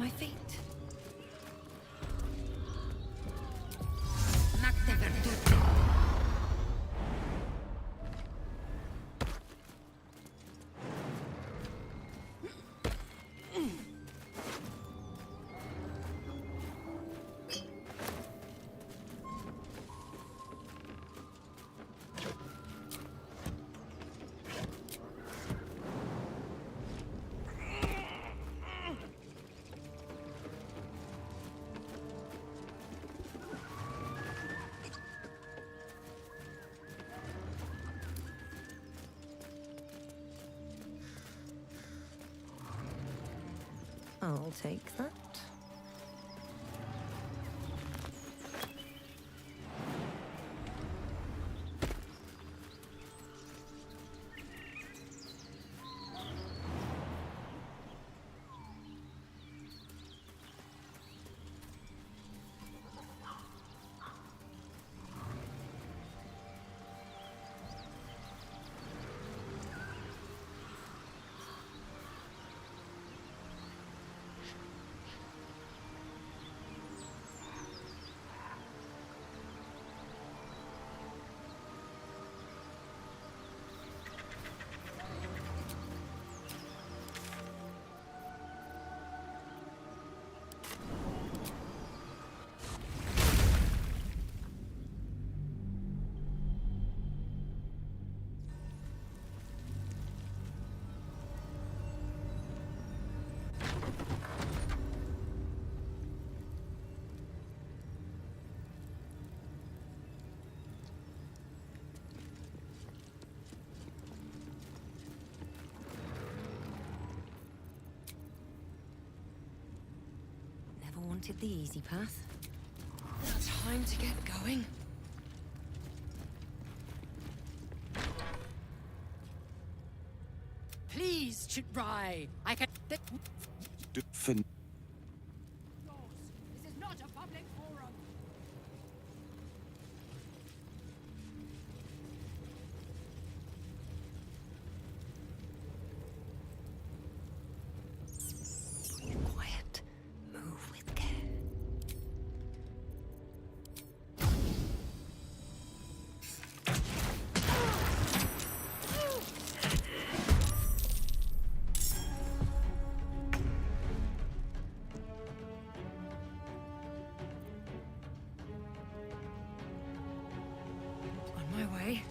my feet. I'll take that. Wanted the easy path. Now time to get going. Please, Chitrai. I can. This is not a public forum. Quiet. Move with care. On my way.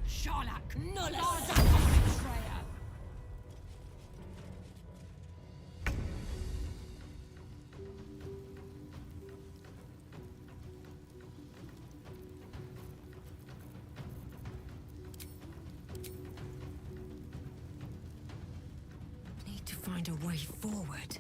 Sharlak! Nullus! Betrayer! Need to find a way forward.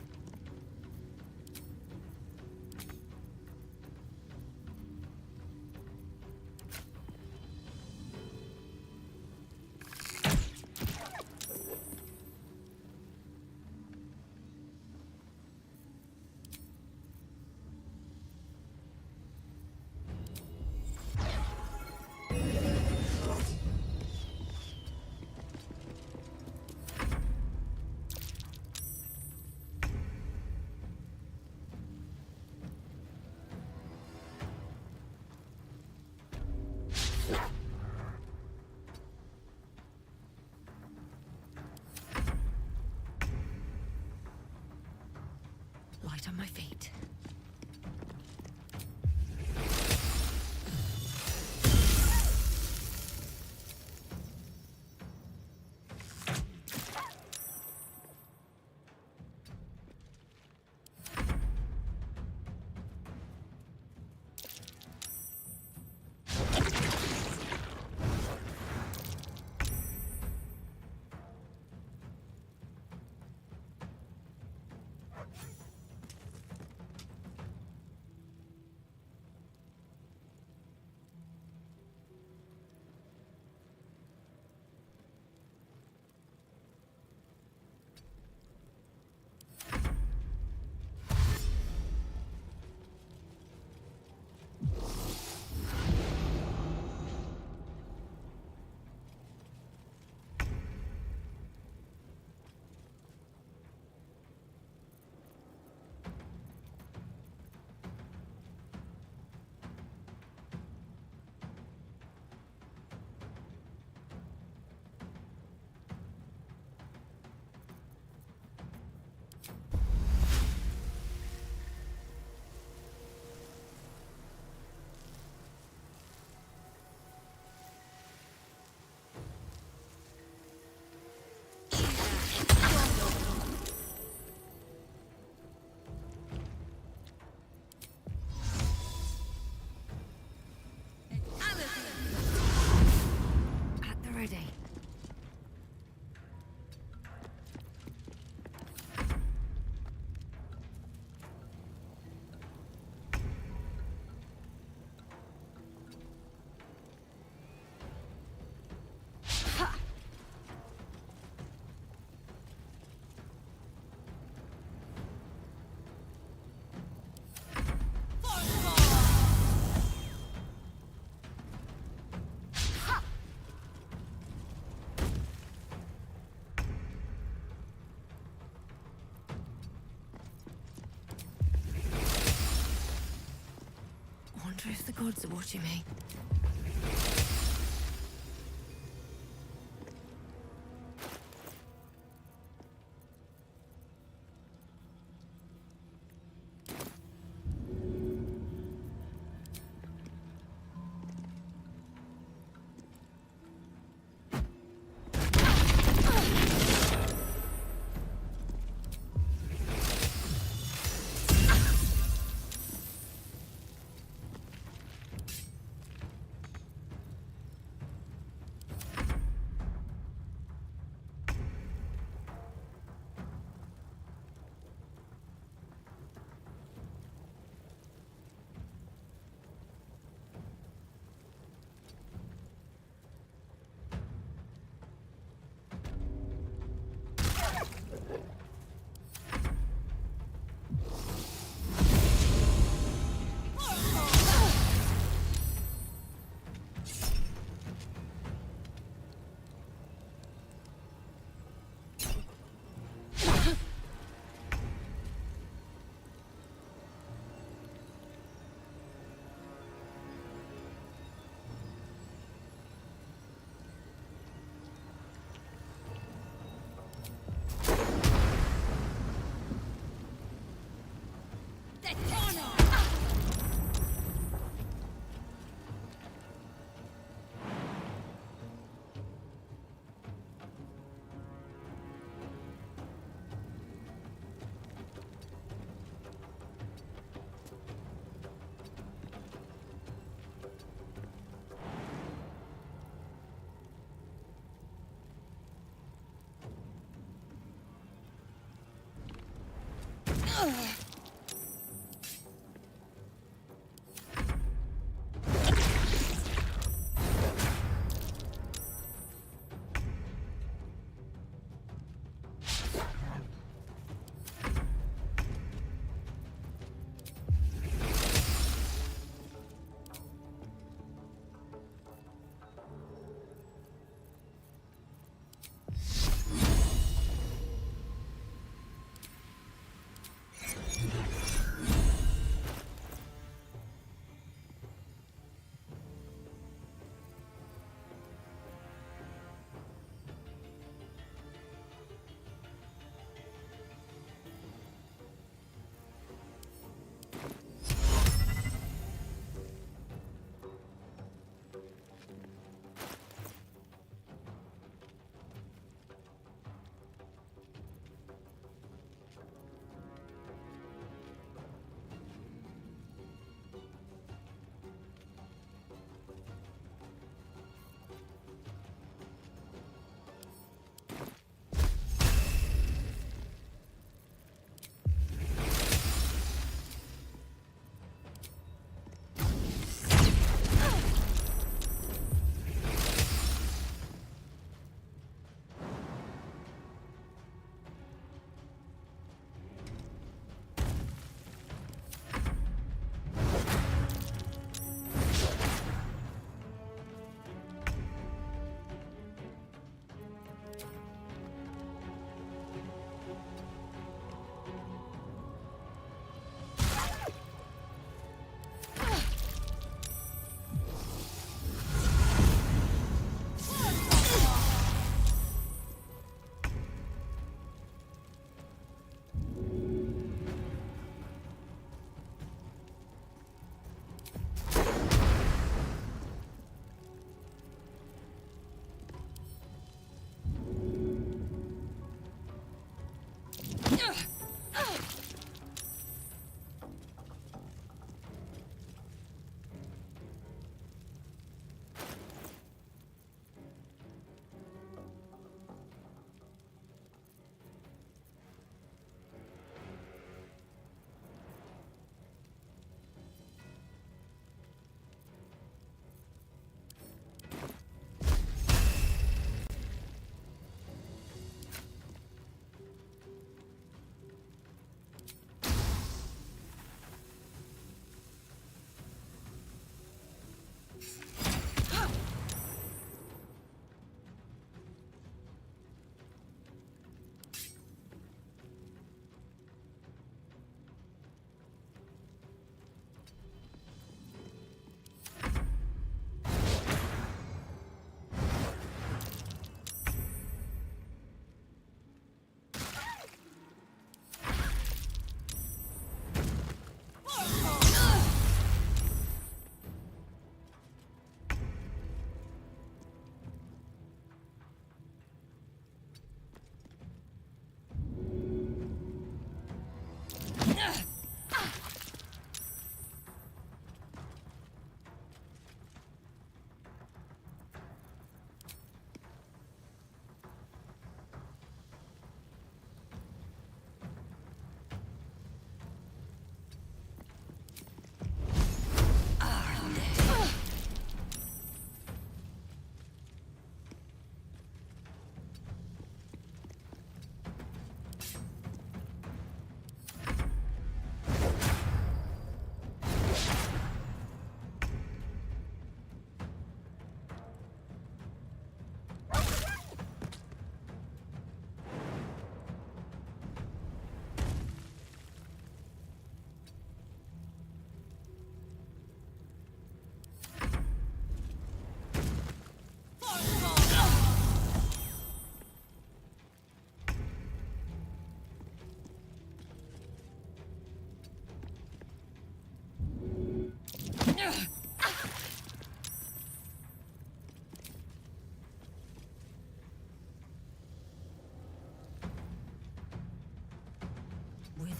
Light on my feet. At the ready. Wonder if the gods are watching me.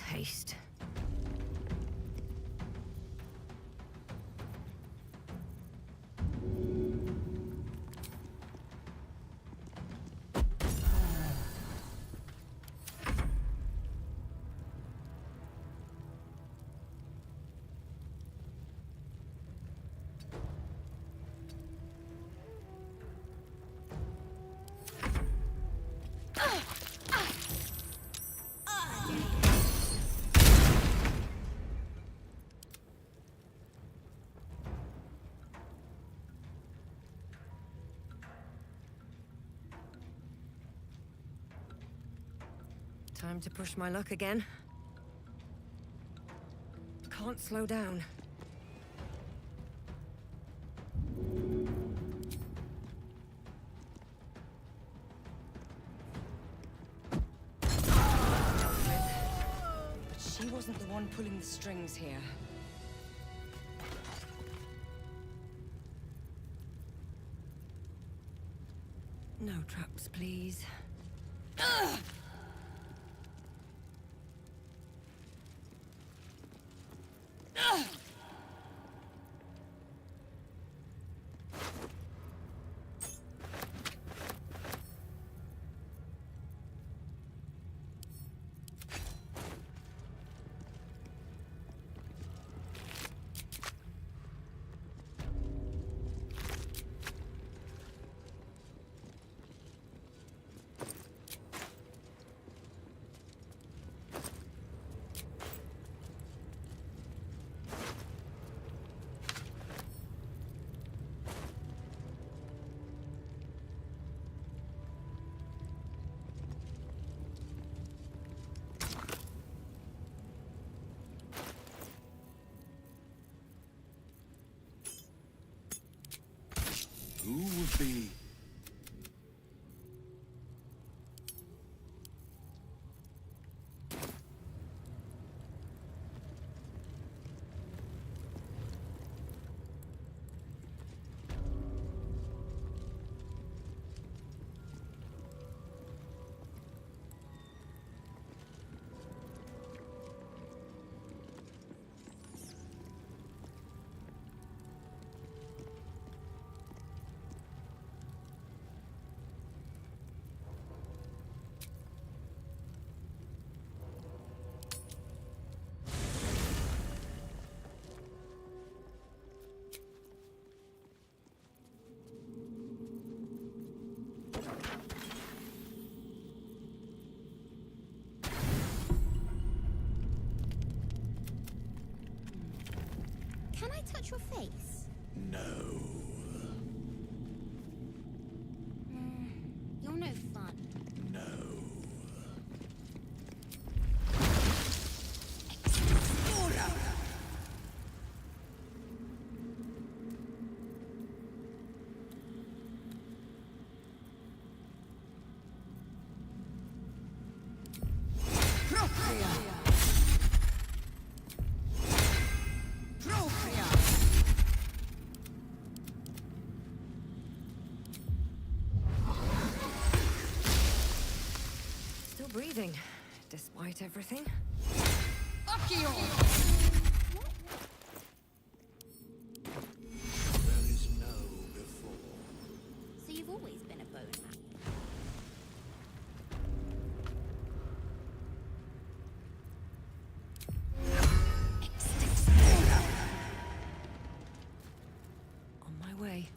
haste. Time to push my luck again. Can't slow down. But she wasn't the one pulling the strings here. No traps, please. Who would be... Can I touch your face? No. You're no fun. No. Still breathing, despite everything. There is no before. So you've always been a bone man. On my way.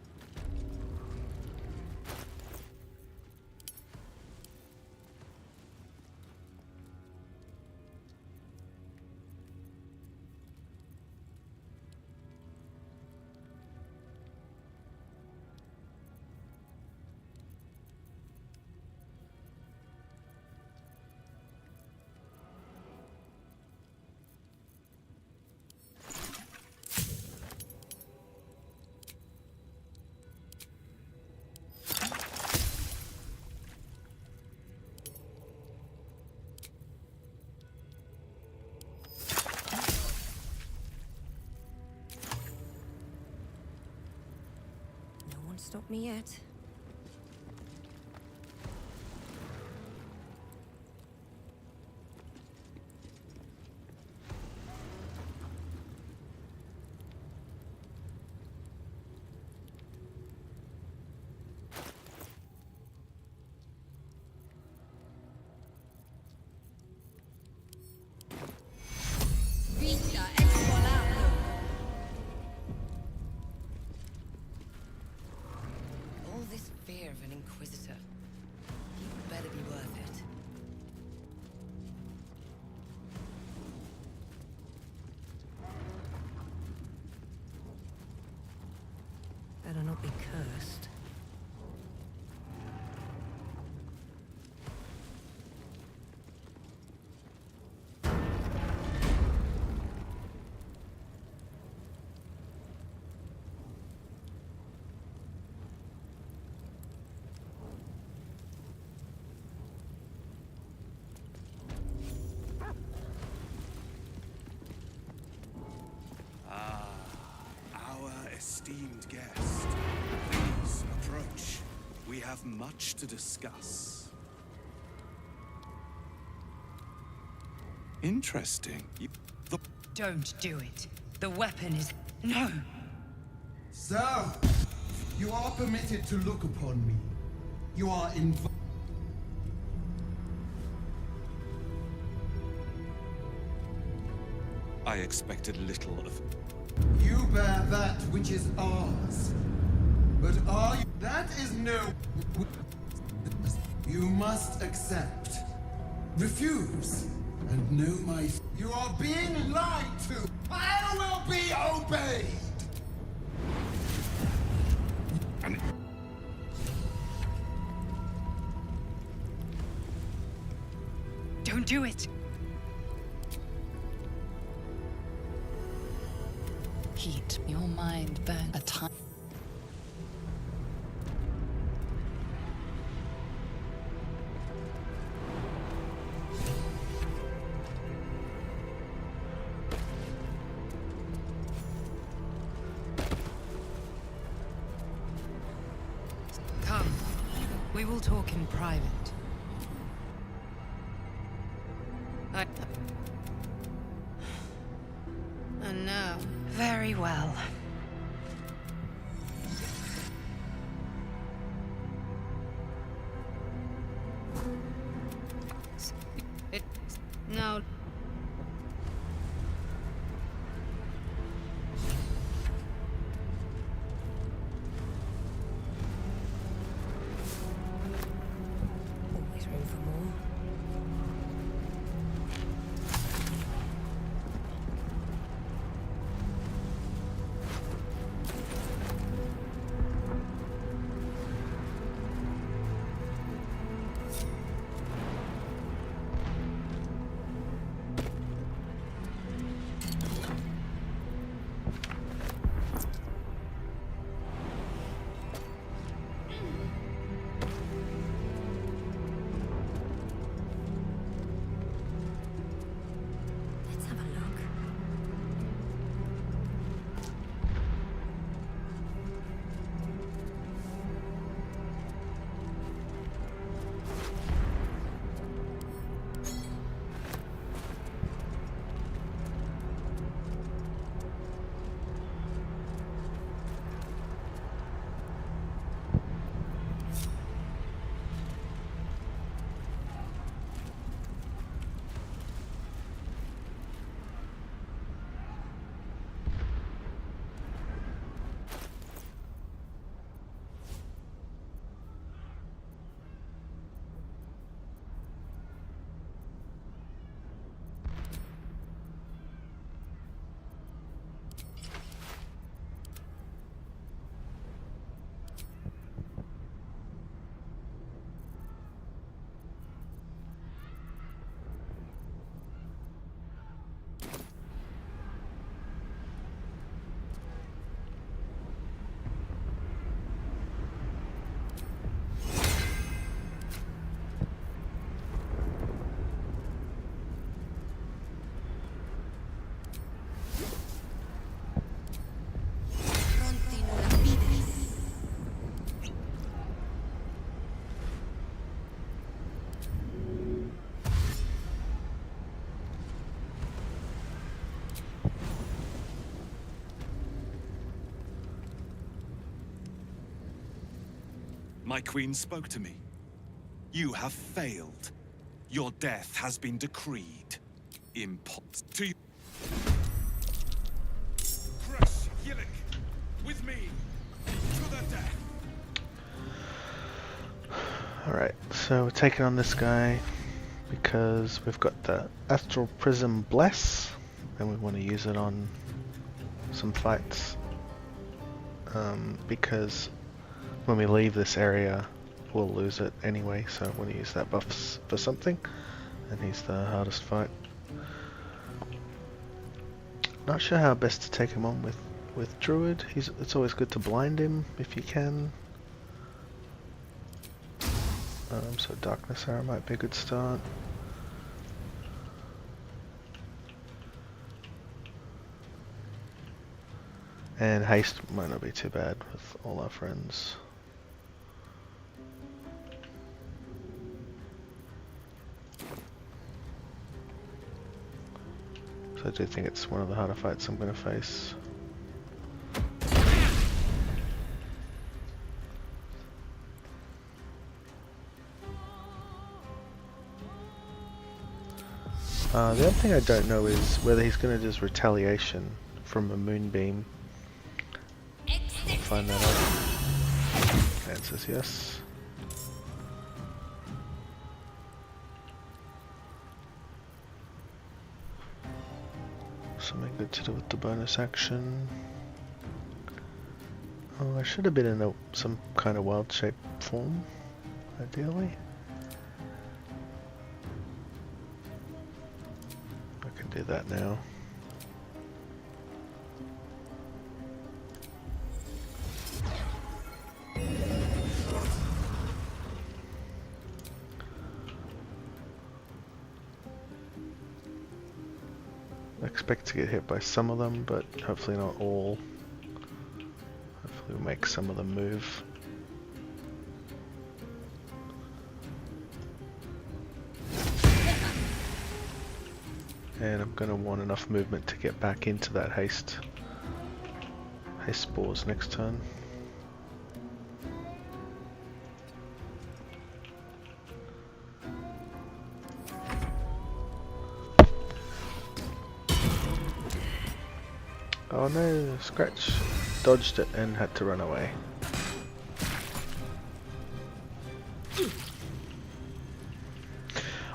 Stop me yet. not be cursed. Esteemed guest, please approach. We have much to discuss. Interesting. Don't do it. The weapon is... No! Sir, you are permitted to look upon me. You are I expected little of... You bear that which is ours. But are you... That is no... You must accept. Refuse. And know my... You are being lied to. I will be obeyed. Don't do it! Heat, your mind burn a time. Come, we will talk in private. And now, very well. Now. Always room for more. Let's have a look. My queen spoke to me. You have failed. Your death has been decreed. To you. Crush Yillik with me to the death. Alright, so we're taking on this guy because we've got the Astral Prism Bless and we want to use it on some fights. because when we leave this area we'll lose it anyway, so I want to use that buff for something, and he's the hardest fight. Not sure how best to take him on with Druid. It's always good to blind him if you can. So Darkness Arrow might be a good start. And Haste might not be too bad with all our friends. So I do think it's one of the harder fights I'm going to face. The other thing I don't know is whether he's going to do retaliation from a moonbeam. I'll find that out. Answer's yes. Something good to do with the bonus action. Oh, I should have been in some kind of wild shape form, ideally. I can do that now. I expect to get hit by some of them, but hopefully not all. Hopefully we'll make some of them move. And I'm going to want enough movement to get back into that haste spores next turn. Oh no, Scratch dodged it and had to run away.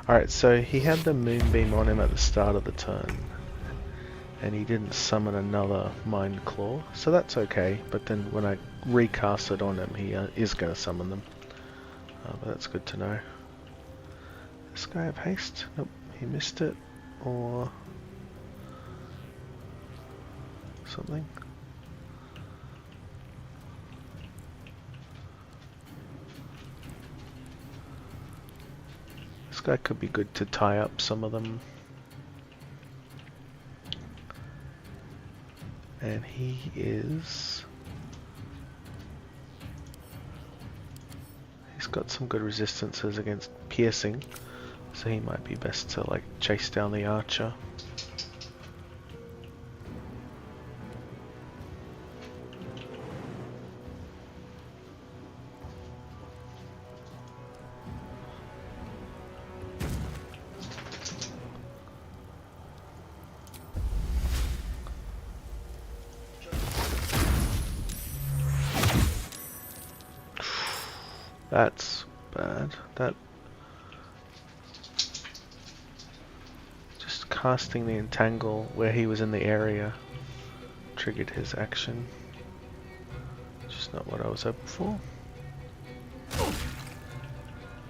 Alright, so he had the moonbeam on him at the start of the turn, and he didn't summon another Mind Claw, so that's okay, but then when I recast it on him, he is going to summon them. But that's good to know. This guy have haste? Nope, he missed it, or something. This guy could be good to tie up some of them. And he is... he's got some good resistances against piercing, so he might be best to like chase down the archer. That's bad. That just casting the entangle where he was in the area triggered his action. Just not what I was hoping for.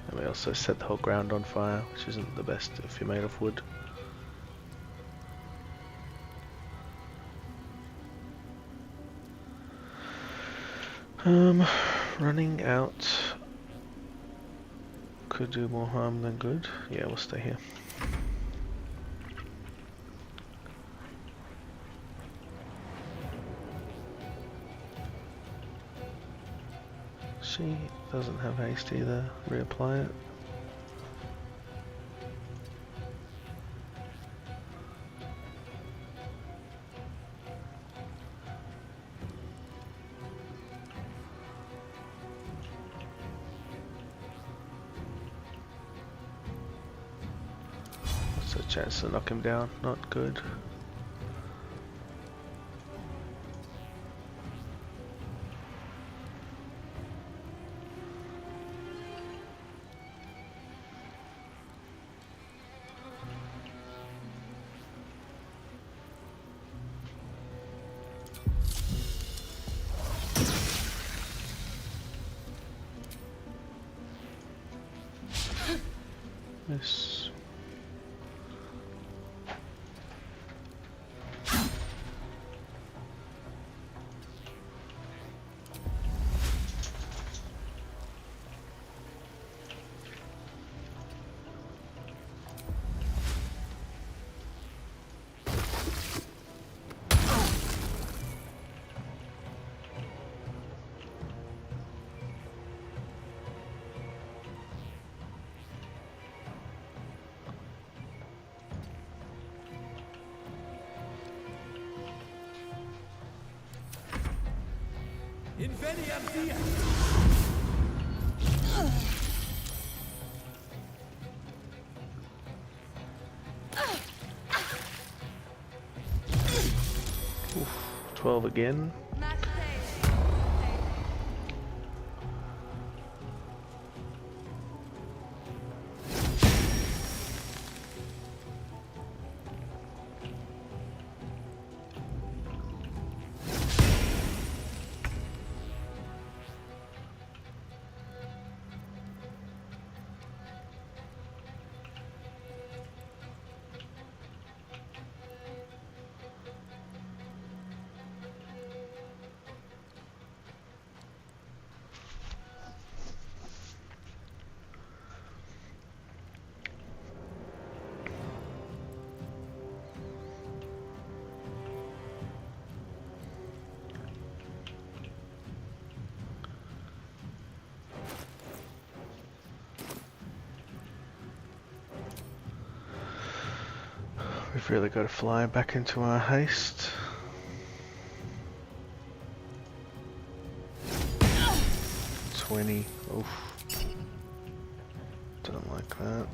And we also set the whole ground on fire, which isn't the best if you're made of wood. Running out could do more harm than good. Yeah, we'll stay here. She doesn't have haste either. Reapply it. Chance to knock him down, not good. Yes. Oof, 12 again. We've really got to fly back into our haste. $20. Oof. Don't like that.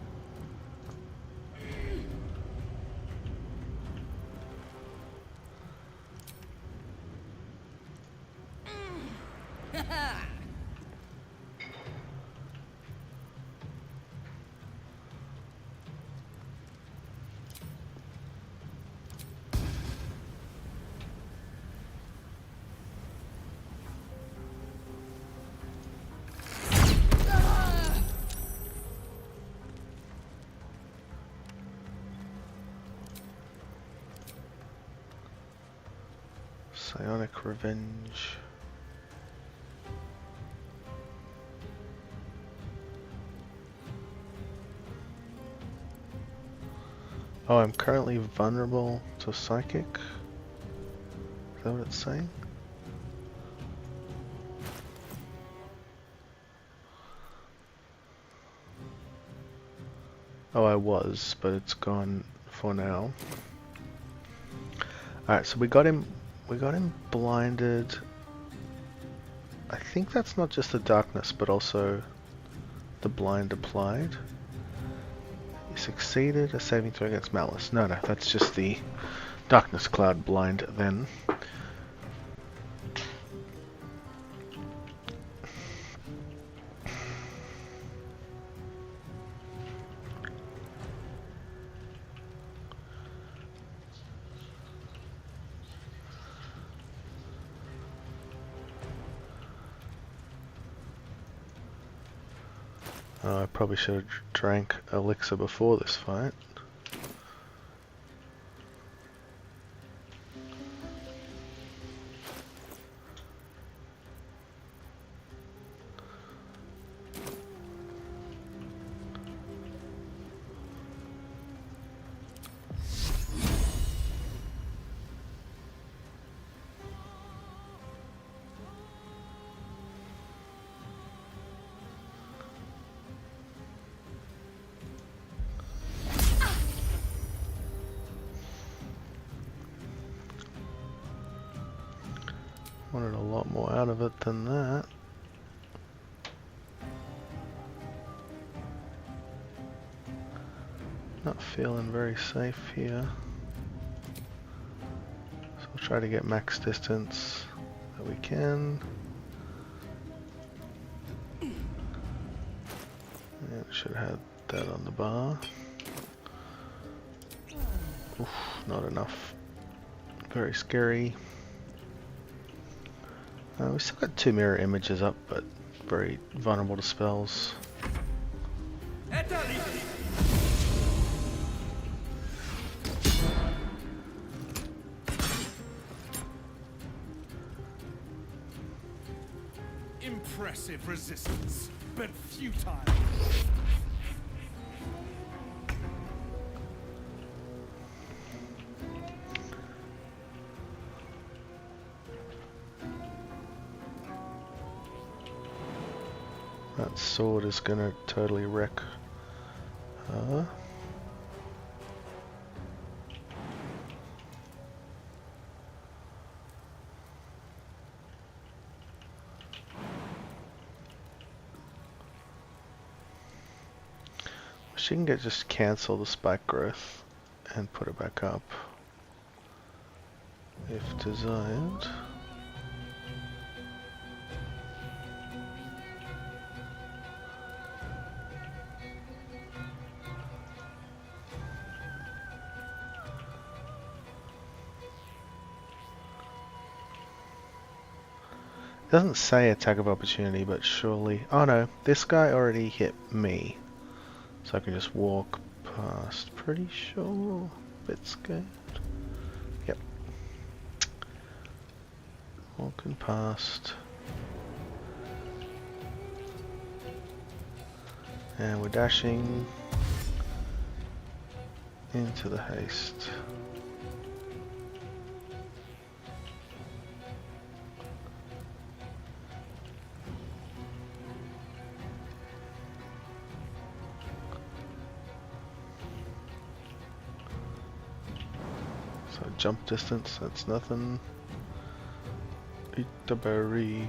Psionic Revenge. Oh, I'm currently vulnerable to Psychic. Is that what it's saying? Oh, I was, but it's gone for now. Alright, so we got him blinded. I think that's not just the darkness, but also the blind applied. He succeeded a saving throw against malice. No, that's just the darkness cloud blind then. Oh, I probably should have drank elixir before this fight. Wanted a lot more out of it than that. Not feeling very safe here. So we'll try to get max distance that we can. And should have had that on the bar. Oof, not enough. Very scary. We've still got 2 mirror images up, but very vulnerable to spells. Impressive resistance, but futile. That sword is gonna totally wreck her. She can just cancel the spike growth and put it back up if desired. It doesn't say attack of opportunity, but surely... Oh no, this guy already hit me. So I can just walk past, pretty sure. Bit scared. Yep. Walking past. And we're dashing into the haste. So jump distance, that's nothing. Eat the berry.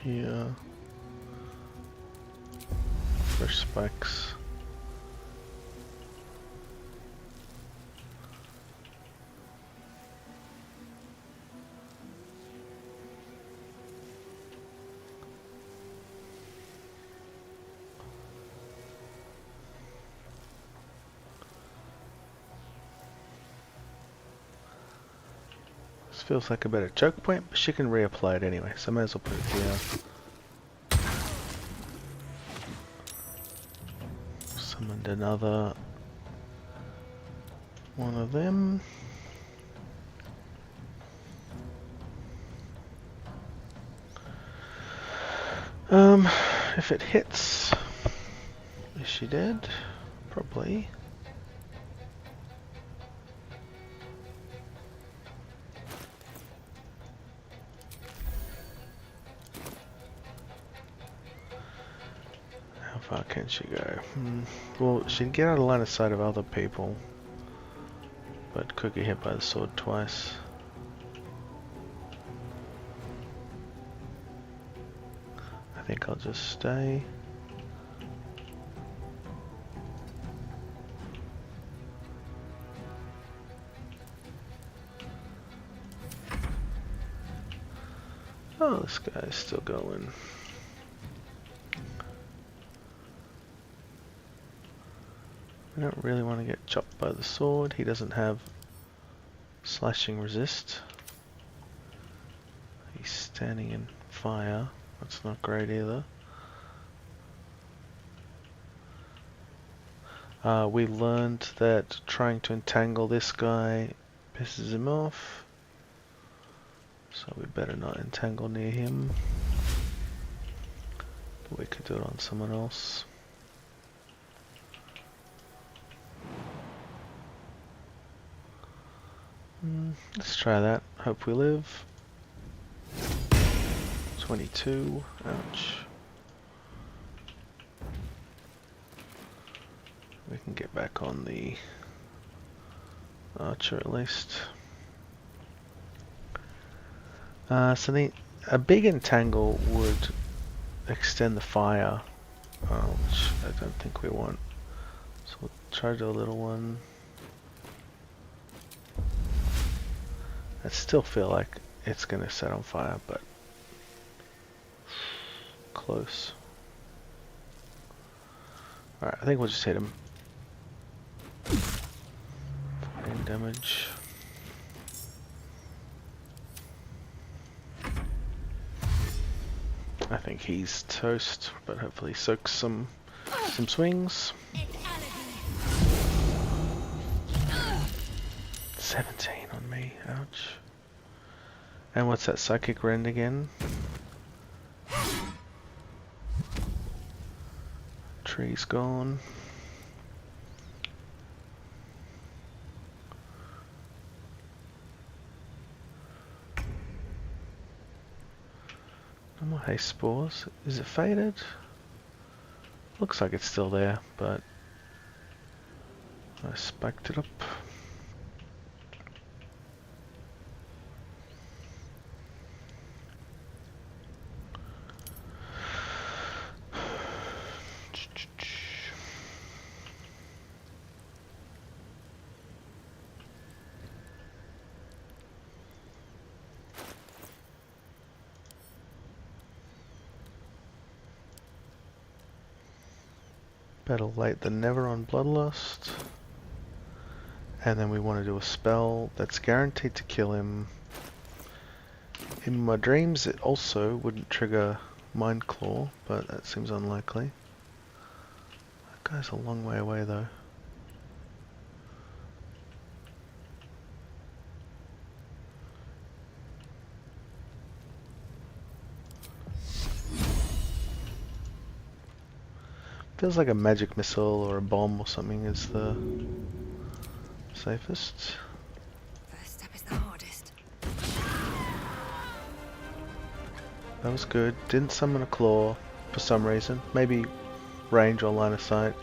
Here. Fresh spikes. Feels like a better choke point, but she can reapply it anyway, so I might as well put it here. Summoned another one of them. If it hits, is she dead? Probably. How far can she go? Well, she'd get out of line of sight of other people, but could get hit by the sword twice. I think I'll just stay. Oh, this guy's still going. I don't really want to get chopped by the sword. He doesn't have slashing resist. He's standing in fire. That's not great either. We learned that trying to entangle this guy pisses him off. So we better not entangle near him. But we could do it on someone else. Let's try that. Hope we live. 22. Ouch. We can get back on the archer at least. So a big entangle would extend the fire, which I don't think we want. So we'll try to do a little one. I still feel like it's going to set on fire, but close. Alright, I think we'll just hit him. 14 damage. I think he's toast, but hopefully soaks some swings. 17 on me, ouch. And what's that psychic rend again? Tree's gone. No more haste spores. Is it faded? Looks like it's still there, but I spiked it up. Better late than never on Bloodlust. And then we want to do a spell that's guaranteed to kill him. In my dreams it also wouldn't trigger Mind Claw, but that seems unlikely. That guy's a long way away though. Feels like a magic missile or a bomb or something is the safest. First step is the hardest. That was good. Didn't summon a claw for some reason. Maybe range or line of sight.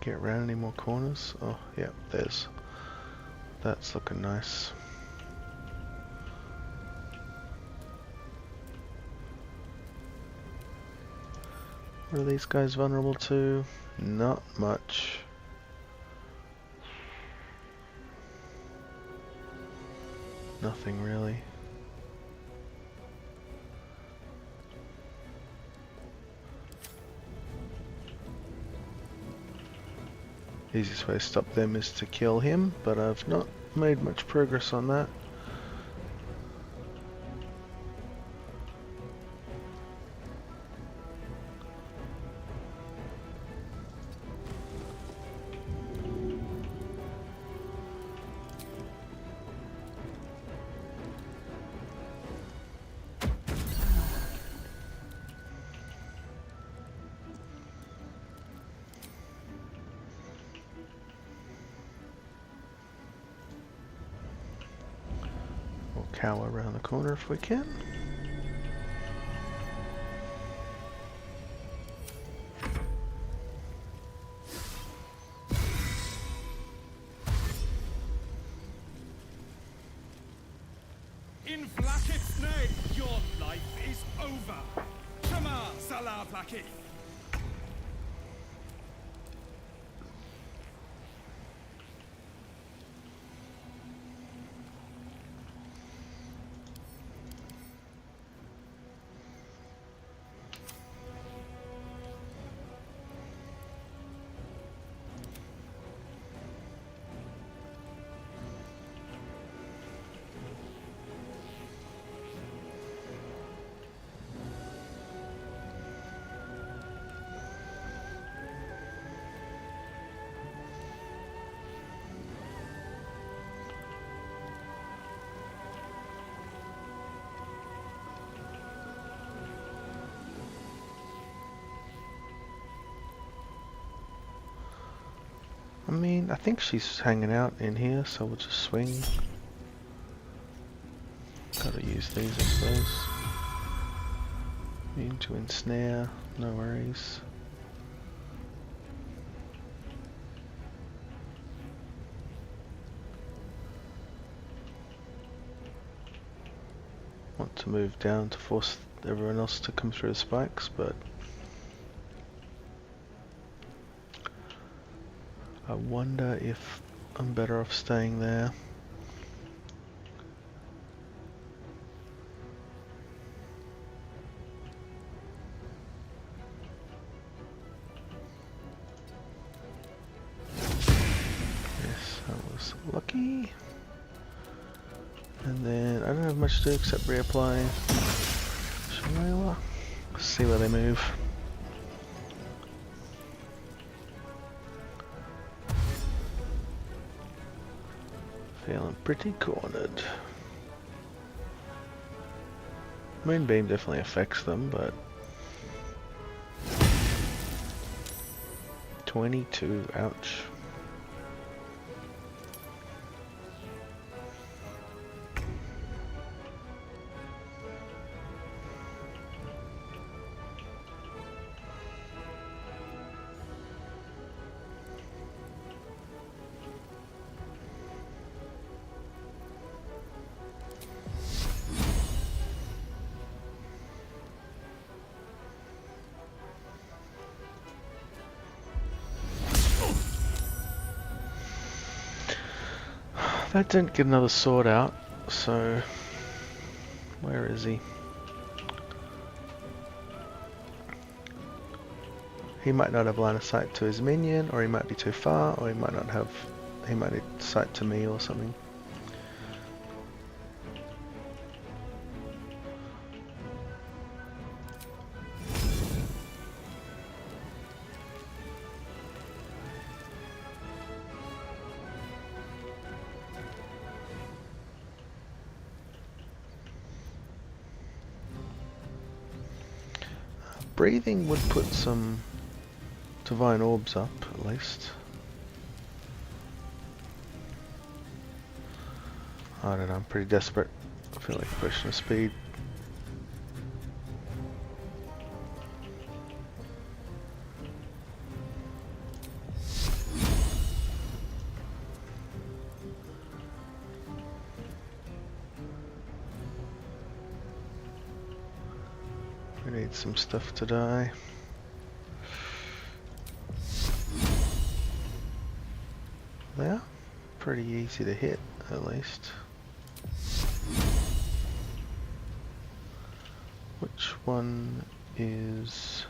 Get around any more corners? Oh, yeah, that's looking nice. What are these guys vulnerable to? Not much. Nothing really. Easiest way to stop them is to kill him, but I've not made much progress on that. Cower around the corner if we can. In Blacket's name, your life is over. Shema Salah Blacket. I mean, I think she's hanging out in here, so we'll just swing. Gotta use these, I suppose. Immune to ensnare, no worries. Want to move down to force everyone else to come through the spikes, but I wonder if I'm better off staying there. Lucky. And then I don't have much to do except reapply Shillelagh. See where they move. Feeling pretty cornered. Moonbeam definitely affects them, but 22, ouch. I didn't get another sword out, so where is he? He might not have line of sight to his minion, or he might be too far, or he might not have, he might need sight to me or something. Breathing would put some divine orbs up, at least. I don't know, I'm pretty desperate. I feel like pushing the speed. We need some stuff to die. They're pretty easy to hit, at least. Which one is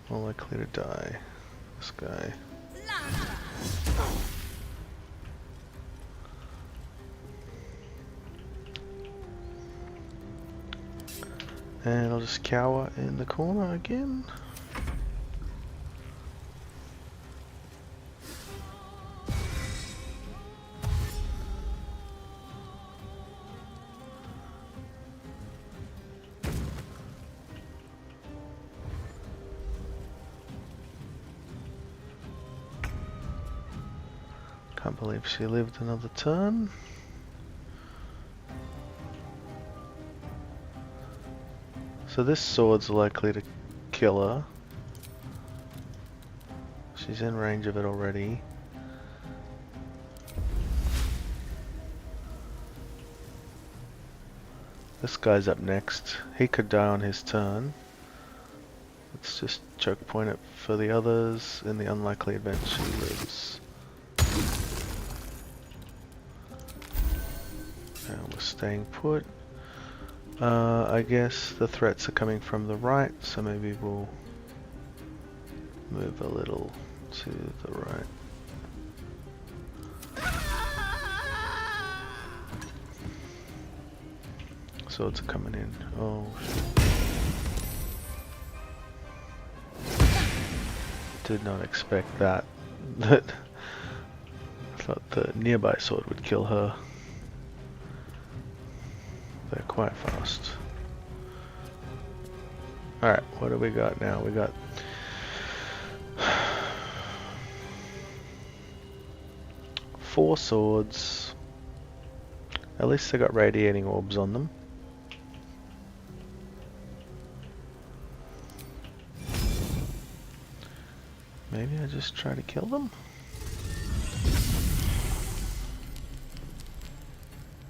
more likely to die? This guy. And I'll just cower in the corner again. Can't believe she lived another turn. So this sword's likely to kill her. She's in range of it already. This guy's up next. He could die on his turn. Let's just choke point it for the others. In the unlikely event she lives. Now we're staying put. I guess the threats are coming from the right, so maybe we'll move a little to the right. Swords are coming in. Oh shit. Did not expect that. I thought the nearby sword would kill her. They're quite fast. Alright, what do we got now? We got four swords. At least they got radiating orbs on them. Maybe I just try to kill them?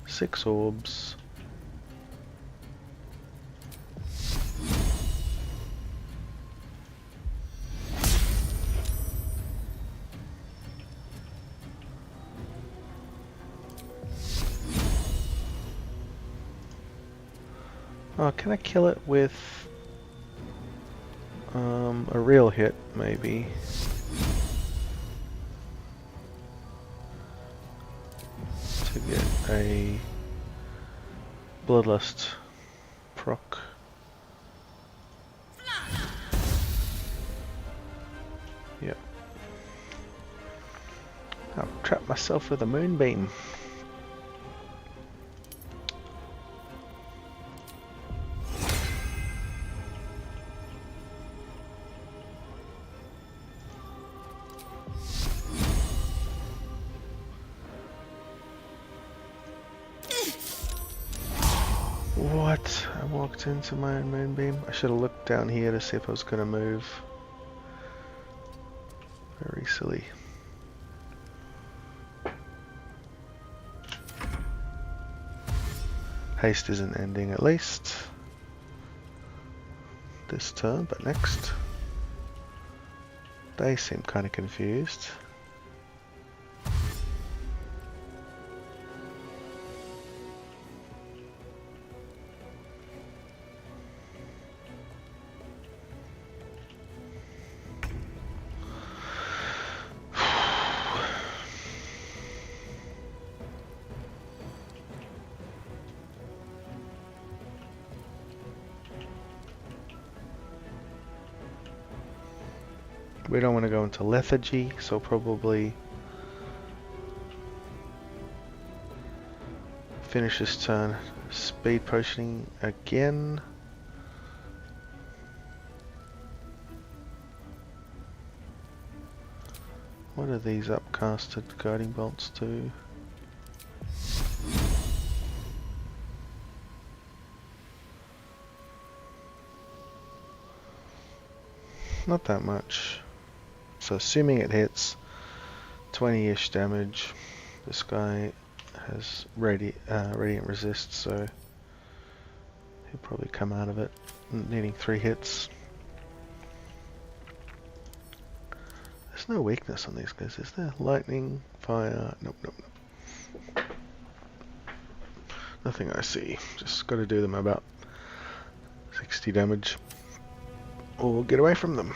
6 orbs. Oh, can I kill it with a real hit, maybe? to get a Bloodlust proc. Yep. I'll trap myself with a moonbeam. What? I walked into my own moonbeam. I should have looked down here to see if I was going to move. Very silly. Haste isn't ending at least this turn, but next. They seem kind of confused. We don't want to go into lethargy, so probably finish this turn speed potioning again. What are these upcasted guiding bolts do? Not that much. So assuming it hits 20-ish damage, this guy has radiant resist, so he'll probably come out of it needing 3 hits. There's no weakness on these guys, is there? Lightning, fire, nope, nope, nope. Nothing I see, just got to do them about 60 damage or get away from them.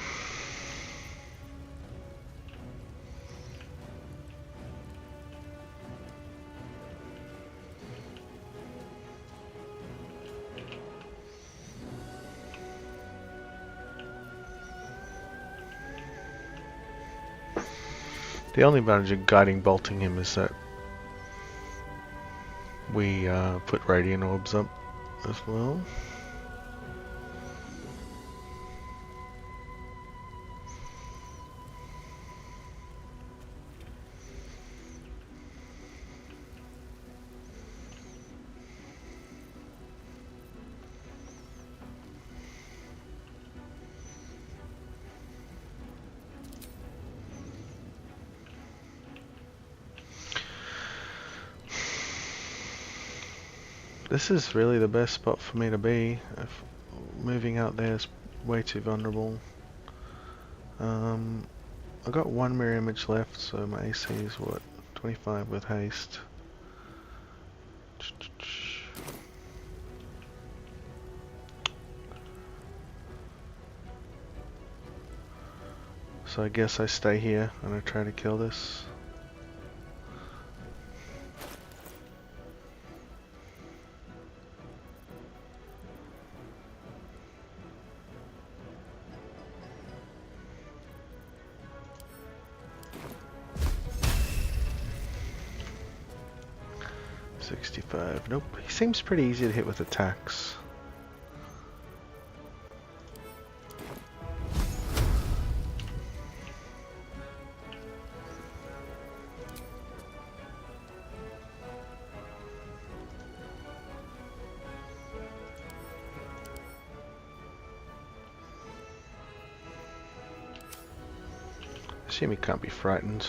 The only advantage of guiding bolting him is that we put radiant orbs up as well. This is really the best spot for me to be. If moving out there is way too vulnerable. I got 1 mirror image left, so my AC is what, 25 with haste. So I guess I stay here and I try to kill this. Nope, he seems pretty easy to hit with attacks. Assume he can't be frightened.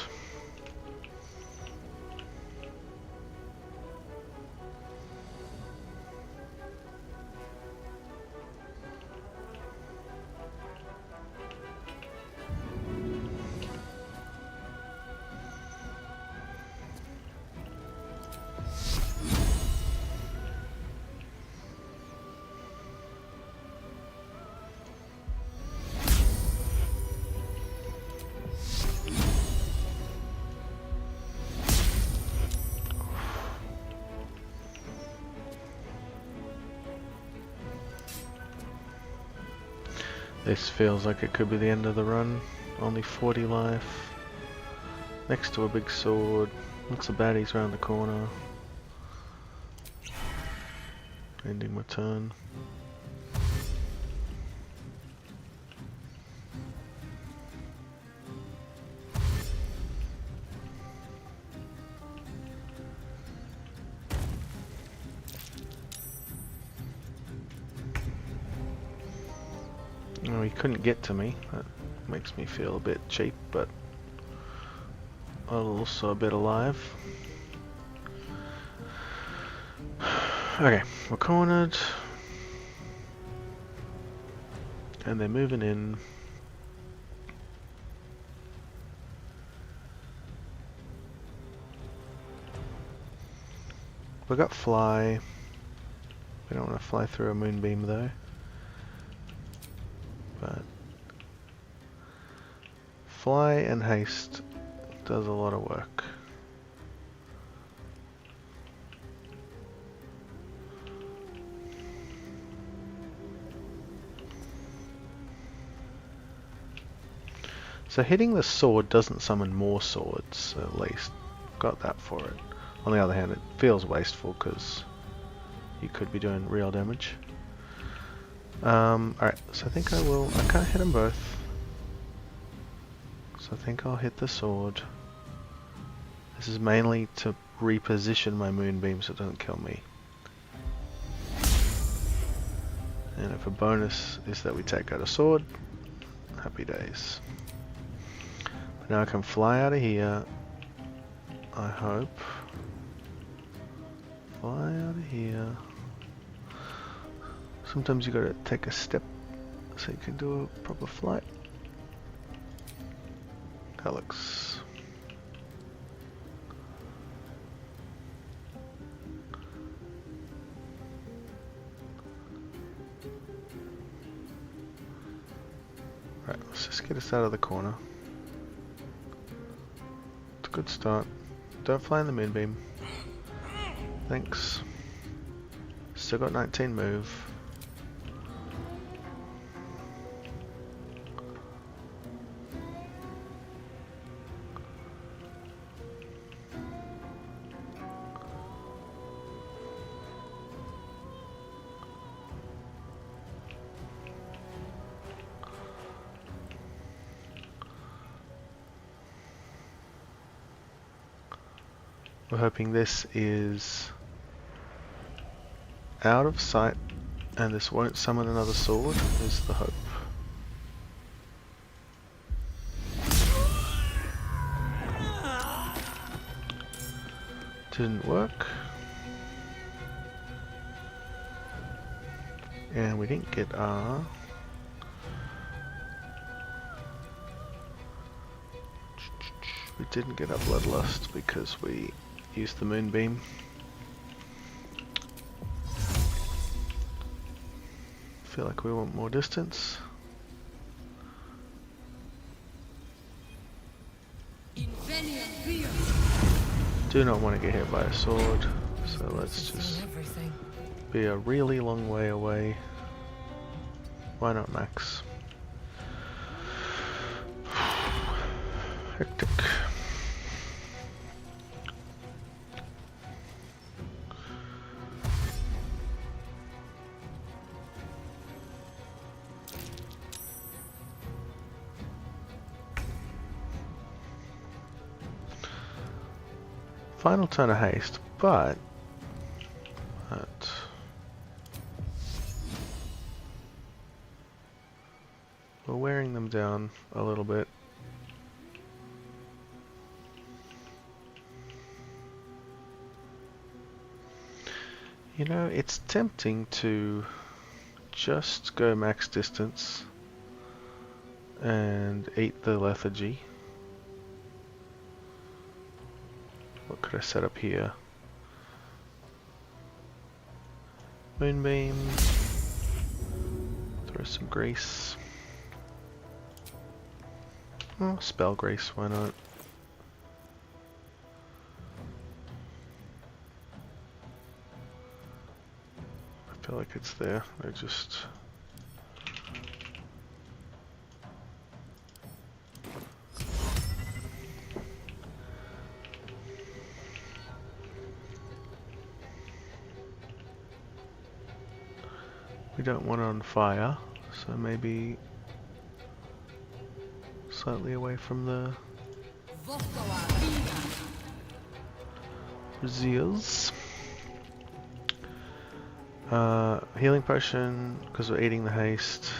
This feels like it could be the end of the run. Only 40 life. Next to a big sword. Lots of baddies around the corner. Ending my turn. No, he couldn't get to me. That makes me feel a bit cheap, but also a bit alive. Okay, we're cornered. And they're moving in. We got fly. We don't want to fly through a moonbeam though. But fly and haste does a lot of work. So hitting the sword doesn't summon more swords, at least. Got that for it. On the other hand, it feels wasteful because you could be doing real damage. Alright, so I think I will. I can't hit them both. So I think I'll hit the sword. This is mainly to reposition my moonbeam so it doesn't kill me. And if a bonus is that we take out a sword, happy days. But now I can fly out of here. I hope. Fly out of here. Sometimes you gotta take a step so you can do a proper flight. That looks... Right, let's just get us out of the corner. It's a good start. Don't fly in the moonbeam. Thanks. Still got 19 move. We're hoping this is out of sight and this won't summon another sword, is the hope. Didn't work. And we didn't get R. We didn't get our Bloodlust because we used the moonbeam. Feel like we want more distance. Do not want to get hit by a sword, so let's just be a really long way away. Why not max? Hectic. Final turn of haste, but we're wearing them down a little bit. You know, it's tempting to just go max distance and eat the lethargy. What could I set up here? Moonbeam. Throw some grease. Oh, spell grease, why not? I feel like it's there. I just... We don't want it on fire, so maybe slightly away from the Zeals. Healing potion, because we're eating the haste.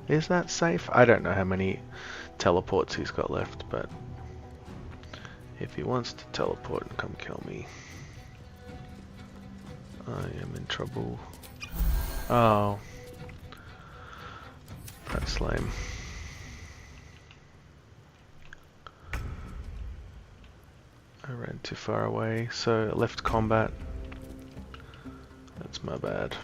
Is that safe? I don't know how many teleports he's got left, but if he wants to teleport and come kill me, I am in trouble. Oh. That's lame. I ran too far away, so I left combat. That's my bad.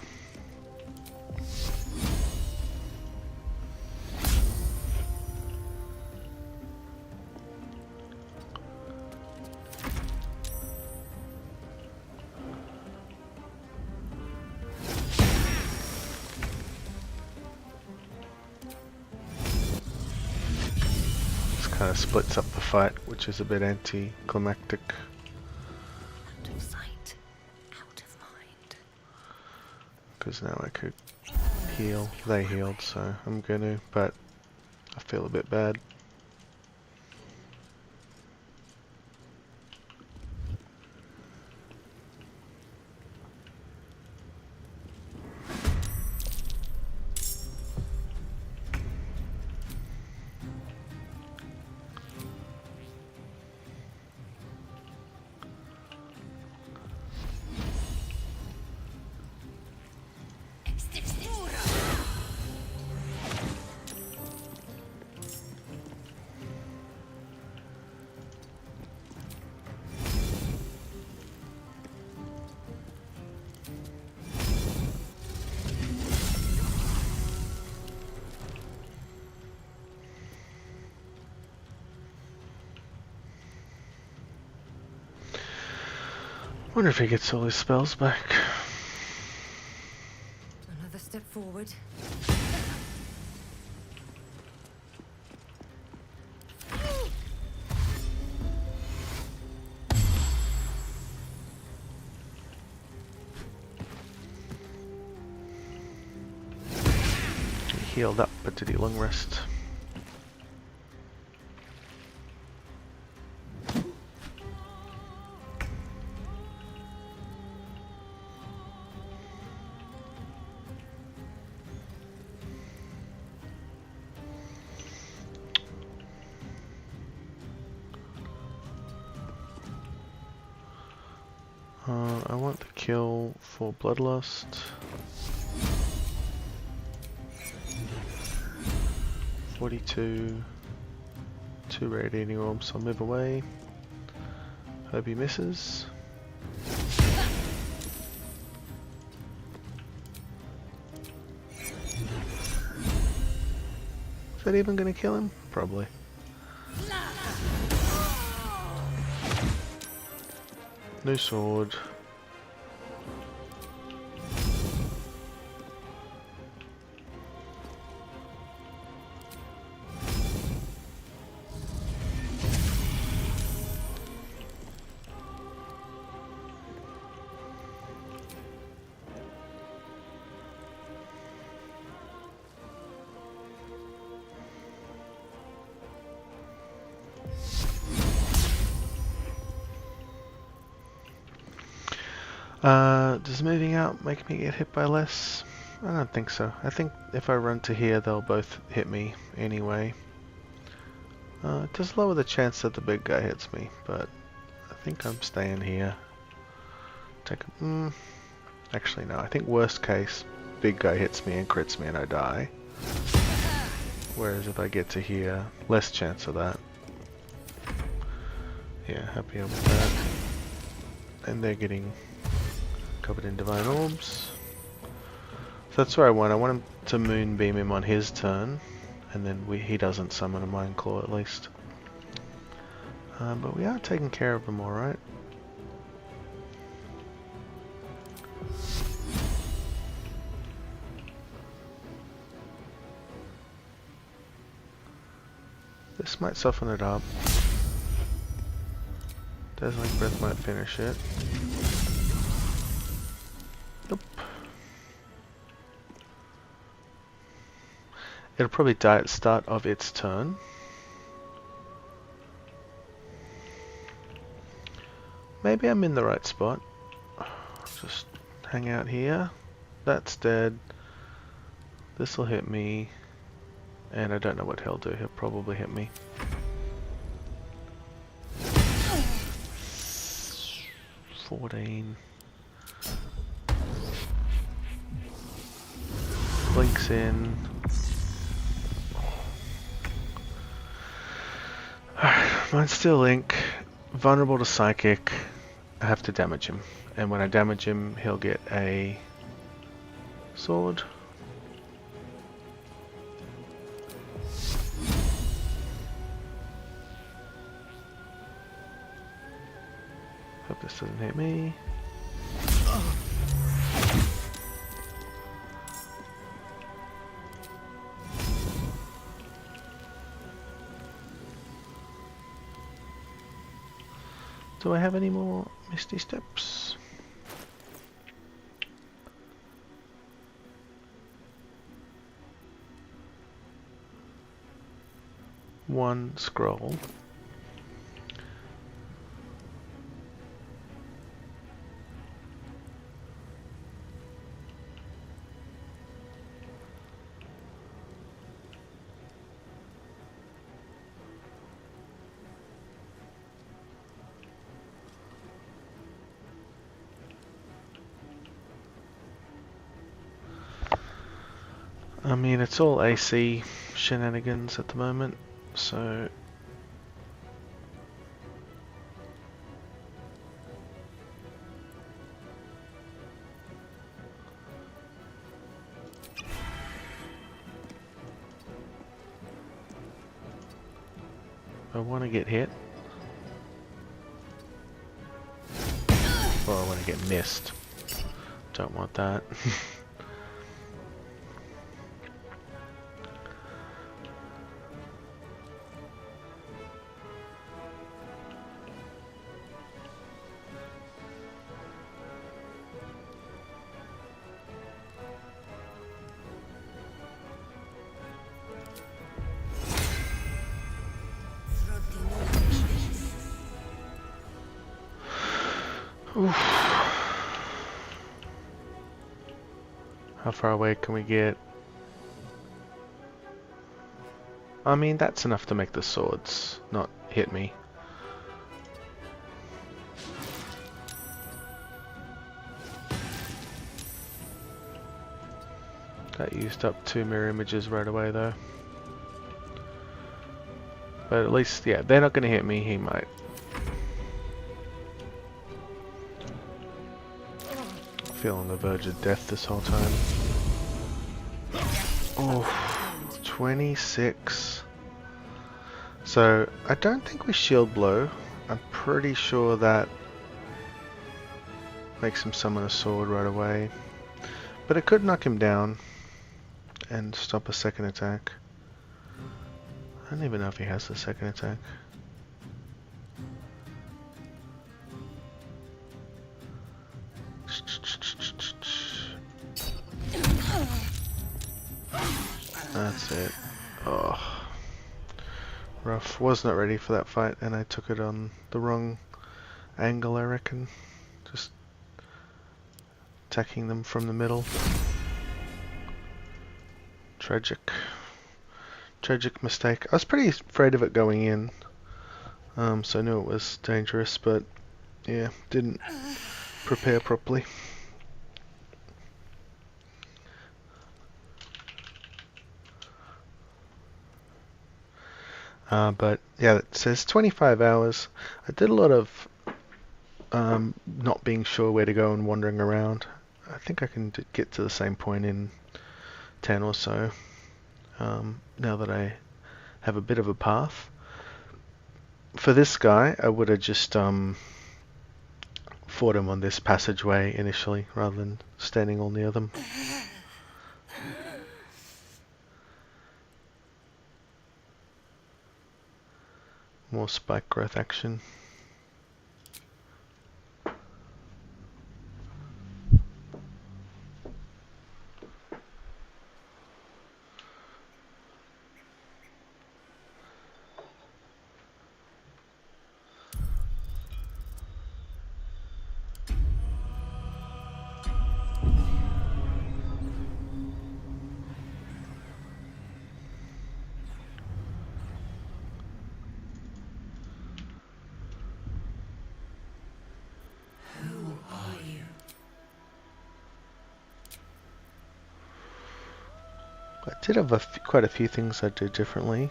Kind of splits up the fight, which is a bit anticlimactic. Out of sight, out of mind. Because now I could heal. They healed, so I'm gonna, but I feel a bit bad. Wonder if he gets all his spells back. Another step forward. He healed up, but did he long rest? I want the kill for Bloodlust. 42. 2 radiating orbs, I'll move away. Hope he misses. Is that even going to kill him? Probably. New sword. Does moving out make me get hit by less? I don't think so. I think if I run to here, they'll both hit me anyway. It does lower the chance that the big guy hits me, but I think I'm staying here. Actually, no. I think worst case, big guy hits me and crits me and I die. Whereas if I get to here, less chance of that. Yeah, happier with that. And they're getting covered in divine orbs. So that's what I want. I want him to moonbeam him on his turn, and then he doesn't summon a Mind Claw at least. But we are taking care of him alright. This might soften it up. Dazzling Breath might finish it. It'll probably die at the start of its turn. Maybe I'm in the right spot. Just hang out here. That's dead. This will hit me. And I don't know what he'll do. He'll probably hit me. $14. Blinks in. Mine's still Link. Vulnerable to Psychic. I have to damage him. And when I damage him, he'll get a sword. Hope this doesn't hit me. Do I have any more Misty Steps? One scroll. I mean, it's all AC shenanigans at the moment, so... I want to get hit. Or I want to get missed. Don't want that. Oof. How far away can we get? I mean, that's enough to make the swords not hit me. That used up 2 mirror images right away though. But at least, yeah, they're not going to hit me, he might. I feel on the verge of death this whole time. Oh, 26. So, I don't think we shield blow. I'm pretty sure that makes him summon a sword right away. But it could knock him down and stop a second attack. I don't even know if he has the second attack. That's it. Oh. Rough. Was not ready for that fight and I took it on the wrong angle, I reckon. Just attacking them from the middle. Tragic. Tragic mistake. I was pretty afraid of it going in. So I knew it was dangerous, but yeah, didn't prepare properly. But yeah, it says 25 hours. I did a lot of not being sure where to go and wandering around. I think I can get to the same point in 10 or so. Now that I have a bit of a path. For this guy, I would have just fought him on this passageway initially, rather than standing all near them. More spike growth action. Did have quite a few things I do differently.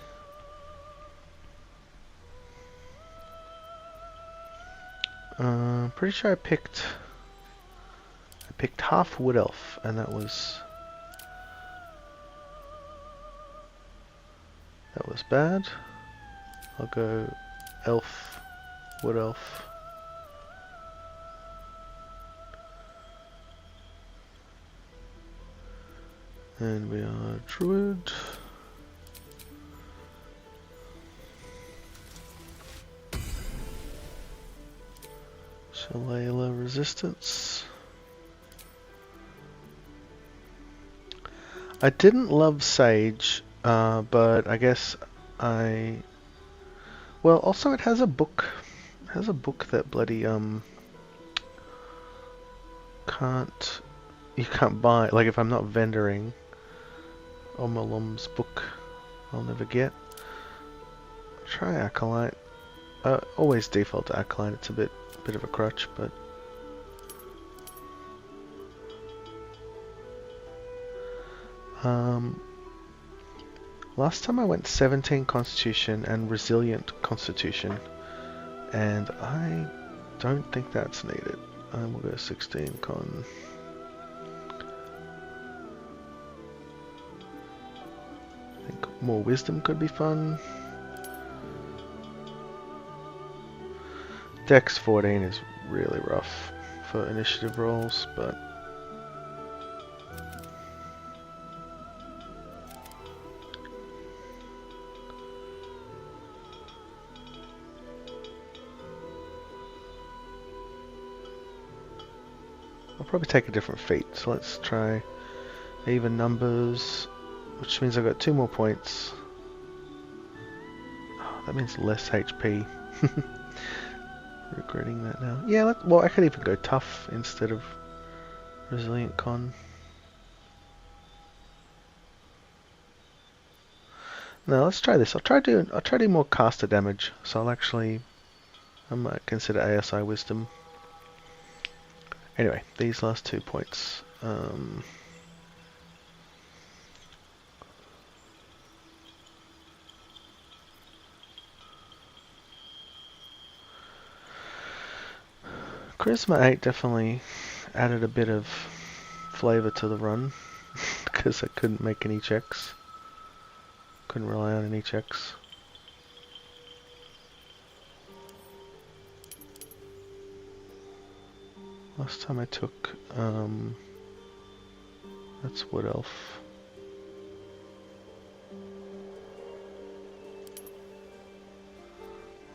Pretty sure I picked half Wood Elf, and that was bad. I'll go Elf, Wood Elf. And we are Druid. Shillelagh resistance. I didn't love Sage, but I guess well, also it has a book. It has a book that bloody you can't buy. Like if I'm not vendoring, Omalum's book, I'll never get. Try Acolyte. Always default to Acolyte. It's a bit of a crutch, but last time I went 17 Constitution and Resilient Constitution, and I don't think that's needed. I will go 16 Con. I think more Wisdom could be fun. Dex 14 is really rough for initiative rolls, but I'll probably take a different feat. So let's try even numbers, which means I've got 2 more points. Oh, that means less HP. Regretting that now. Yeah, well, I could even go tough instead of resilient con. No, let's try this. I'll try doing more caster damage. So I might consider ASI wisdom. Anyway, these last 2 points. Charisma 8 definitely added a bit of flavour to the run because I couldn't make any checks. Couldn't rely on any checks. Last time I took, that's Wood Elf.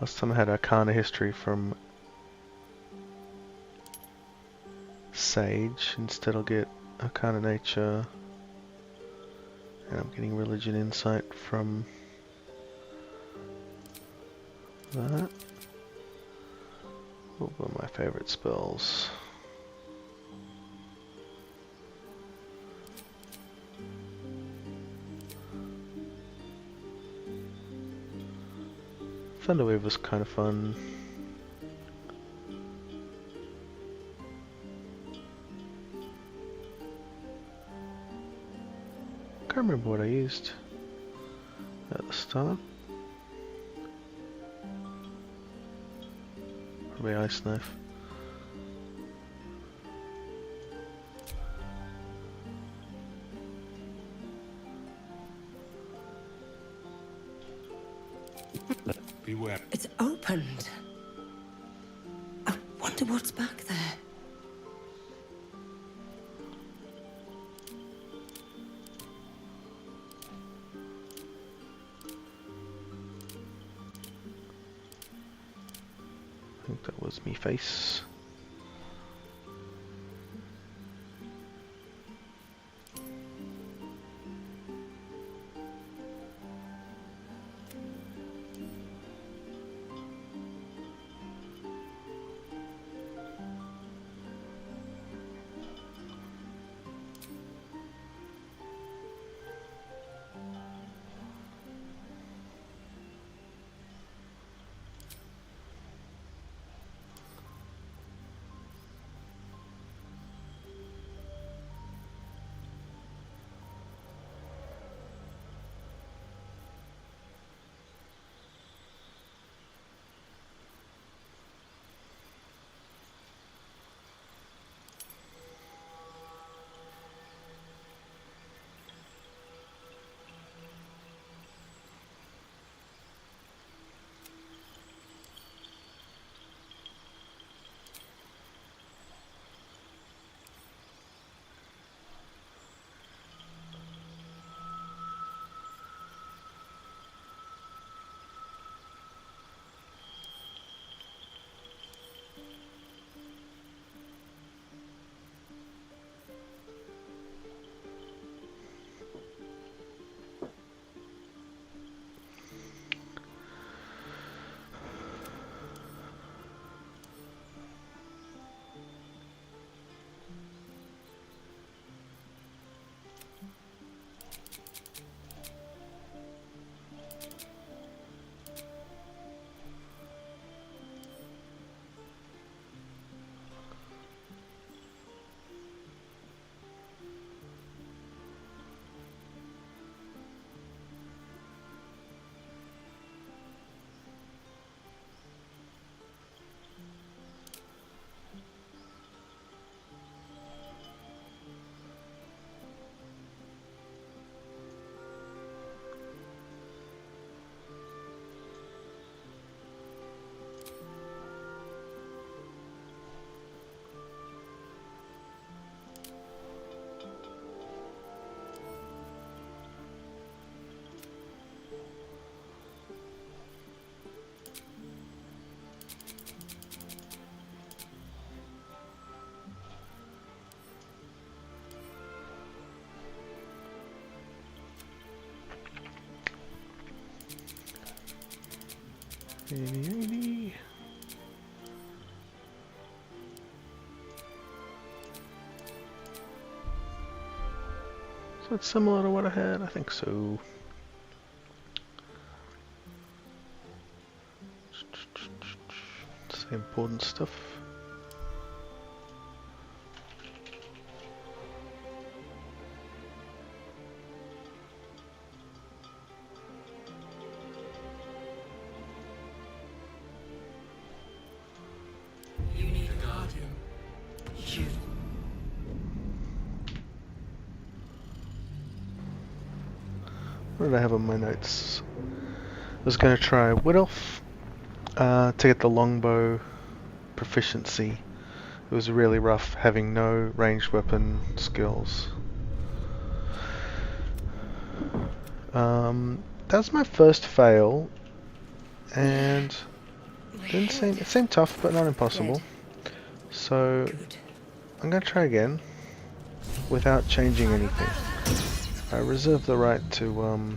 Last time I had Arcana history from Sage. Instead I'll get Arcana Nature, and I'm getting Religion Insight from that. What were my favourite spells? Thunderwave was kind of fun. Can't remember what I used at the start. Probably Ice Knife. Beware. It's opened. I wonder what's back there. I think that was me face. 80. So it's similar to what I had, I think so. It's the important stuff. What did I have on my notes? I was going to try Wood Elf to get the longbow proficiency. It was really rough having no ranged weapon skills. That was my first fail, and it seemed tough but not impossible. So I'm going to try again without changing anything. I reserve the right to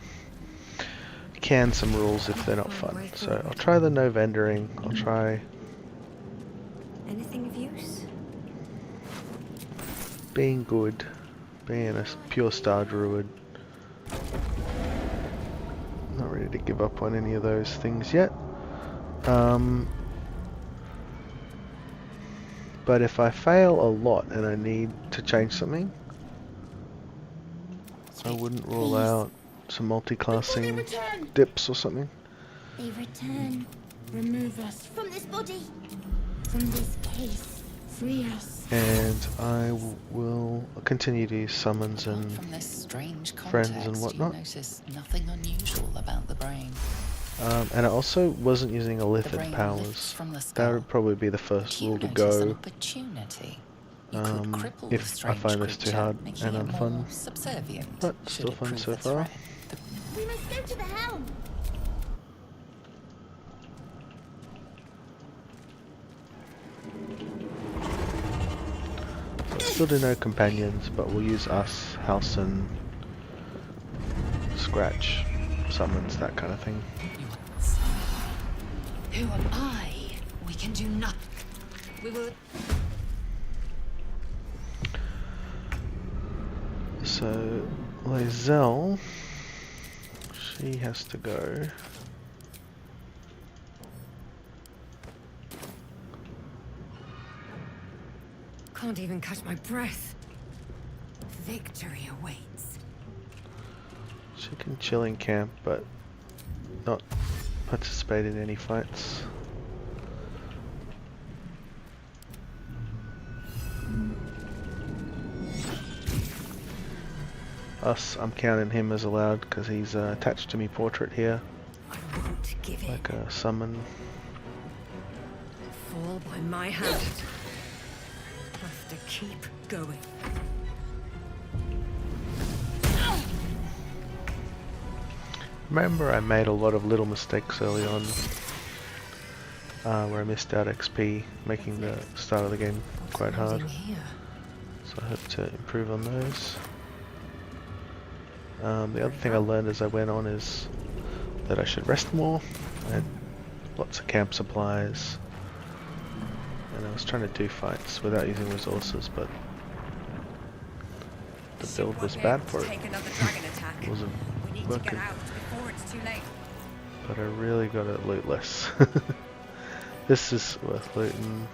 can some rules if they're not fun. So I'll try the no vendoring. I'll try Anything of use? being good, being a pure Star Druid. Not ready to give up on any of those things yet. But if I fail a lot and I need to change something, I wouldn't rule out some multiclassing dips or something. They return. Remove us from this body, from this case. Free us. And I will continue to use summons and From this strange friends context, and whatnot. you notice nothing unusual about the brain. And I also wasn't using The Illithid brain lifts powers. from the That skull. would probably be the But first you rule to notice an go. opportunity. You could cripple the If I strange find this too creature, hard making and it unfun. more subservient, But should still it fun prove so a far. threat. We must go to the helm. Still do no companions, but we'll use us, house and scratch, summons, that kind of thing. Who am I? We can do nothing. We will. So, Lae'zel, she has to go. Can't even catch my breath. Victory awaits. She can chill in camp, but not participate in any fights. Us, I'm counting him as allowed because he's attached to me portrait here, I won't give like in. a summon. Fall by my hand. Have to keep going. Remember, I made a lot of little mistakes early on, where I missed out XP, making the start of the game quite hard. Here. So I hope to improve on those. The other thing I learned as I went on is that I should rest more. I had lots of camp supplies, and I was trying to do fights without using resources, but the build was bad for it. Take another dragon attack. It wasn't We need to working. get out before it's too late. But I really gotta loot less. This is worth looting.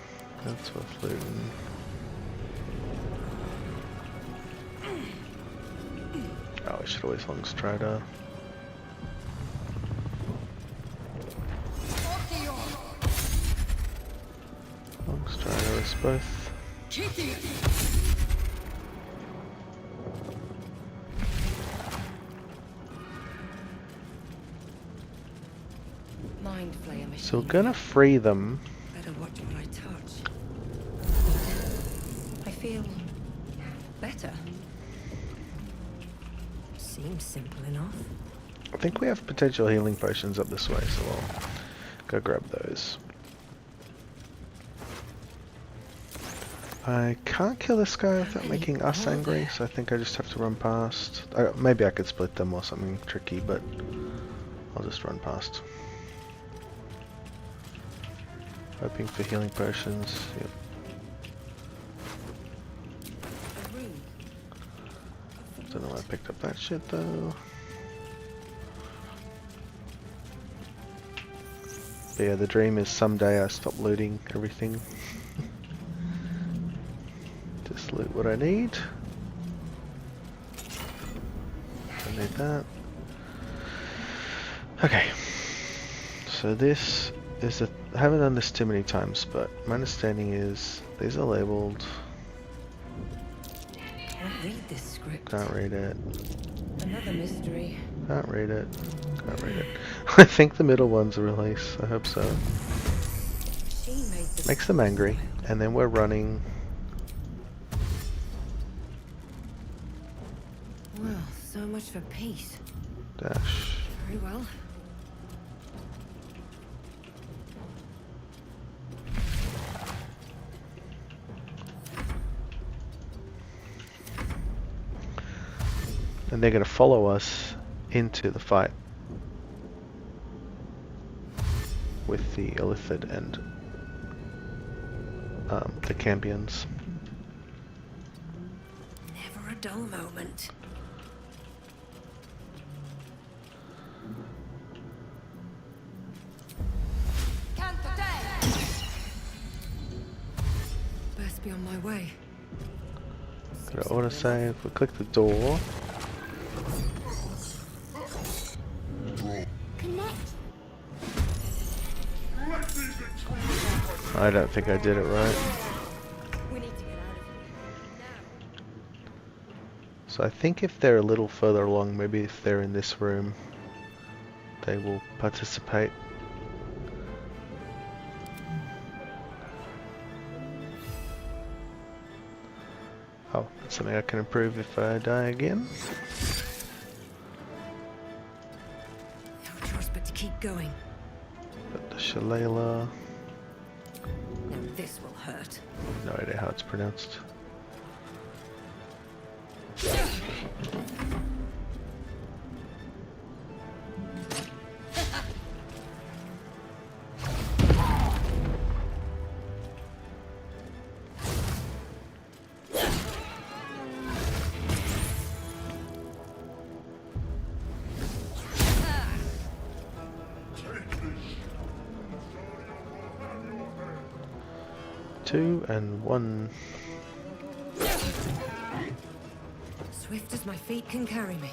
That's worth looting. Oh, I should always long strider. Long strider is both. Mind flayer machine. So we're gonna free them. Better watch what I touch. I feel better. Seems simple enough. I think we have potential healing potions up this way, so I'll go grab those. I can't kill this guy without making us angry, so I think I just have to run past. Maybe I could split them or something tricky, but I'll just run past. Hoping for healing potions. Yep. Don't know why I picked up that shit though. But yeah, the dream is someday I stop looting everything. Just loot what I need. I need that. Okay. So this is a... I haven't done this too many times, but my understanding is these are labeled. Can't read this script. Can't read it. Another mystery. Can't read it. Can't read it. I think the middle one's a release. I hope so. She made this. Makes them angry, and then we're running. Well, so much for peace. Dash. Very well. And they're going to follow us into the fight with the Illithid and the Campions. Never a dull moment. Best be on my way. Got to autosave. We click the door. I don't think I did it right. We need to get out of here now. So I think if they're a little further along, maybe if they're in this room, they will participate. Oh, that's something I can improve if I die again. No choice but to keep going. But the Shillelagh, Now this will hurt. no idea how it's pronounced. Two and one. Swift as my feet can carry me.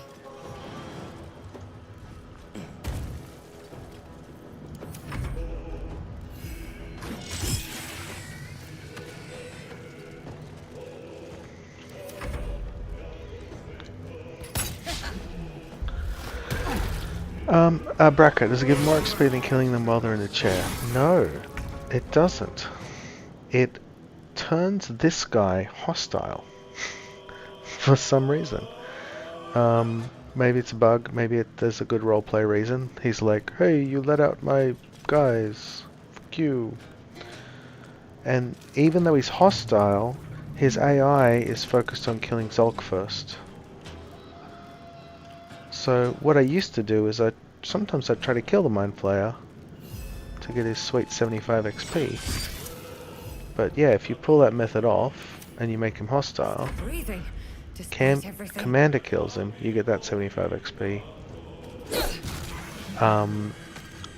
Bracket, does it give more XP than killing them while they're in the chair? No, it doesn't. It turns this guy hostile for some reason. Maybe it's a bug, maybe there's a good roleplay reason. He's like, hey, you let out my guys, fuck you. And even though he's hostile, his AI is focused on killing Zulk first. So what I used to do is sometimes I'd try to kill the Mind Flayer to get his sweet 75 XP. But yeah, if you pull that method off and you make him hostile, Breathing. Commander kills him, you get that 75 XP.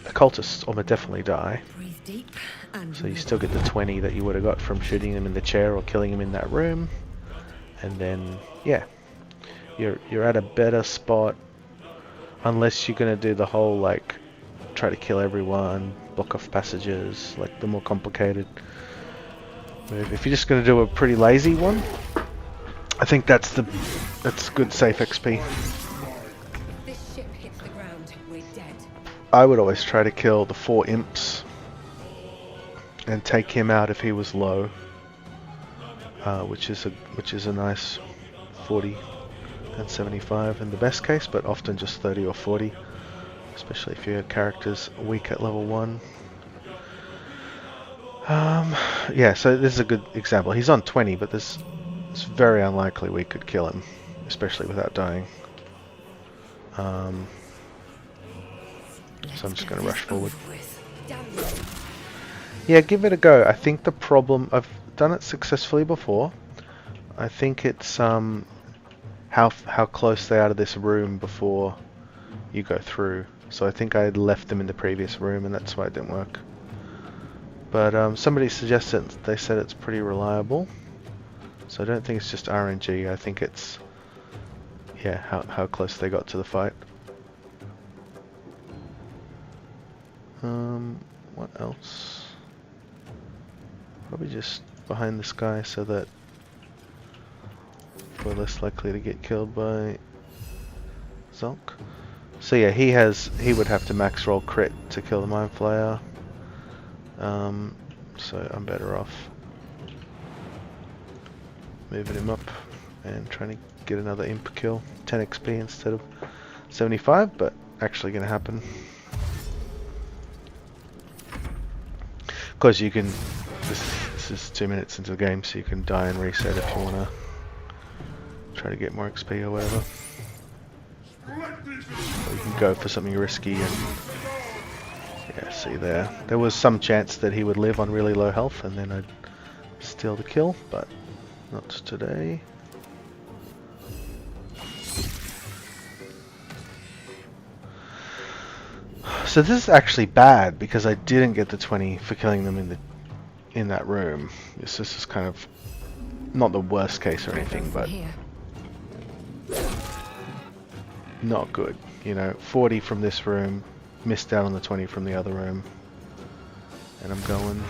Occultists almost definitely die, Breathe deep and so you still get the 20 that you would have got from shooting him in the chair or killing him in that room. And then, yeah, you're at a better spot, unless you're gonna do the whole like try to kill everyone, block off passages, like the more complicated move. If you're just going to do a pretty lazy one, I think that's good safe XP. this ship hits the ground, we're dead. I would always try to kill the 4 imps and take him out if he was low, which is a nice 40 and 75 in the best case, but often just 30 or 40, especially if your character's weak at level 1. Yeah, so this is a good example. He's on 20, but it's very unlikely we could kill him, especially without dying. So I'm just going to rush forward. Yeah, give it a go. I think the problem, I've done it successfully before. I think it's how close they are to this room before you go through. So I think I had left them in the previous room and that's why it didn't work. But somebody suggested, they said it's pretty reliable. So I don't think it's just RNG, I think it's, yeah, how close they got to the fight. What else? Probably just behind this guy so that we're less likely to get killed by Zonk. So yeah, he would have to max roll crit to kill the Mind Flayer. So I'm better off moving him up and trying to get another imp kill. 10 XP instead of 75, but actually going to happen. Of course you can, this is 2 minutes into the game, so you can die and reset if you want to try to get more XP or whatever. Or you can go for something risky and, yeah, see there. There was some chance that he would live on really low health and then I'd steal the kill, but not today. So this is actually bad because I didn't get the 20 for killing them in that room. This is kind of not the worst case or anything, but not good. You know, 40 from this room, missed out on the 20 from the other room, and I'm going.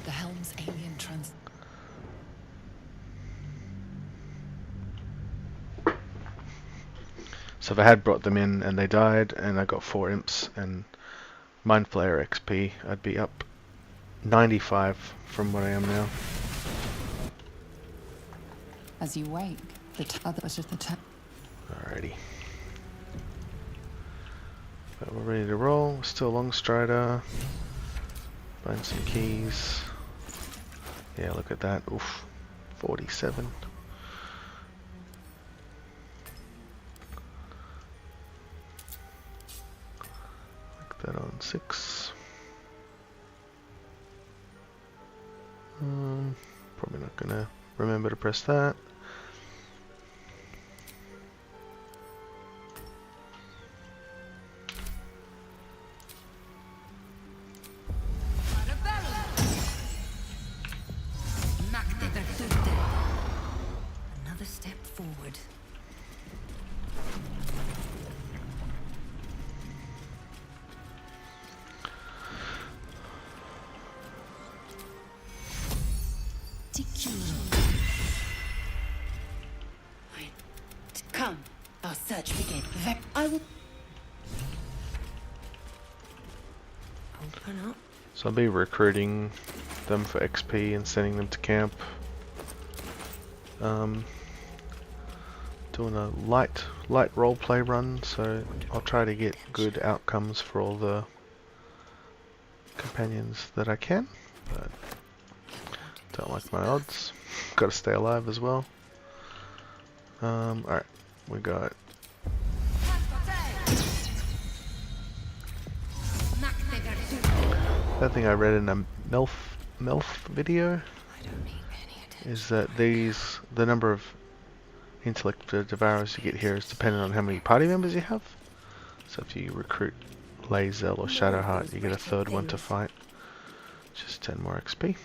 The helm's alien trans. So if I had brought them in and they died and I got 4 imps and Mind Flayer XP, I'd be up 95 from what I am now. As you wake, the others at the top. Alrighty. But we're ready to roll. Still Long Strider. Find some keys. Yeah, look at that. Oof. 47. That on 6. Probably not gonna remember to press that. Another step forward. Come, our search begin. I will open up. So I'll be recruiting them for XP and sending them to camp. Doing a light roleplay run, so I'll try to get good outcomes for all the companions that I can, but don't like my odds. Got to stay alive as well. Alright, we got that thing I read in a MILF video is that the number of intellect devourers you get here is dependent on how many party members you have. So if you recruit Lazel or Shadowheart, you get a third one to fight. Just 10 more XP.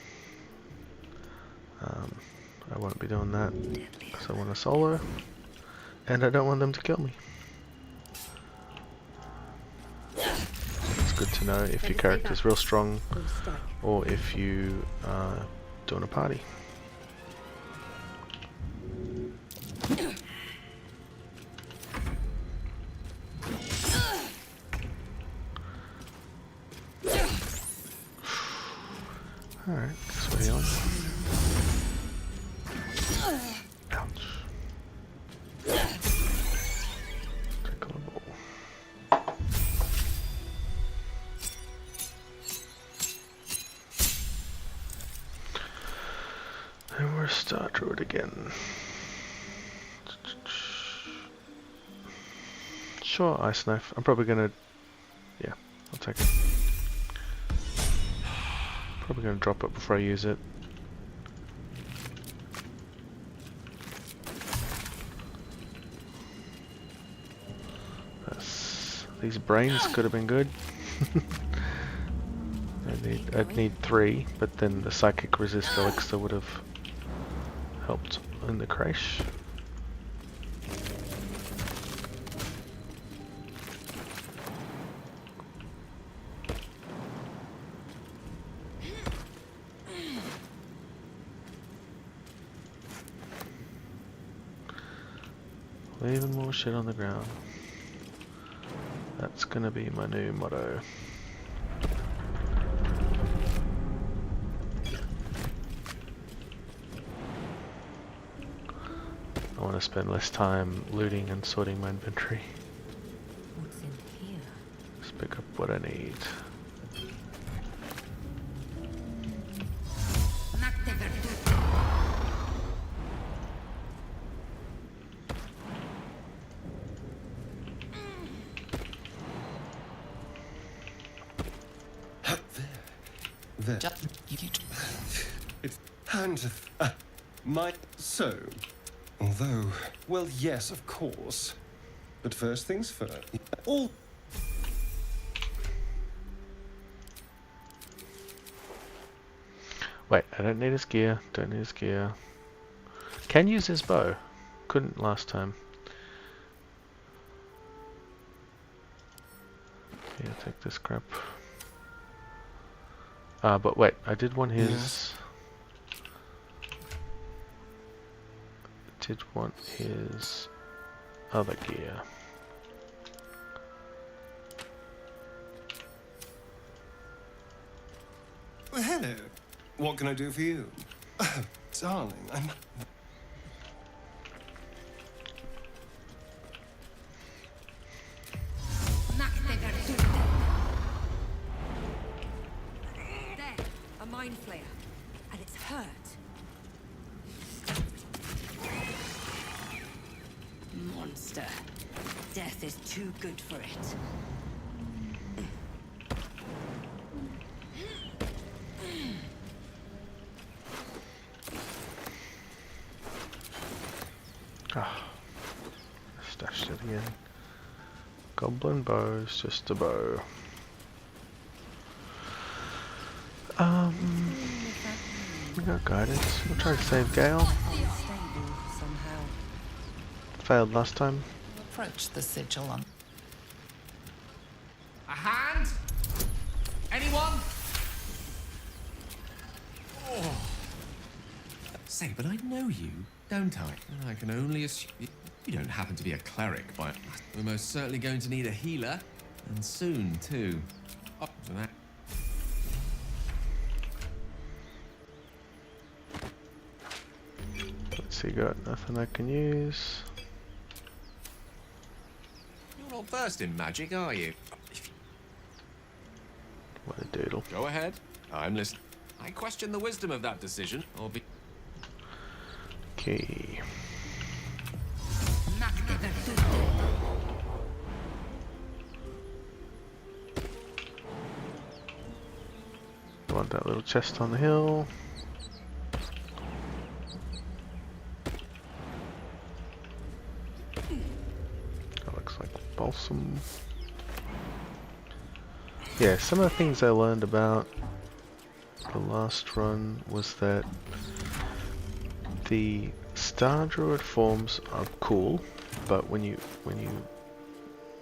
I won't be doing that because I want a solo, and I don't want them to kill me. It's good to know if your character's real strong or if you are doing a party. Alright, guess we're healing. Ouch. Trickle a ball. And we're Star Druid again. Sure, Ice Knife. I'm probably gonna... Yeah, I'll take it. Probably gonna drop it before I use it. These brains could have been good. I'd need 3, but then the Psychic Resist Elixir would have helped in the crash. Leaving more shit on the ground. That's gonna be my new motto. I want to spend less time looting and sorting my inventory. What's in here? Just pick up what I need. There. It's and my so. Although, well, yes, of course. But first things first. All. Wait, I don't need his gear. Don't need his gear. Can use his bow. Couldn't last time. Yeah, take this crap. But wait, I did want his... Yes. Did want his other gear. Well, hello. What can I do for you? Oh, darling, I'm... There, a mind flayer, and it's hurt. Monster. Death is too good for it. Ah, stashed it again. Goblin bow's just a bow. We got guidance. We'll try to save Gale. Unstable somehow. Failed last time. Approach the sigil on. A hand? Anyone? Oh. Say, but I know you, don't I? I can only assume you don't happen to be a cleric, but we're most certainly going to need a healer, and soon too. Up to that. Let's see, got nothing I can use. You're not versed in magic, are you? What a doodle. Go ahead. I'm listening. I question the wisdom of that decision, or be... Okay. I want that little chest on the hill. That looks like balsam. Yeah, some of the things I learned about the last run was that the Star Druid forms are cool, but when you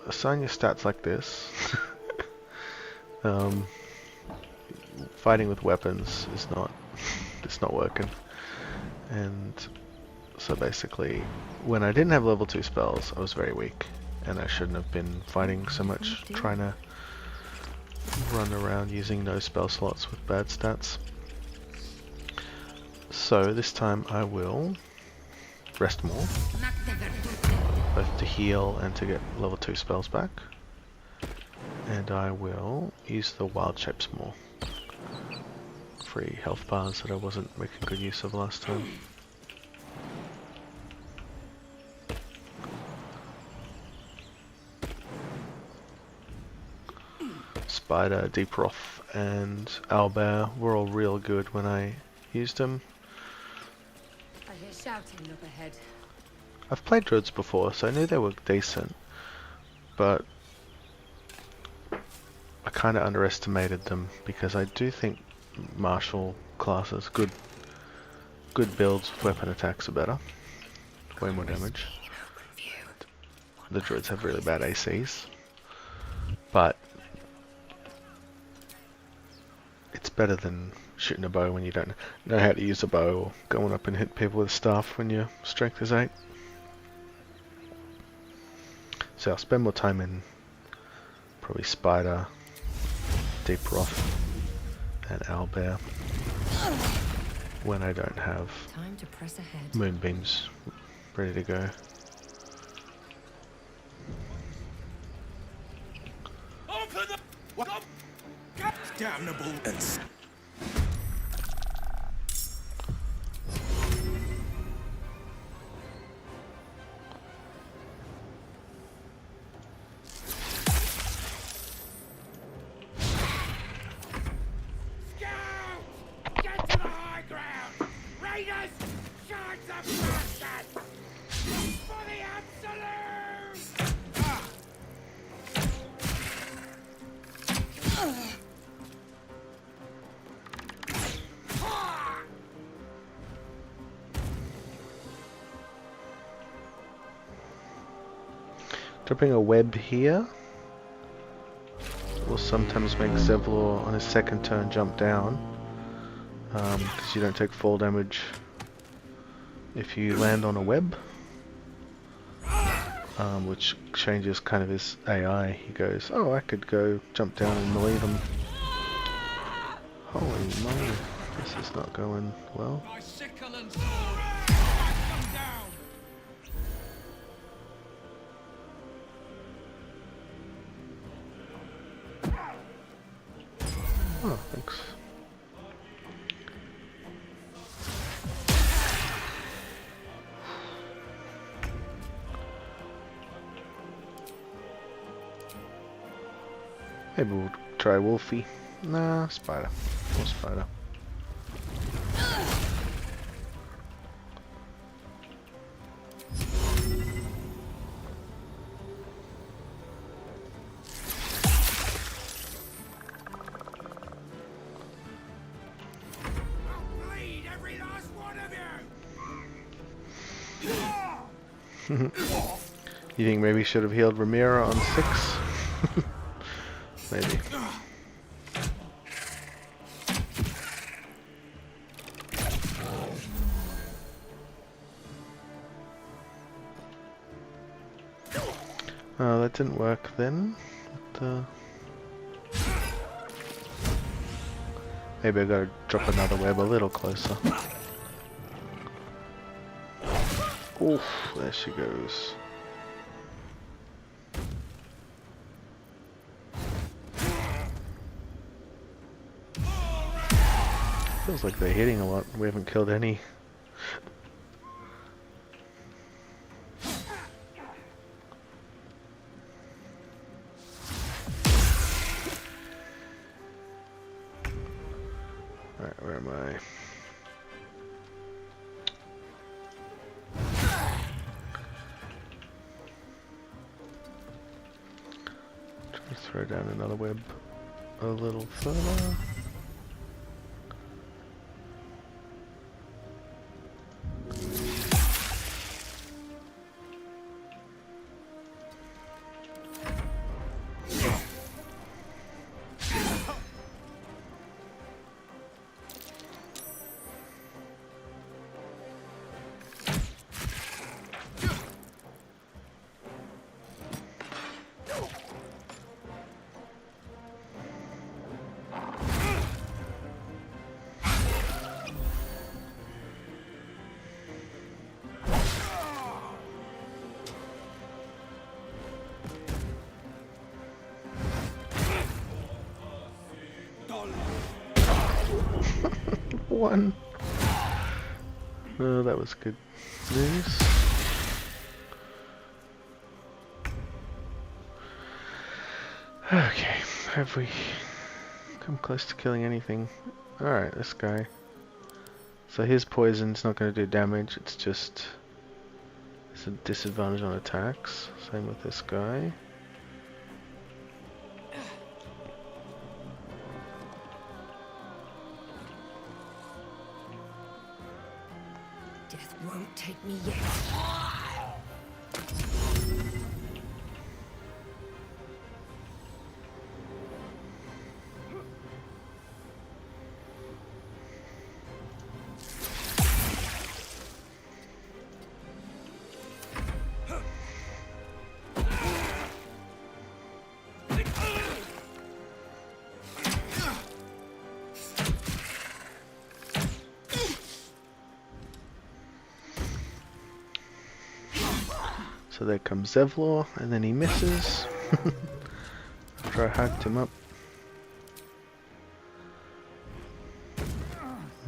assign your stats like this, fighting with weapons is it's not working. And so basically, when I didn't have level 2 spells, I was very weak, and I shouldn't have been fighting so much, trying to run around using no spell slots with bad stats. So this time I will rest more, both to heal and to get level 2 spells back, and I will use the wild shapes more. Free health bars that I wasn't making good use of last time. Spider, Deep Roth, and Owlbear were all real good when I used them. I hear shouting up ahead. I've played Druids before, so I knew they were decent, but I kind of underestimated them because I do think martial classes, good builds with weapon attacks are better. Way more damage. The Druids have really bad ACs, but it's better than shooting a bow when you don't know how to use a bow, or going up and hit people with a staff when your strength is 8. So I'll spend more time in probably Spider, Deep Roth, and Owlbear when I don't have Time to press ahead. moonbeams ready to go. Open the... What? Damnable... Dropping a web here will sometimes make Zevlor on his second turn jump down, because you don't take fall damage if you land on a web, which changes kind of his AI. He goes, oh, I could go jump down and melee them. Holy moly, this is not going well. My sickle and sword, strike them down. Oh, thanks. Maybe we'll try Wolfie. Nah, Spider. More Spider. You think maybe should have healed Ramira on 6? Maybe. Oh, that didn't work then. But, maybe I gotta drop another web a little closer. Oof, there she goes. Feels like they're hitting a lot. We haven't killed any. Alright, where am I? Try to throw down another web a little further. One. Oh, that was good news. Okay, have we come close to killing anything? Alright, this guy. So his poison's not going to do damage, it's just it's a disadvantage on attacks. Same with this guy. Death won't take me yet. So there comes Zevlor, and then he misses. After I hacked him up.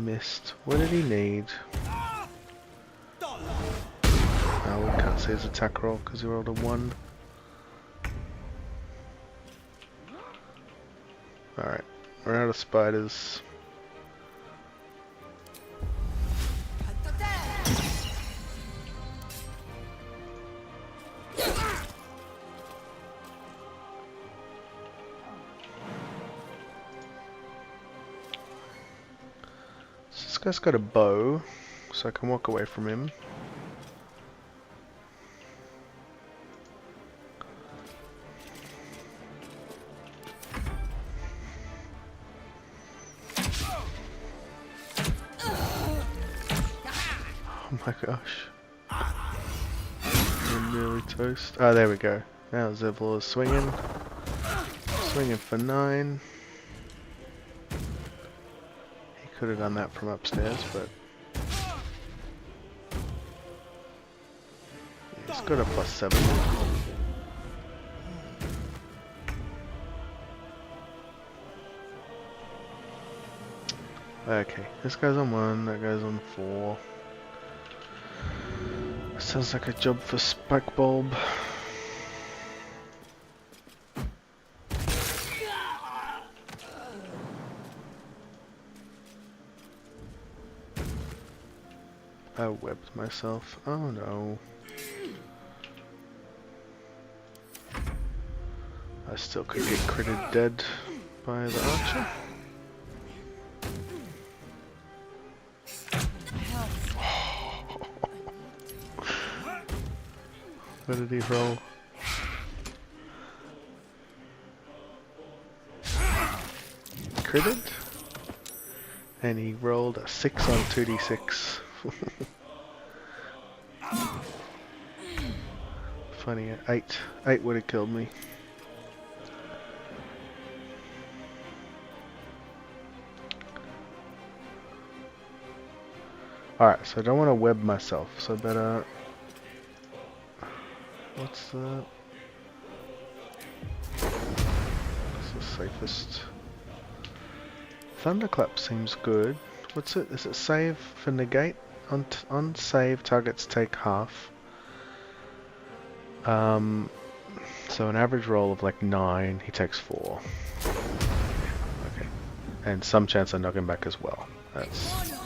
Missed. What did he need? Oh, we can't see his attack roll because he rolled a 1. Alright, we're out of spiders. This guy's got a bow, so I can walk away from him. Oh my gosh. I'm really toast. Oh, there we go. Now Zevlor is swinging. Swinging for 9. Could have done that from upstairs, but yeah, he's got a +7. Okay, this guy's on 1, that guy's on 4. Sounds like a job for Spike Bulb. I webbed myself. Oh no. I still could get critted dead by the archer. What did he roll? Critted? And he rolled a 6 on 2d6. Funny, 8. 8 would have killed me. Alright, so I don't want to web myself, so better... What's that? That's the safest. Thunderclap seems good. What's it? Is it save for negate? On save, targets take half. So an average roll of like 9, he takes 4. Okay. And some chance I knock him back as well. That's the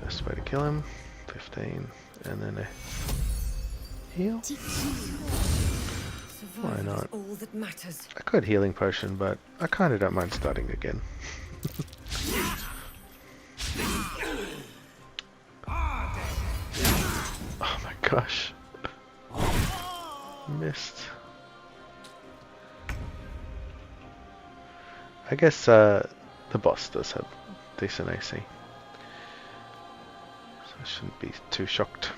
best way to kill him. 15. And then a heal. Why not? All that matters. I could healing potion, but I kinda don't mind starting again. Oh my gosh. Missed. I guess the boss does have decent AC. So I shouldn't be too shocked.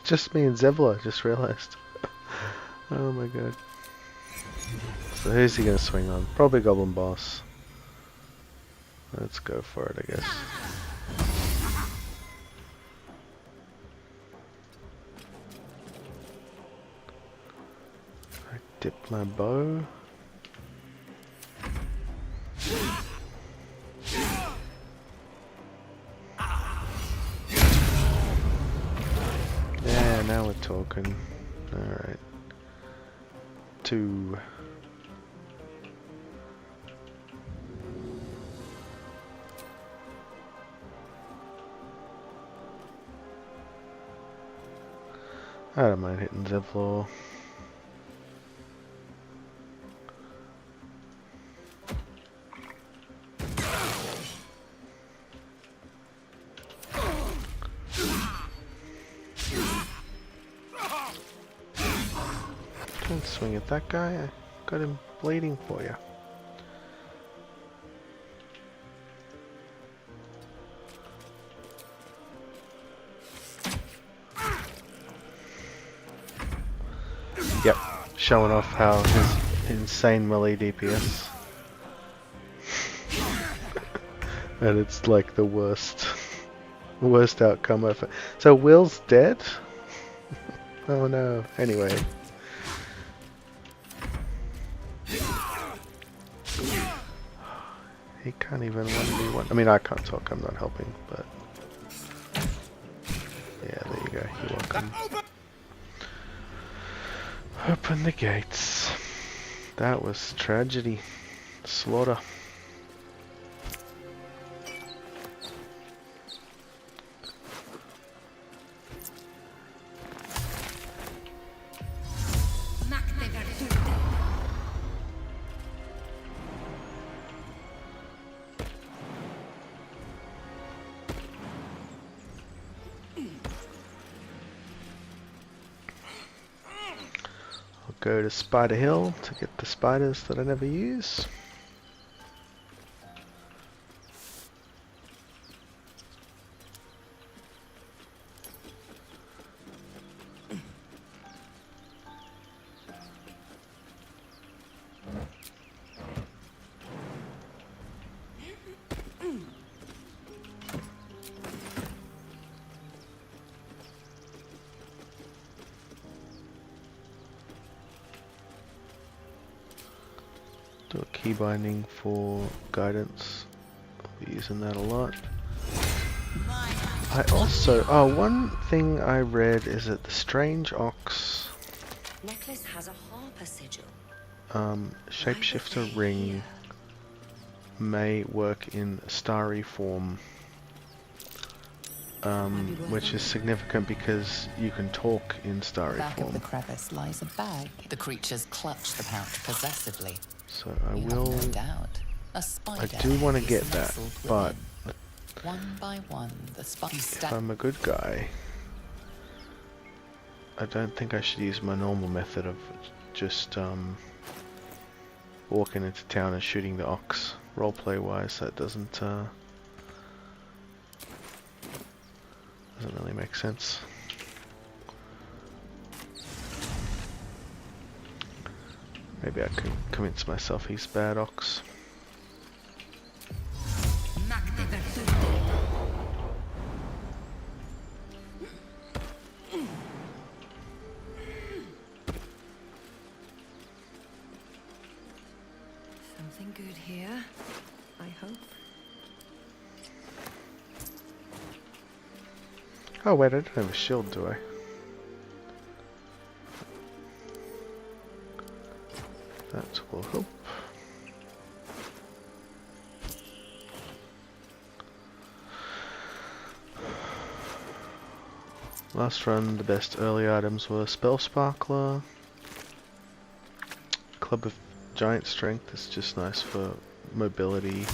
It's just me and Zevlor, I just realised. Oh my god. So who's he gonna swing on? Probably Goblin Boss. Let's go for it, I guess. I dip my bow. broken. Alright. 2. I don't mind hitting Zevlor. Don't swing at that guy. I got him bleeding for you. Yep, showing off how his insane melee DPS. And it's like the worst outcome ever. So Will's dead? Oh no. Anyway. He can't even 1v1. I mean, I can't talk, I'm not helping, but... Yeah, there you go. You're welcome. Open the gates. That was tragedy. Slaughter. Go to Spider Hill to get the spiders that I never use. Do a key binding for guidance. I'll be using that a lot. I also, one thing I read is that the Strange Ox Necklace has a harper sigil. Shapeshifter ring may work in starry form, which is significant because you can talk in starry Back form. of the crevice lies a bag. The creatures clutch the pouch possessively. So I You will. have no doubt. A spider I do want to is get that, nestled but within. One by one, the spiders if I'm a good guy, I don't think I should use my normal method of just walking into town and shooting the ox. Roleplay wise, that doesn't really make sense. Maybe I can convince myself he's bad ox. Something good here, I hope. Oh wait, I don't have a shield, do I? That will help. Last run, the best early items were Spell Sparkler, Club of Giant Strength is just nice for mobility.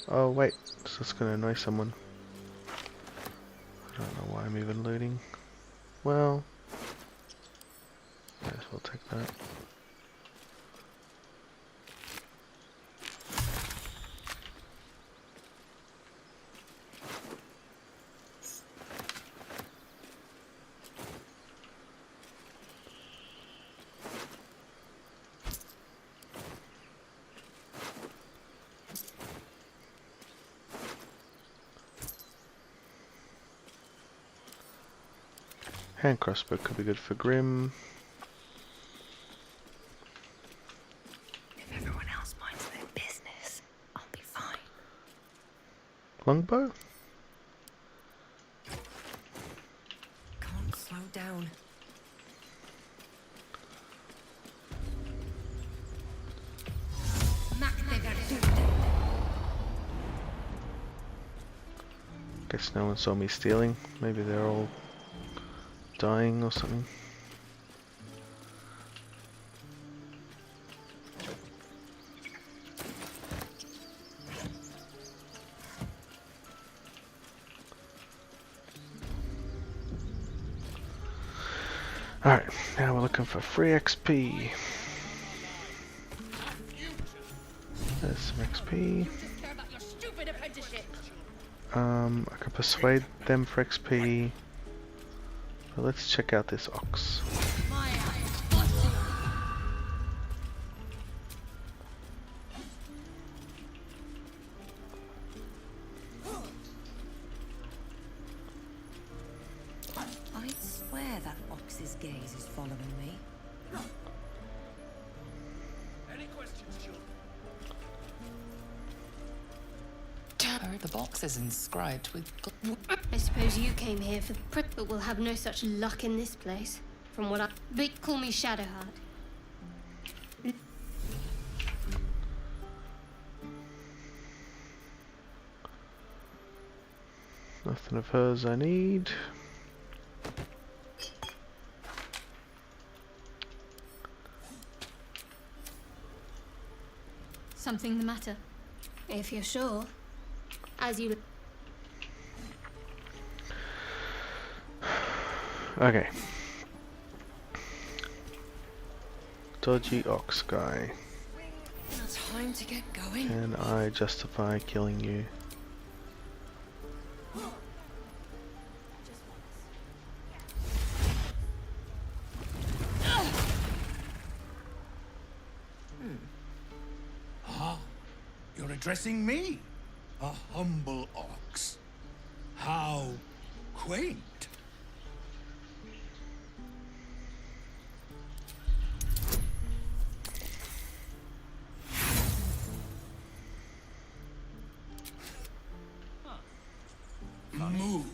Oh wait, is this gonna annoy someone? I don't know why I'm even looting. Well, might as well take that. Hand crossbow could be good for Grim. If everyone else minds their business, I'll be fine. Longbow? down. Guess no one saw me stealing. Maybe they're all dying or something. Alright, now we're looking for free XP. There's some XP. I can persuade them for XP. But let's check out this ox. I swear that ox's gaze is following me. Any questions, John? The box is inscribed with... I suppose you came here for the but we'll have no such luck in this place. From what I... But call me Shadowheart. Nothing of hers I need. Something the matter? If you're sure. As you... Okay. Dodgy ox guy. Time to get going. Can I justify killing you? Ah, you're addressing me? A humble ox. How quaint. Move.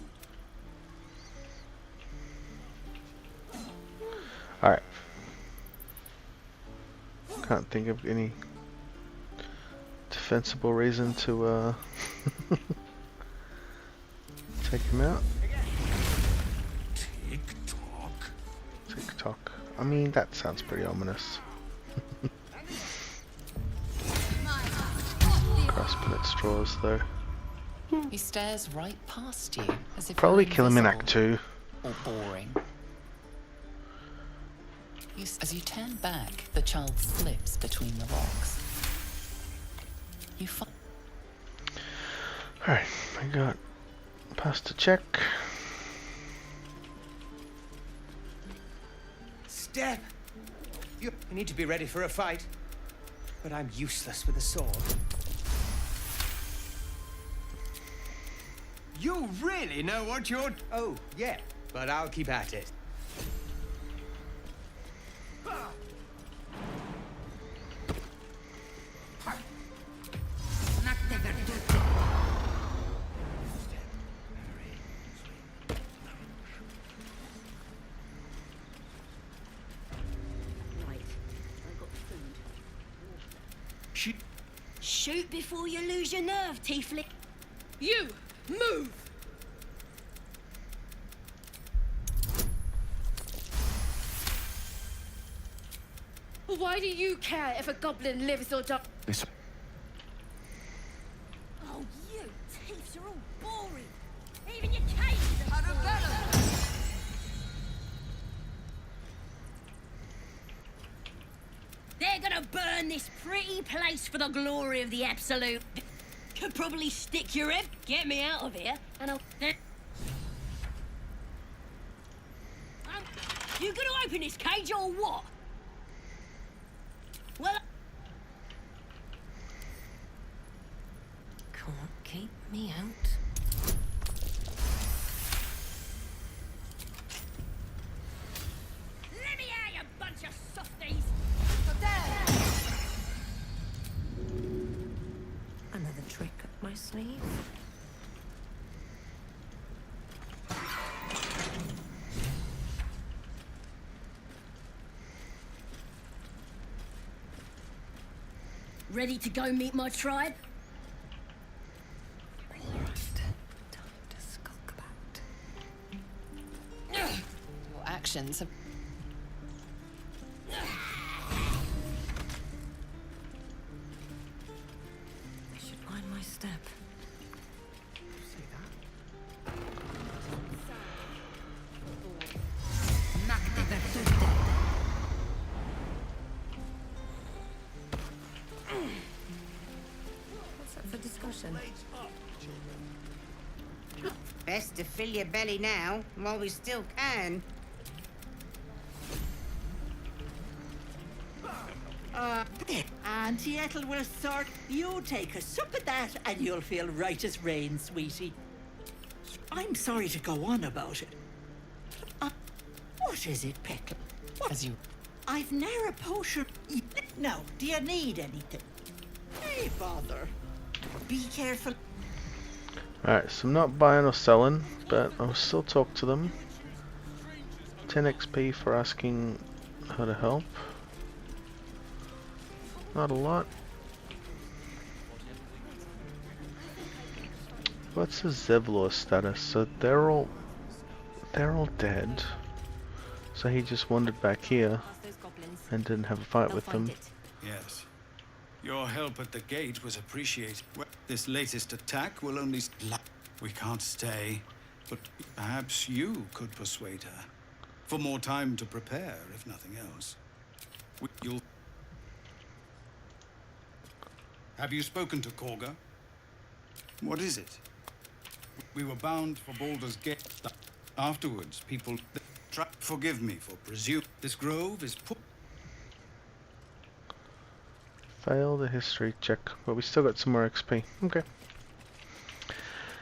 Alright. Can't think of any defensible reason to take him out. Tick-tock. Tick-tock. I mean, that sounds pretty ominous. Grasping at straws, though. He stares right past you, as if Probably you're kill him in invisible Act 2. or boring. As you turn back, the child slips between the rocks. You find... Alright, I got past a check. Step! You need to be ready for a fight. But I'm useless with a sword. You really know what you're... Oh, yeah. But I'll keep at it. Shoot before you lose your nerve, Tiefling. You! Move! Why do you care if a goblin lives or dies? Oh, you thieves are all boring. Even your caves are boring. They're gonna burn this pretty place for the glory of the Absolute. Could probably stick your head, get me out of here, and I'll... You gonna open this cage or what? Well... Can't keep me out. Let me out, you bunch of softies! Another trick up my sleeve. Ready to go meet my tribe? Alright, time to skulk about. Your actions have... I should mind my step. What's up for discussion? Best to fill your belly now, while we still can. Auntie Ethel will sort. You take a sup of that and you'll feel right as rain, sweetie. I'm sorry to go on about it. What is it, Peckle? As you... I've ne'er a potion. No, do you need anything? Hey, bother. Be careful. Alright, so I'm not buying or selling, but I'll still talk to them. 10 XP for asking her to help. Not a lot. What's the Zevlor status? So they're all dead. So he just wandered back here and didn't have a fight with them. Yes. Your help at the gate was appreciated. This latest attack will only... We can't stay, but perhaps you could persuade her. For more time to prepare, if nothing else. You'll... Have you spoken to Korga? What is it? We were bound for Baldur's Gate. Afterwards, people... Forgive me for presume. This grove is... Fail the history check, but we still got some more XP. Okay.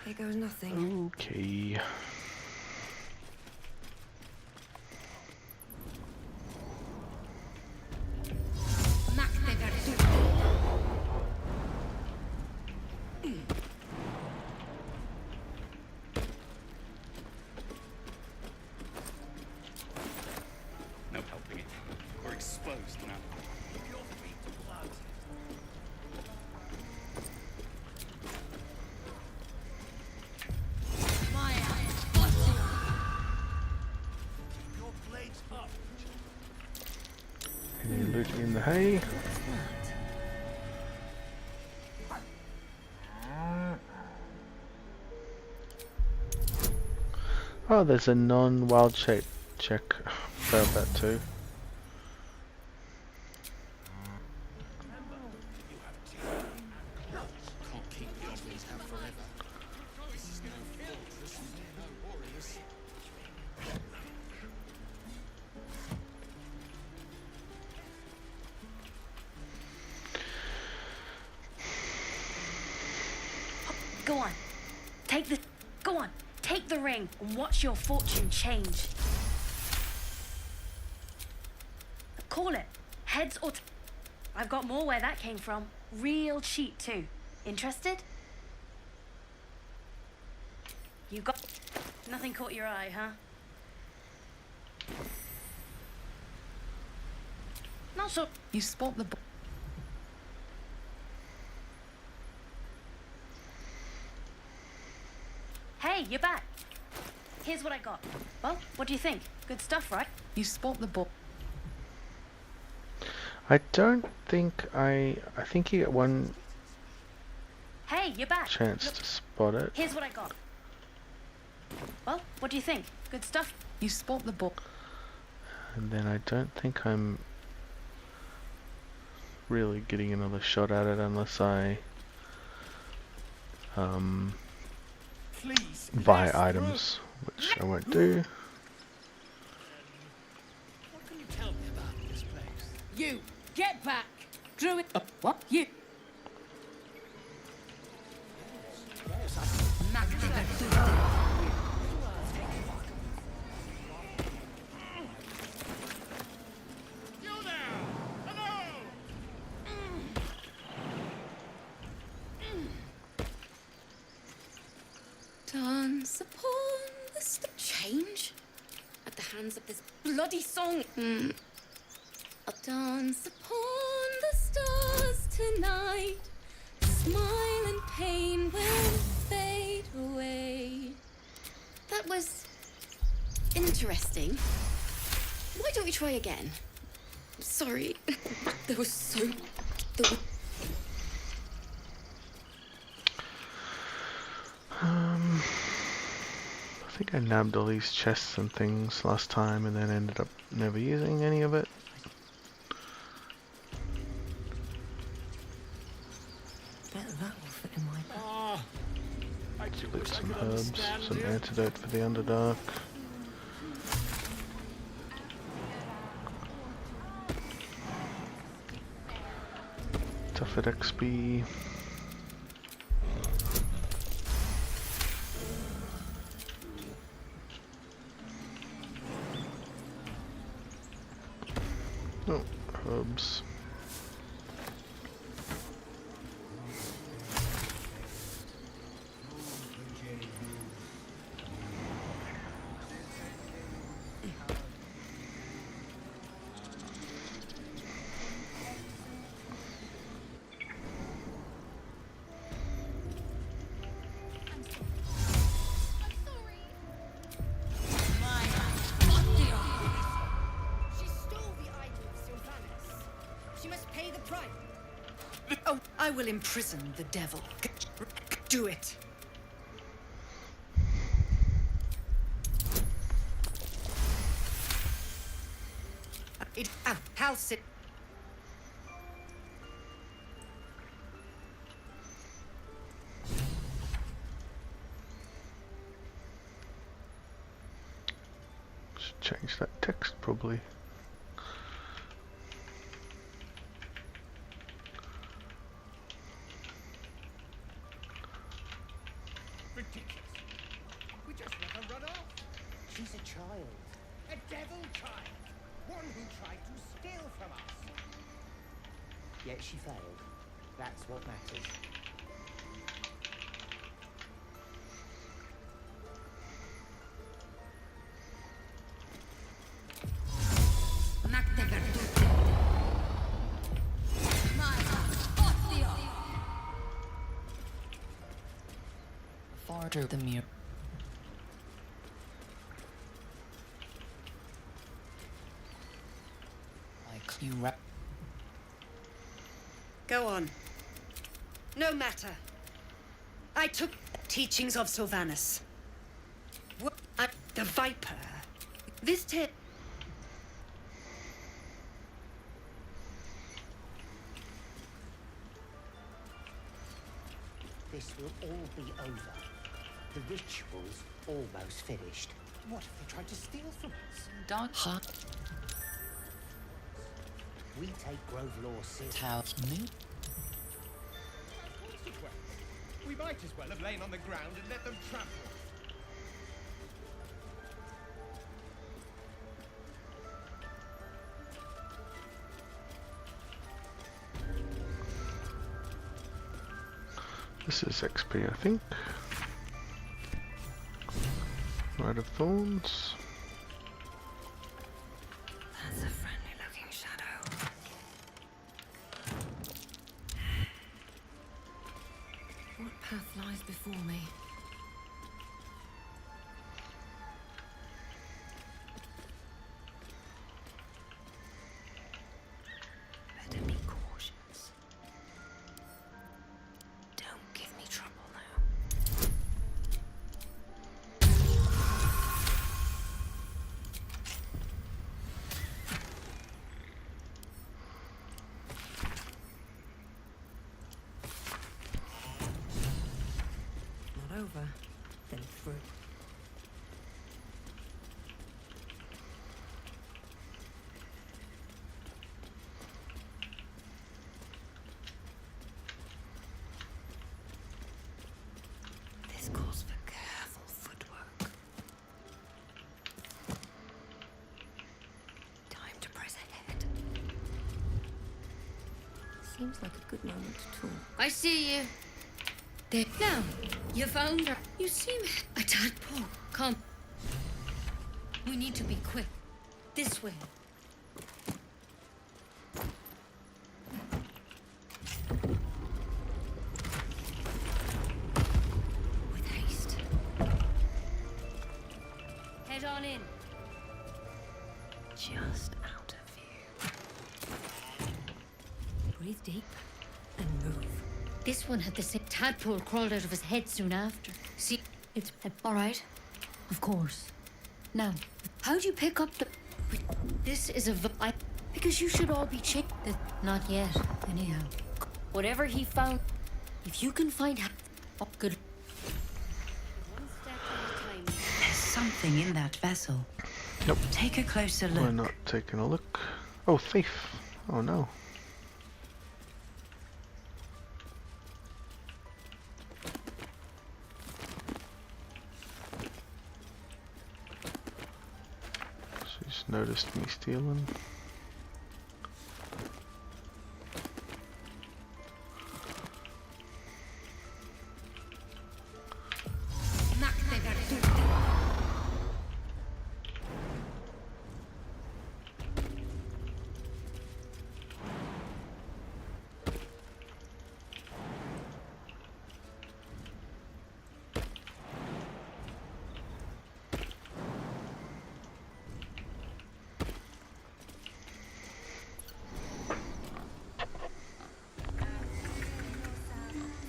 Here goes nothing. Okay. No helping it. We're exposed now. Any loot in the hay? Oh, there's a non-wild shape check. Failed that too. Go on. Go on. Take the ring and watch your fortune change. Call it. Heads or... I've got more where that came from. Real cheap too. Interested? You got... Nothing caught your eye, huh? Not so... You spot the... Hey, you're back. Here's what I got. Well, what do you think? Good stuff, right? You spot the ball. I don't think I think you get one Hey, you're back. chance to spot it. Here's what I got. Well, what do you think? Good stuff? You spot the ball. And then I don't think I'm really getting another shot at it unless I buy items, which I won't do. What can you tell me about this place? You, get back. Druid. What? You. Dance upon the change at the hands of this bloody song. I'll dance upon the stars tonight. Smile and pain will fade away. That was interesting. Why don't we try again? Sorry. There was so... I think I nabbed all these chests and things last time and then ended up never using any of it. Bet that will fit in my bag. Split some herbs, some antidote for the Underdark. Tuffet XP. Oh, herbs. I will imprison the devil. Do it. I'll sit. Should change that text probably. She's a child. A devil child. One who tried to steal from us. Yet she failed. That's what matters. Farther the mirror. You Go on. No matter. I took teachings of Sylvanus. The Viper. This tip. This will all be over. The ritual's almost finished. What if they tried to steal from us? Dark hot. We take Grove Law seriously. House me. We might as well have lain on the ground and let them trample us. This is XP, I think. Rite of Thorns. That's a friendly looking shadow. What path lies before me? Better be cautious. Don't give me trouble now. Not over, then through. This calls for careful footwork. Time to press ahead. Seems like a good moment to talk. I see you. There. Now, you found her. You seem a tadpole. Come. We need to be quick. This way. just out of view. Breathe deep and move. This one had the same tadpole crawled out of his head soon after. See, it's all right. Of course. Now, how'd you pick up the... This is because you should all be checked. Not yet, anyhow. Whatever he found, if you can find... Oh, good. There's something in that vessel. Nope. Take a closer look. We're not taking a look. Oh, thief. Oh no. She's noticed me stealing.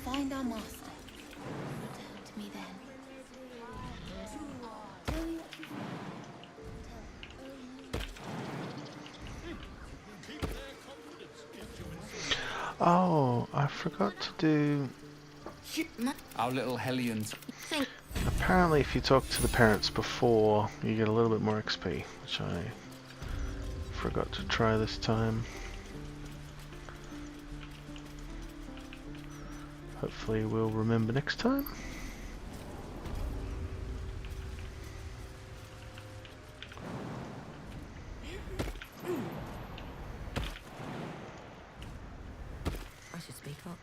Find our master. Return to me then. Tell me what you Oh, I forgot to do... Our little Hellions. Apparently if you talk to the parents before, you get a little bit more XP, which I forgot to try this time. Hopefully we'll remember next time. I should speak up.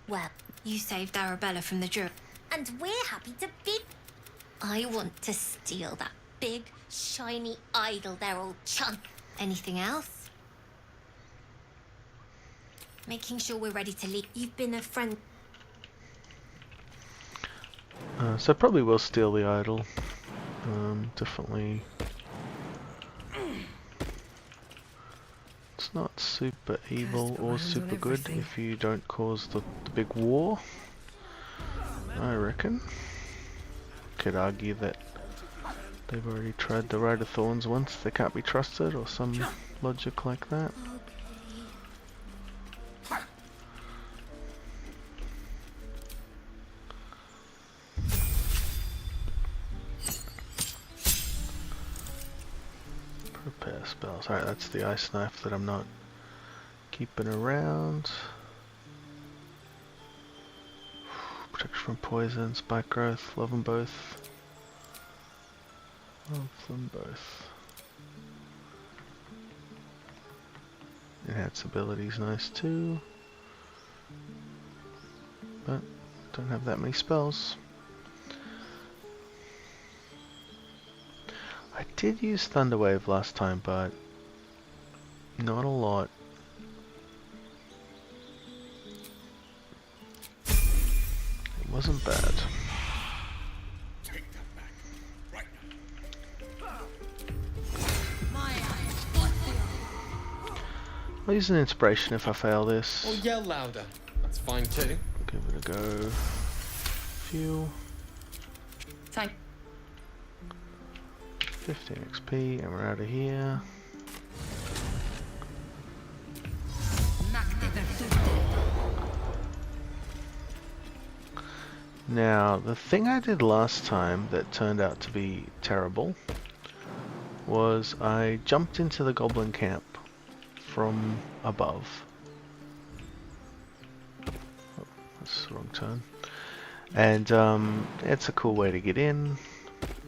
Well, you saved Arabella from the Druid. And we're happy to be... I want to steal that big, shiny idol there, old chunk. Anything else? Making sure we're ready to leave. You've been a friend. So I probably will steal the idol. Definitely. It's not super evil or super good if you don't cause the big war. I reckon. Could argue that they've already tried the Rite of Thorns once, they can't be trusted, or some logic like that. Prepare spells. Alright, that's the ice knife that I'm not keeping around. Protection from poison, spike growth, love them both. Love them both. Enhance abilities, nice too. But don't have that many spells. I did use Thunderwave last time, but not a lot. It wasn't bad. I'll use an inspiration if I fail this. Or yell louder. That's fine too. Give it a go. Fuel. Thank. 15 XP, and we're out of here. Now, the thing I did last time that turned out to be terrible was I jumped into the Goblin Camp from above. Oh, that's the wrong turn. And it's a cool way to get in,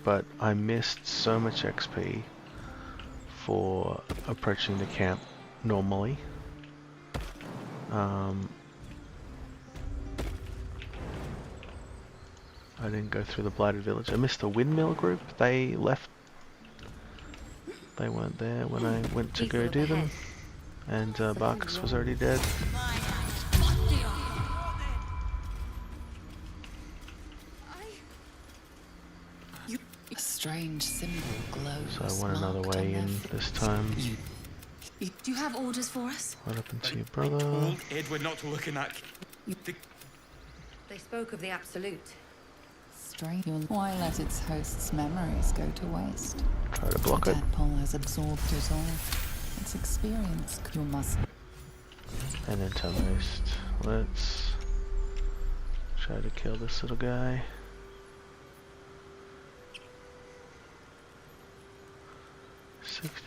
but I missed so much XP for approaching the camp normally. I didn't go through the Blighted Village. I missed the Windmill group. They left. They weren't there when I went to go do them. And Barcus was already dead. strange symbol glows. So I want another marked way on in their this time. Do you have orders for us? What happened to your brother? Told Edward not to look in that. They spoke of the Absolute. Strange. Why let its host's memories go to waste? Try to block the it. tadpole has absorbed it all. Its experience. You must. And antagonist. Let's try to kill this little guy.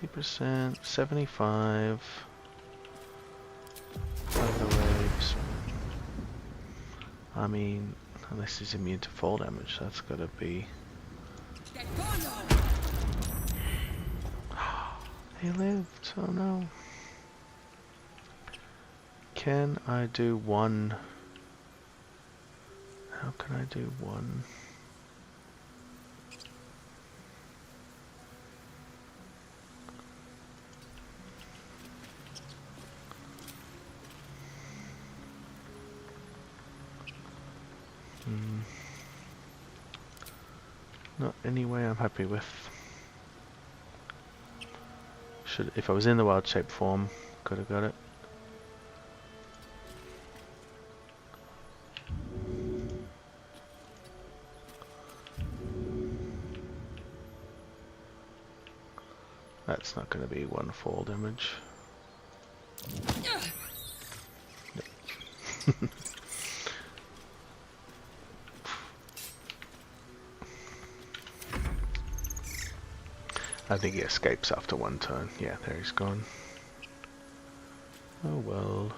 60%, 75. Other waves. I mean, unless he's immune to fall damage, that's gotta be. He lived. Oh no. Can I do one? How can I do one? Not any way I'm happy with. Should, if I was in the wild shape form, could have got it. That's not going to be one fall damage. I think he escapes after one turn. Yeah, there he's gone. Oh well.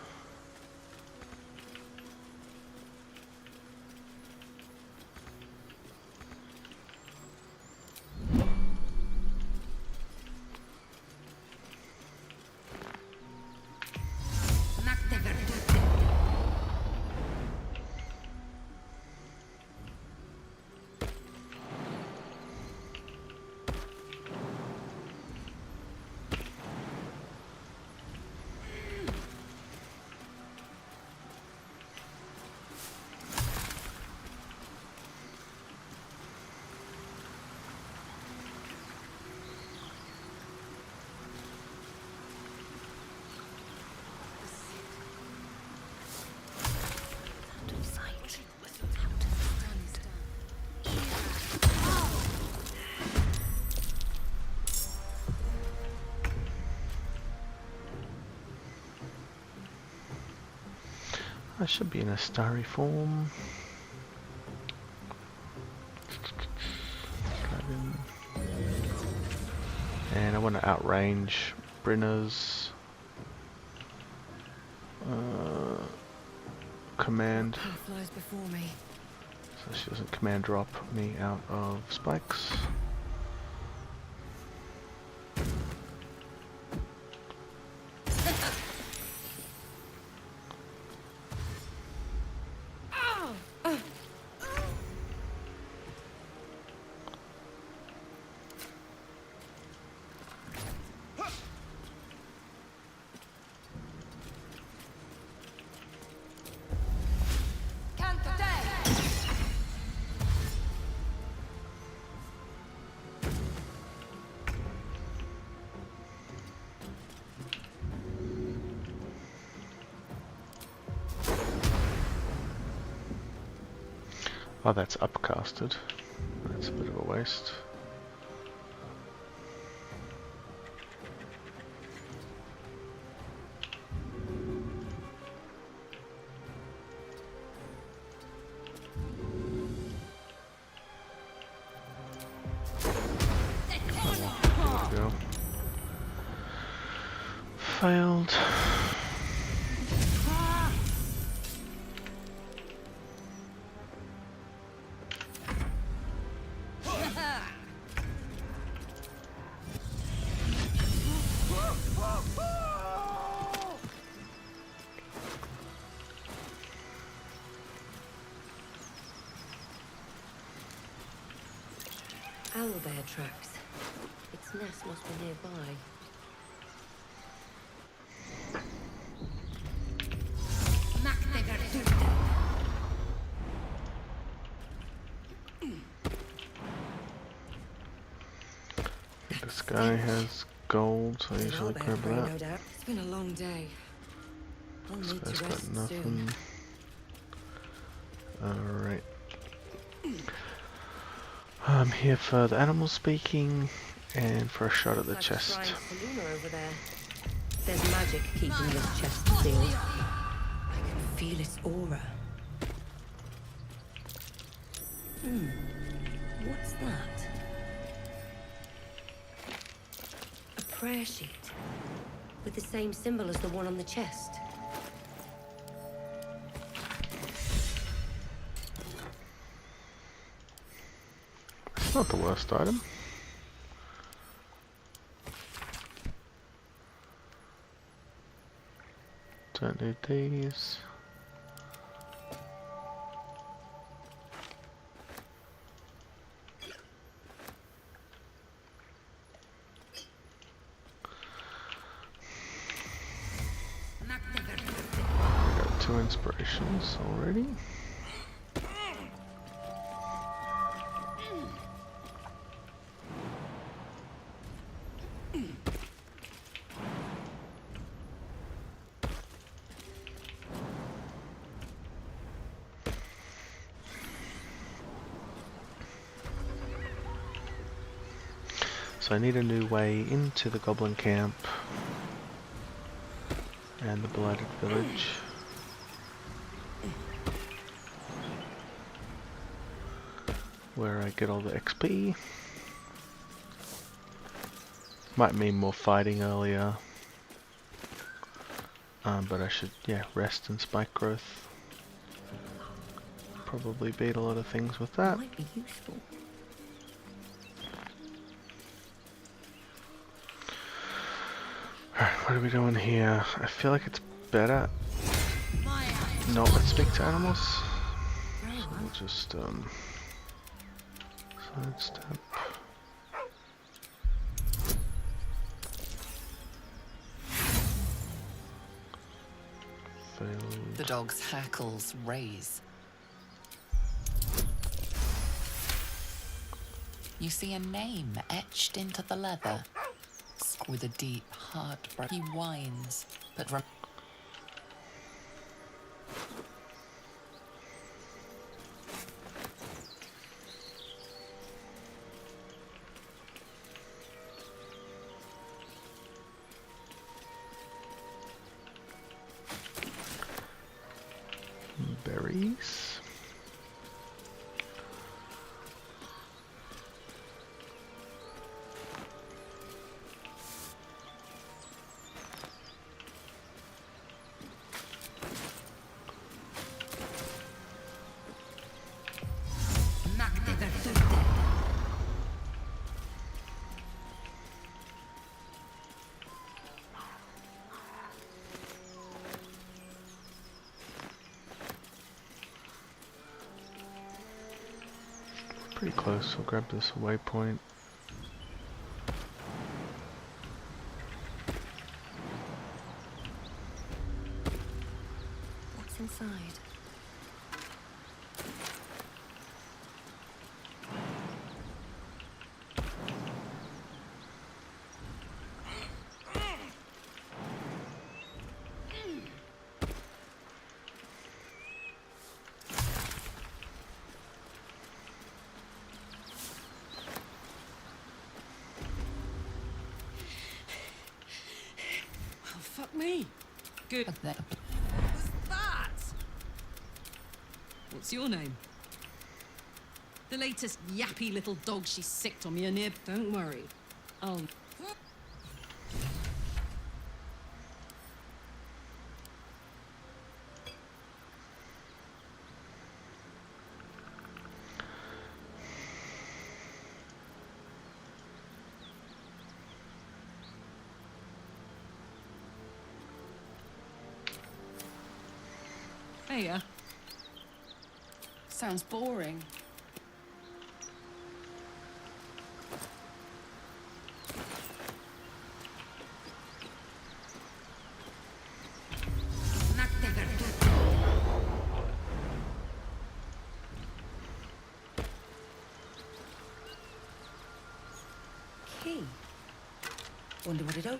I should be in a starry form. And I want to outrange Brynner's command. Flies before me. So she doesn't command drop me out of spikes. Oh, that's upcasted. That's a bit of a waste. There we go. Failed. Owlbear tracks. Its nest must be nearby. guy has gold, so I usually Owlbear grab prey, that. no doubt. It's been a long day. I'll This need guy's to got rest nothing. soon. Alright. I'm here for the animal speaking and for a shot at the Like a chest. shrine saloon over there. There's magic keeping this chest sealed. I can feel its aura. What's that? A prayer sheet with the same symbol as the one on the chest. It's not the worst item. Don't need these. I got 2 inspirations already. So I need a new way into the Goblin Camp and the Blighted Village. Where I get all the XP. Might mean more fighting earlier. But I should, yeah, rest and spike growth. Probably beat a lot of things with that. Might be useful. Alright, what are we doing here? I feel like it's better not to speak to animals. So we'll just sidestep. Failed. The dog's hackles raise. You see a name etched into the leather. With a deep heartbreak, he whines, but berries. Pretty close, I'll grab this waypoint. What's inside? Fuck me. Good. but that What's that? What's your name? The latest yappy little dog she sicked on me a nib. Don't worry. Oh. Hey, sounds boring. Key. Wonder what it opens.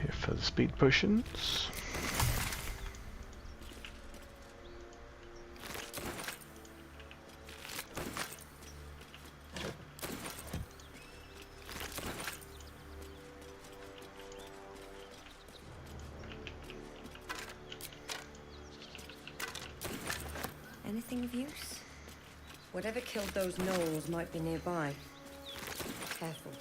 Here for the speed potions. Anything of use? Whatever killed those gnolls might be nearby. Careful.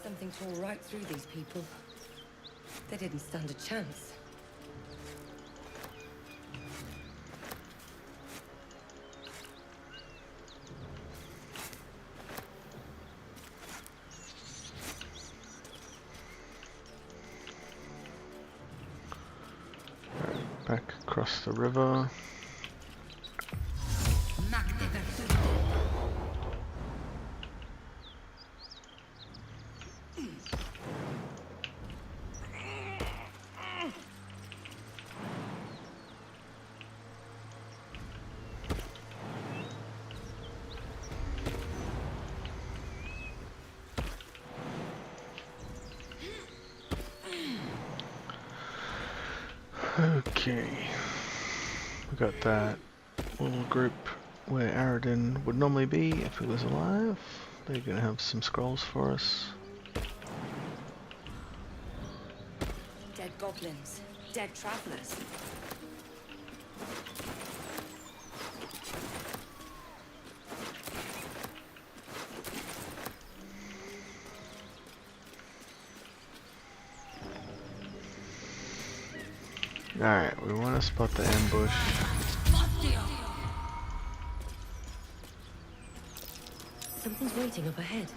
Something tore right through these people. They didn't stand a chance. Back across the river. Okay, we got that little group where Aradin would normally be if he was alive. They're gonna have some scrolls for us. Dead goblins, dead travelers. Alright, we want to spot the ambush. Something's waiting up ahead.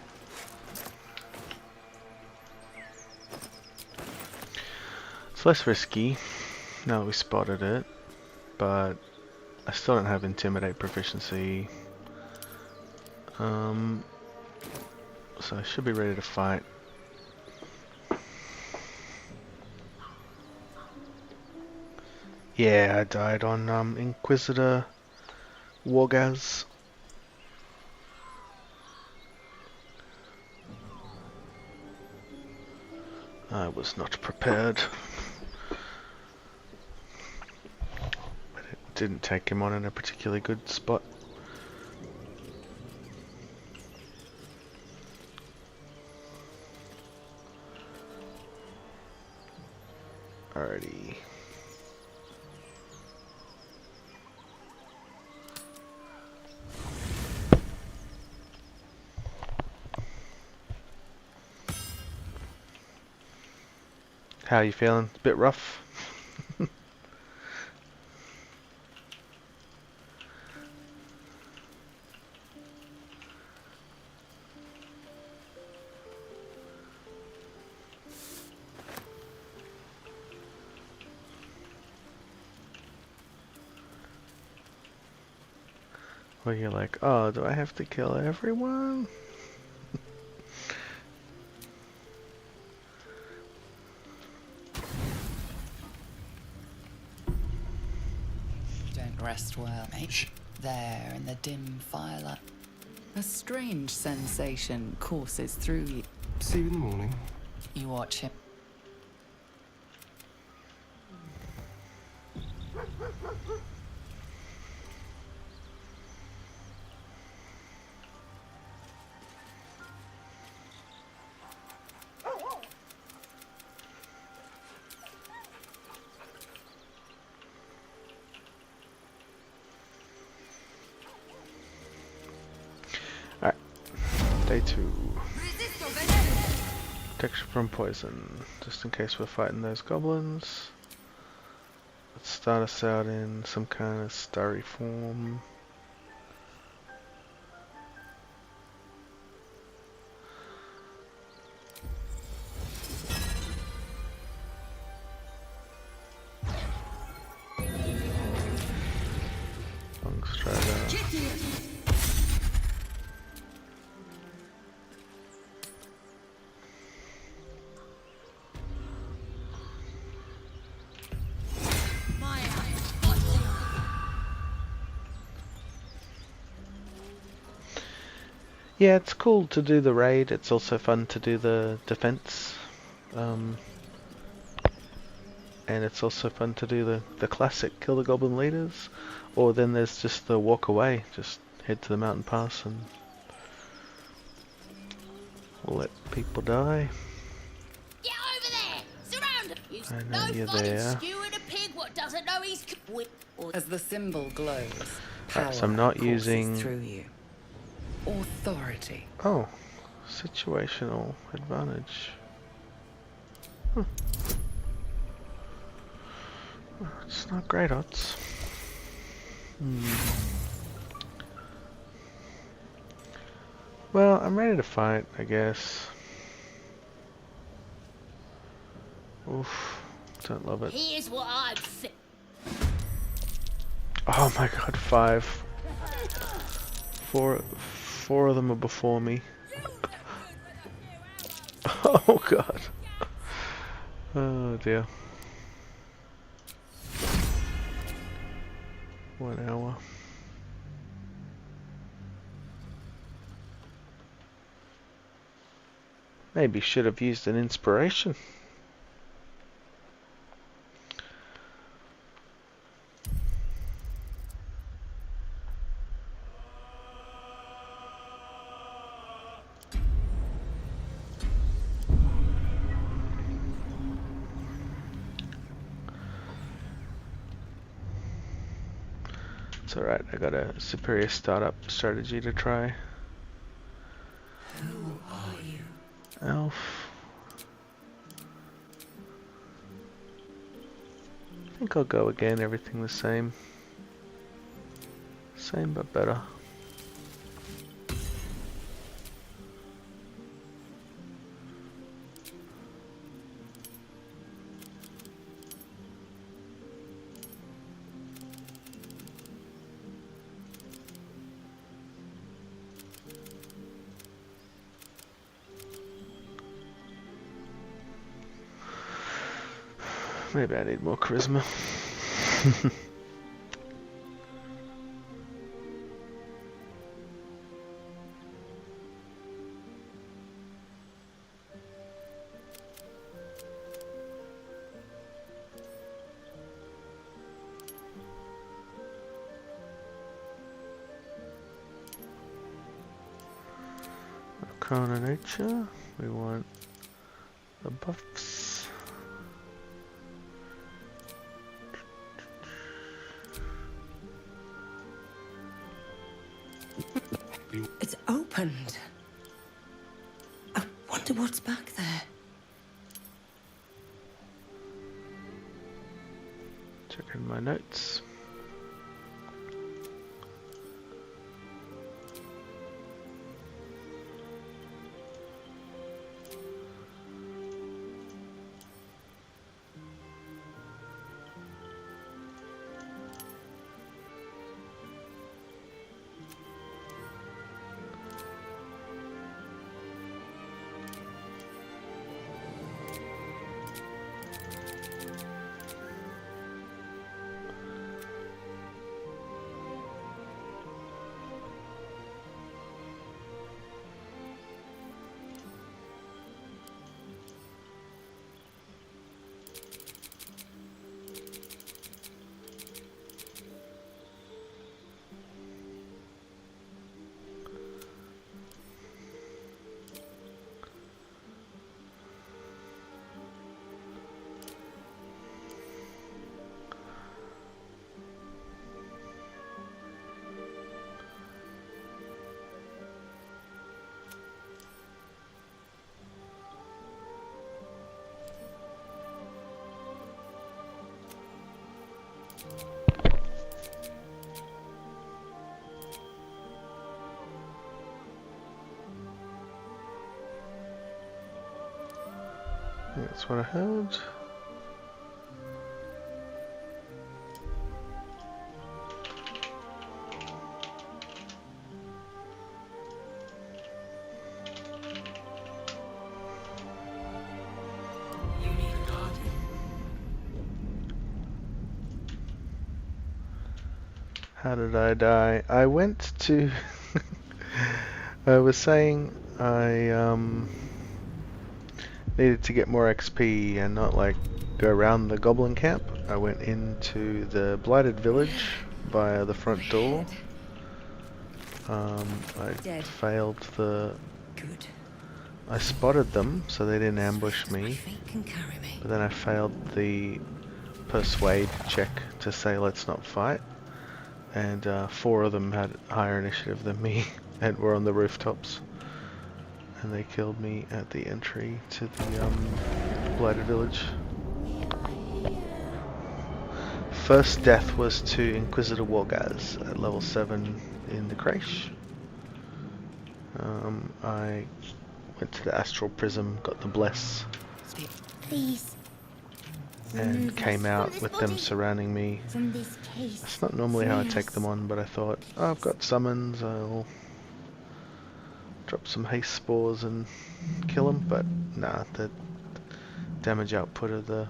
It's less risky now that we spotted it, but I still don't have Intimidate proficiency. So I should be ready to fight. Yeah, I died on Inquisitor Wargaz. I was not prepared. But it didn't take him on in a particularly good spot. Alrighty. How are you feeling? A bit rough? Where you're like, oh, do I have to kill everyone? Rest well, mate. There in the dim firelight. A strange sensation courses through you. See you in the morning. You watch him. Alright, day 2. Protection from poison, just in case we're fighting those goblins. Let's start us out in some kind of starry form. Long strider. Yeah, it's cool to do the raid. It's also fun to do the defense. And it's also fun to do the classic kill the goblin leaders. Or then there's just the walk away. Just head to the mountain pass and let people die. Get over there! Surround him! You I know no you're fun in there. skewing a pig what doesn't know he's As the symbol glows, Right, so I'm not power courses using... through you. Authority. Oh, situational advantage. Huh. Well, it's not great odds. Well, I'm ready to fight, I guess. Oof, don't love it. Here's what I'm saying. Oh my god, 5. 4 of them are before me. Oh god. Oh dear. 1 hour. Maybe should have used an inspiration. It's alright, I got a superior startup strategy to try. Who are you? Elf. I think I'll go again, everything the same. Same but better. Maybe I need more charisma. Arcana nature, we want the buffs. It's opened. I wonder what's back there. Checking my notes. That's what I heard. How did I die? I went to... I was saying I needed to get more XP and not like go around the Goblin Camp. I went into the Blighted Village via the front door. I failed the... I spotted them so they didn't ambush me, but then I failed the persuade check to say let's not fight. And 4 of them had higher initiative than me and were on the rooftops. And they killed me at the entry to the Blighted Village. First death was to Inquisitor Wargaz at level 7 in the Crash. I went to the Astral Prism, got the Bless. Please. And came out with them surrounding me. That's not normally how I take them on, but I thought, oh, I've got summons, I'll drop some haste spores and kill them, but nah, the damage output of the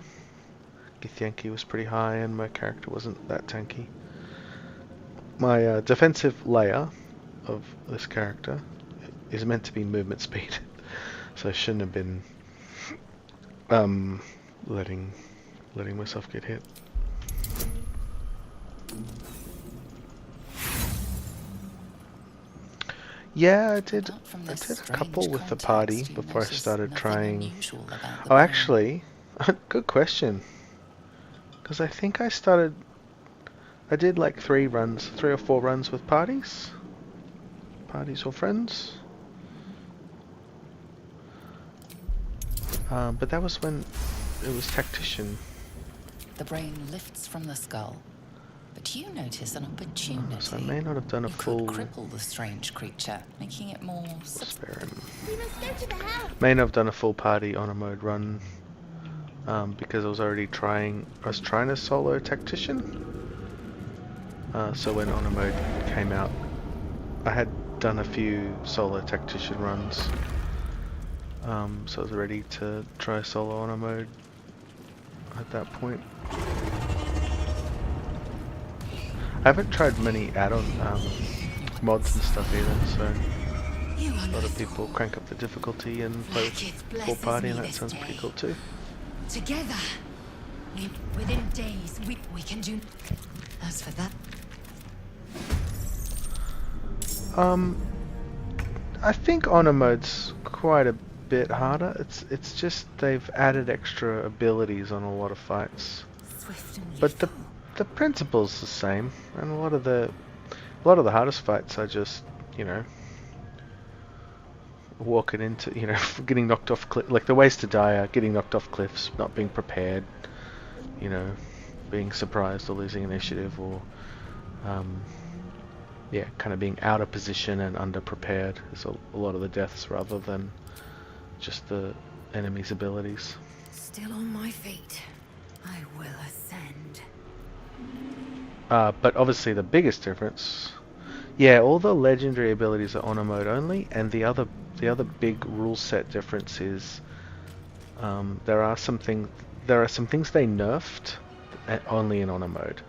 Githyanki was pretty high and my character wasn't that tanky. My defensive layer of this character is meant to be movement speed, so I shouldn't have been letting myself get hit. Yeah, I did a couple with the party before I started trying. Oh, actually, good question. Because I think I did like 3 or 4 runs with parties or friends. But that was when it was Tactician. The brain lifts from the skull, but you notice an opportunity. So I may not have done a full... You could cripple the strange creature, making it more... Spare him. May not have done a full party on a mode run, because I was trying to solo Tactician. So when Honor mode came out, I had done a few solo Tactician runs. So I was ready to try solo Honor mode at that point. I haven't tried many add-on mods and stuff either, so a lot of people crank up the difficulty and play with full party, and that sounds pretty cool too. Together, within days, we can do. As for that, I think Honor mode's quite a bit harder. It's just they've added extra abilities on a lot of fights, but the principle's the same, and a lot of the hardest fights are just, you know, walking into, you know, getting knocked off like the ways to die are getting knocked off cliffs, not being prepared, you know, being surprised or losing initiative, or yeah, kind of being out of position and underprepared is a lot of the deaths, rather than just the enemy's abilities. still on my feet, I will ascend. But obviously the biggest difference, yeah, all the legendary abilities are Honor mode only, and the other big rule set difference is there are some things they nerfed only in Honor mode.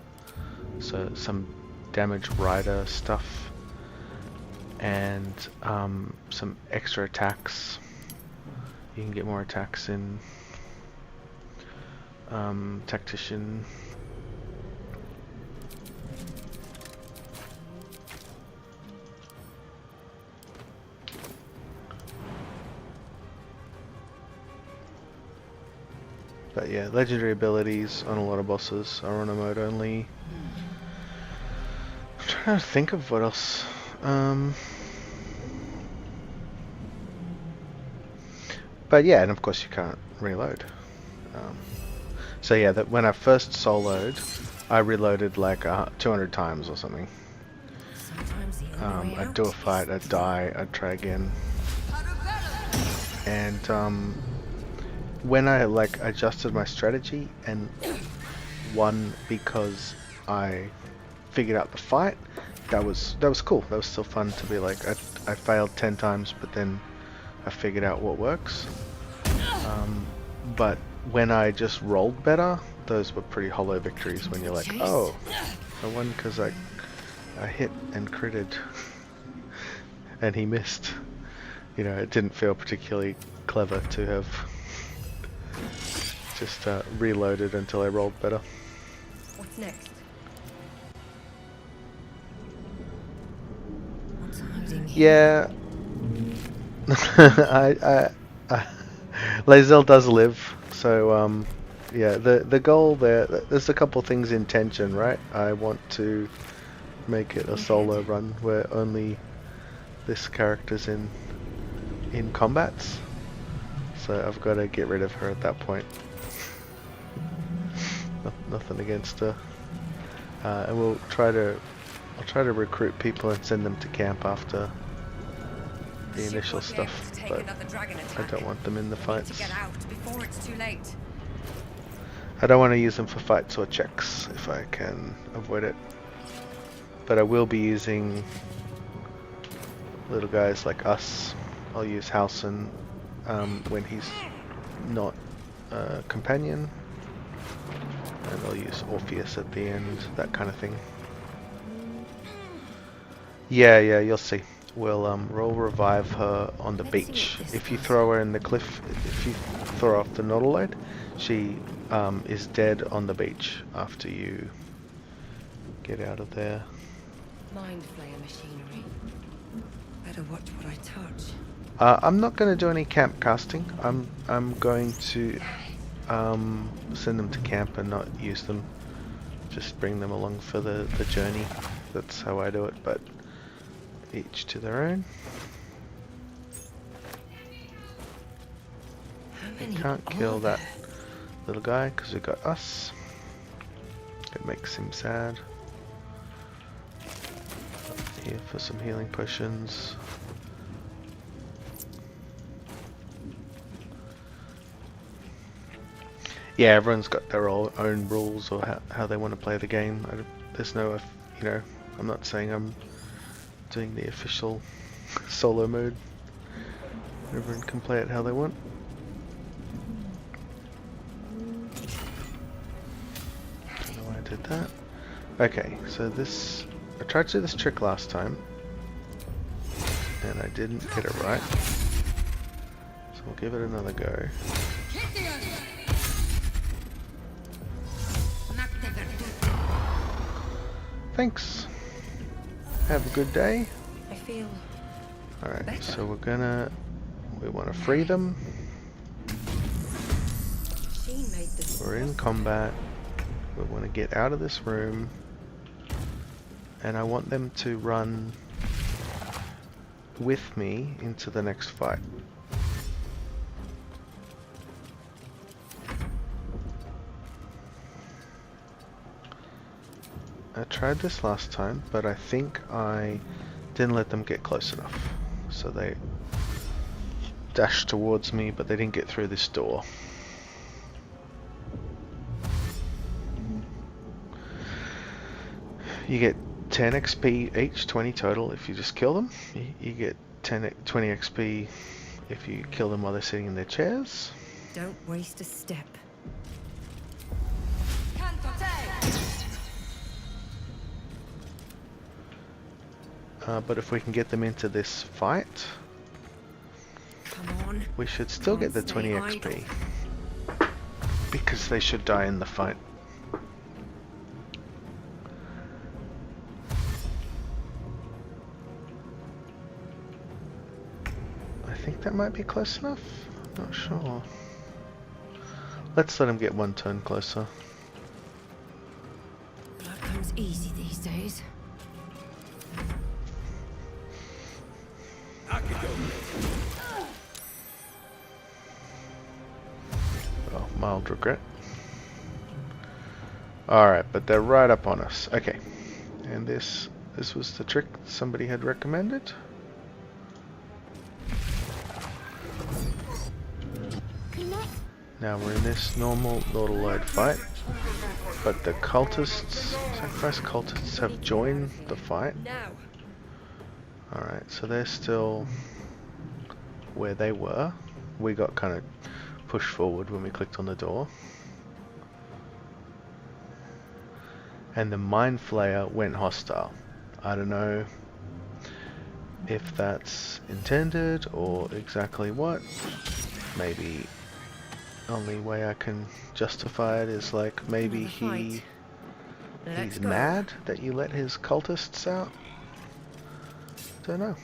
So some damage rider stuff and some extra attacks. You can get more attacks in Tactician. But yeah, legendary abilities on a lot of bosses are Honor mode only. I'm trying to think of what else. But yeah, and of course you can't reload. So yeah, that when I first soloed, I reloaded like 200 times or something. Sometimes the only way I'd out do a is fight, I'd die, I'd try again. And when I like adjusted my strategy and won because I figured out the fight, that was cool. That was still fun to be like, I failed 10 times, but then I figured out what works. But when I just rolled better, those were pretty hollow victories when you're like, oh, I won because I hit and critted and he missed. You know, it didn't feel particularly clever to have just reloaded until I rolled better. What's next? What's hiding here? Yeah. Lae'zel does live, so yeah, the goal there's a couple things in tension, right? I want to make it a solo run where only this character's in combats, so I've got to get rid of her at that point. Nothing against her, and I'll try to recruit people and send them to camp after the initial stuff, but I don't want them in the fights. To get out before it's too late. I don't want to use them for fights or checks if I can avoid it. But I will be using little guys like us. I'll use Halson when he's not a companion. And I'll use Orpheus at the end, that kind of thing. Yeah, you'll see. We'll revive her on the beach. If you throw her in the cliff, if you throw her off the Nautiloid, she is dead on the beach after you get out of there. Mind flayer machinery. Better watch what I touch. I'm not going to do any camp casting. I'm going to send them to camp and not use them. Just bring them along for the journey. That's how I do it, but each to their own. We can't kill that little guy because we got us. It makes him sad. Here for some healing potions. Yeah, everyone's got their own rules or how they want to play the game. There's no, you know, I'm not saying I'm doing the official solo mode. Everyone can play it how they want. Don't know why I did that. Okay, so this, I tried to do this trick last time and I didn't get it right. So we'll give it another go. Thanks. Have a good day. I feel Alright, better. so we want to free them. Made this We're in combat. We want to get out of this room. And I want them to run with me into the next fight. I tried this last time, but I think I didn't let them get close enough. So they dashed towards me, but they didn't get through this door. You get 10 XP each, 20 total if you just kill them. You get 20 XP if you kill them while they're sitting in their chairs. Don't waste a step. But if we can get them into this fight, Come on. we should still get the 20 XP. Because they should die in the fight. I think that might be close enough. I'm not sure. Let's let him get one turn closer. Blood comes easy these days. Oh, mild regret. Alright, but they're right up on us. Okay. And this was the trick somebody had recommended. Now we're in this normal Nautiloid fight, but the cultists, sacrifice cultists, have joined the fight. Alright, so they're still where they were. We got kind of pushed forward when we clicked on the door. And the Mind Flayer went hostile. I don't know if that's intended or exactly what. Maybe only way I can justify it is like maybe he's mad that you let his cultists out. Don't know.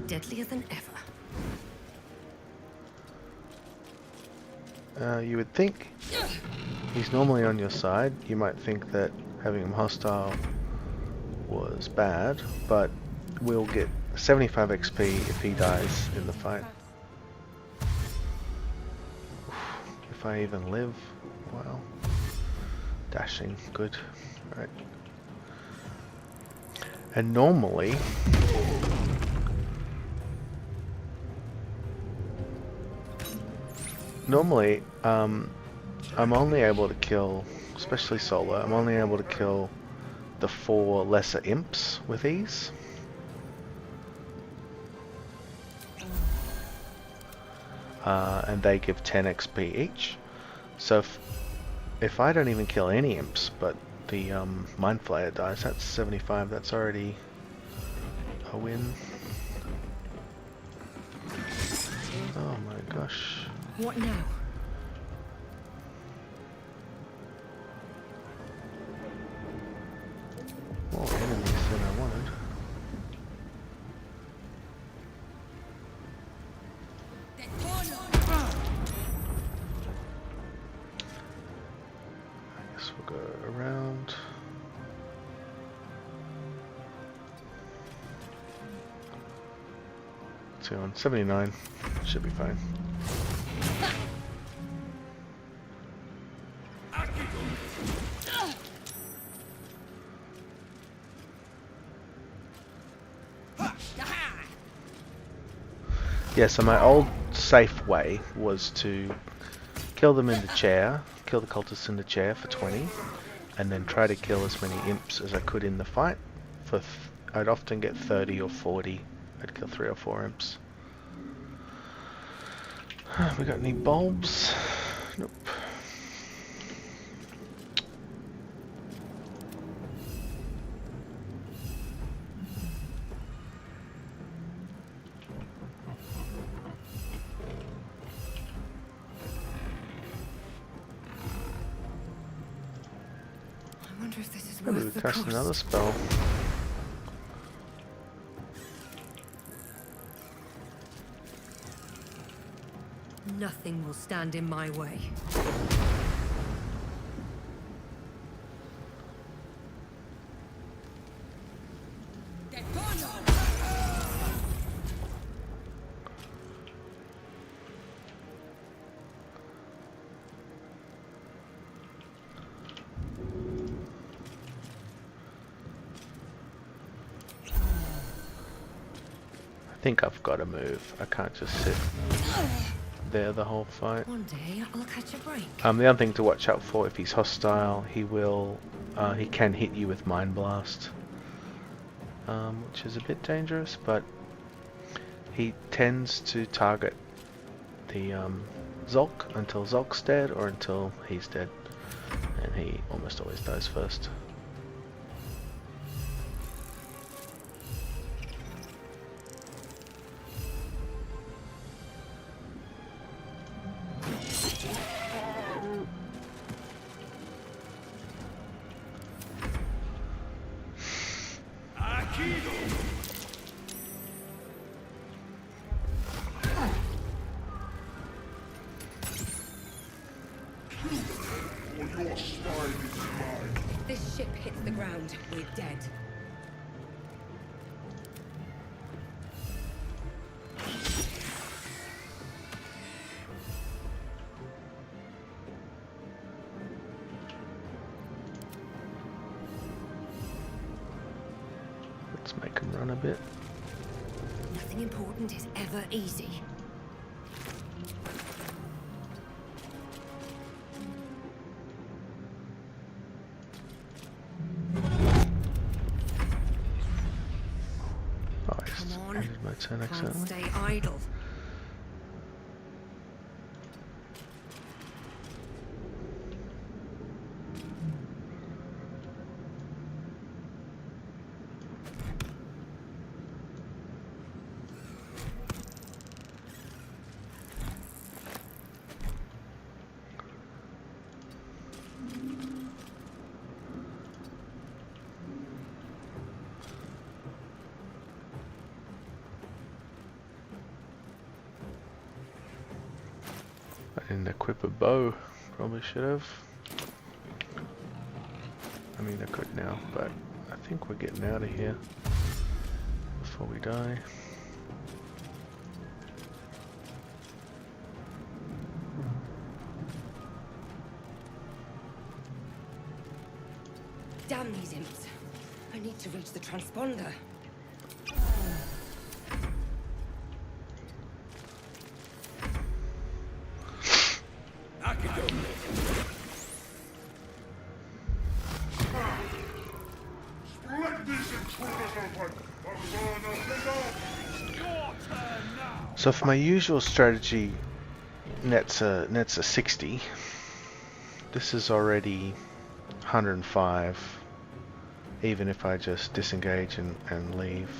Deadlier than ever. You would think he's normally on your side. You might think that having him hostile was bad, but we'll get 75 XP if he dies in the fight. If I even live. Wow. Dashing, good. Alright. And normally I'm only able to kill, especially solo, I'm only able to kill the 4 lesser imps with ease. And they give 10 XP each. So if I don't even kill any imps, but the Mind Flayer dies, that's 75, that's already a win. Oh my gosh. What now? More enemies than I wanted. I guess we'll go around. So on 79, should be fine. Yeah, so my old safe way was to kill them in the chair, kill the cultists in the chair for 20, and then try to kill as many imps as I could in the fight. I'd often get 30 or 40. I'd kill 3 or 4 imps. We got any bulbs? Nope. I wonder if this is Maybe worth we the cast cost. another spell. Nothing will stand in my way. I think I've got to move. I can't just sit there the whole fight. One day I'll catch a break. The other thing to watch out for, if he's hostile, he can hit you with Mind Blast, which is a bit dangerous, but he tends to target the Zulk until Zulk's dead or until he's dead, and he almost always dies first. This ship hits the ground, we're dead. Let's make him run a bit. Nothing important is ever easy. Oh, I just ended my turn Can't accidentally. stay idle. I didn't equip a bow. Probably should have. I mean, I could now, but I think we're getting out of here before we die. Damn these imps. I need to reach the transponder. So for my usual strategy, nets a 60. This is already 105, even if I just disengage and leave.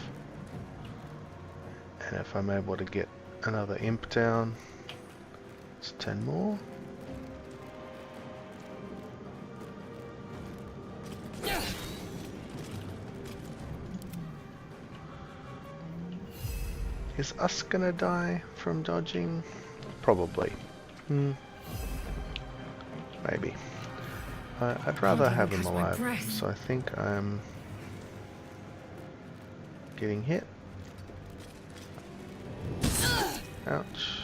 And if I'm able to get another imp down, it's 10 more. Is us gonna die from dodging? Probably. Maybe. I'd rather have him alive, so I think I'm getting hit. Ouch.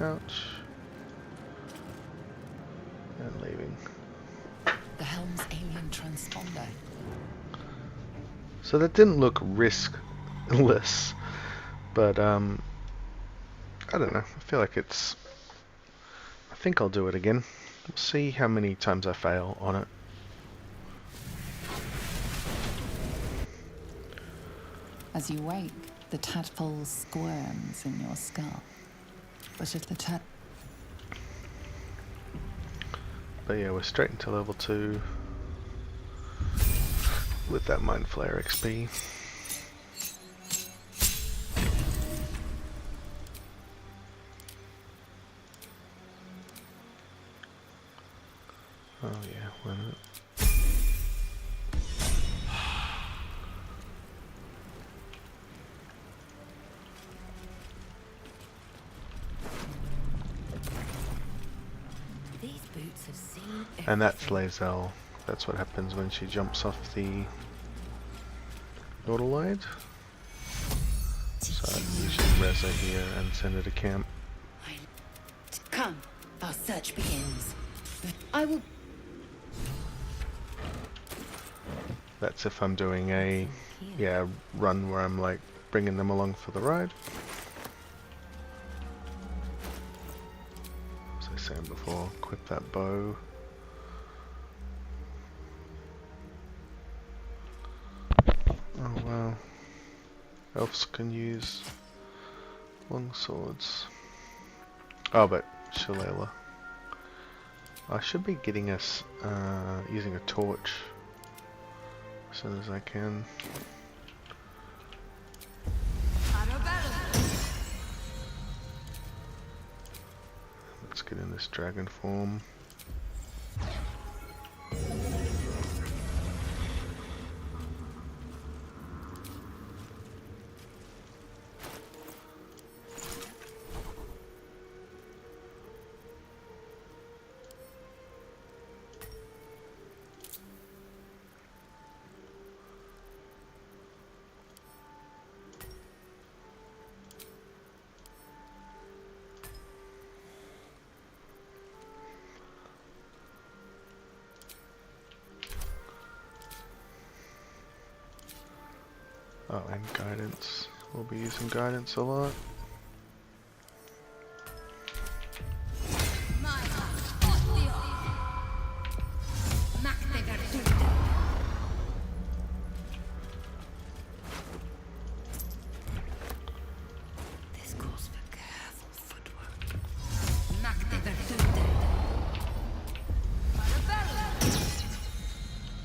Ouch. And leaving. The helm's alien transponder. So that didn't look riskless, but I don't know. I feel like it's. I think I'll do it again. We'll see how many times I fail on it. As you wake, the tadpole squirms in your skull. But if the But yeah, we're straight into level 2 with that Mind Flare XP. Oh yeah, why not? These boots have seen And that's Lae'zel. That's what happens when she jumps off the Nautiloid. So I usually res her here and send her to camp. Come, our search begins. I will. That's if I'm doing a run where I'm like bringing them along for the ride. As I said before, equip that bow. Oh wow. Elves can use long swords. Oh, but Shillelagh. I should be getting us using a torch as soon as I can. Let's get in this dragon form. Oh, and guidance. We'll be using guidance a lot. This calls for careful footwork.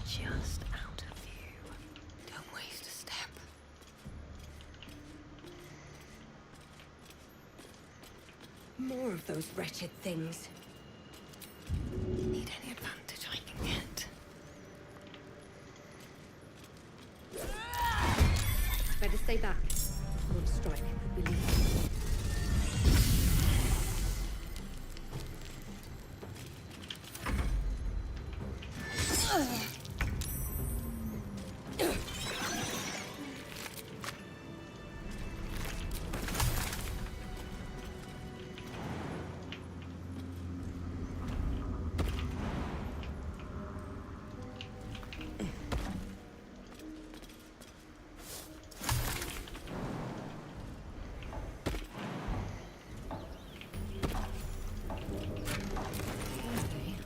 Just out of view. Don't waste a step. More of those wretched things. Need any advantage I can get. Better stay back. One strike could be lethal.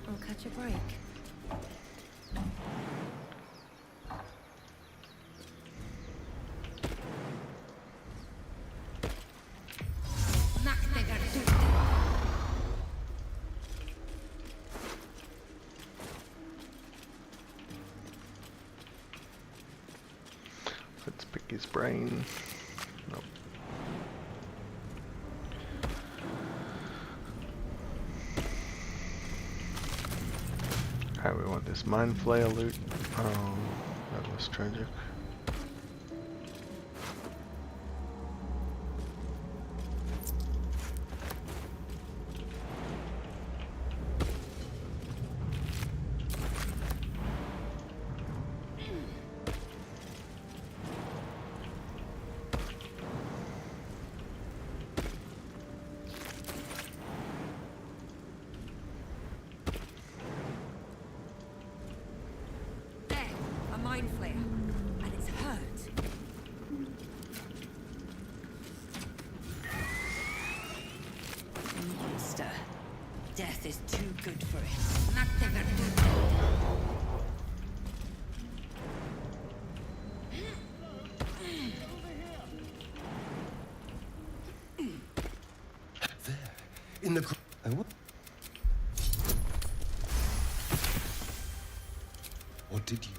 I'll catch a break. Let's pick his brain. Nope. Alright, we want this Mind Flayer loot. That was tragic. There, a Mind Flayer. And it's hurt. Monster. Death is too good for it. There, in the... What did you...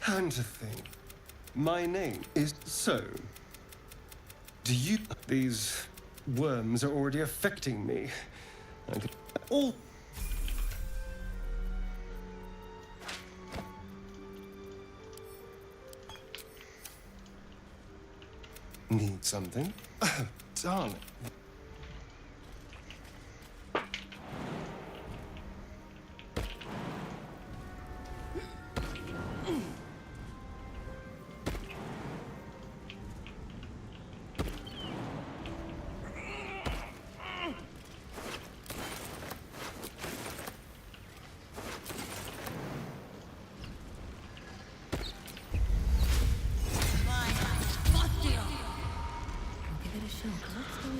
And to think, my name is So. Do you... These worms are already affecting me. And all... Need something? Oh, darn it.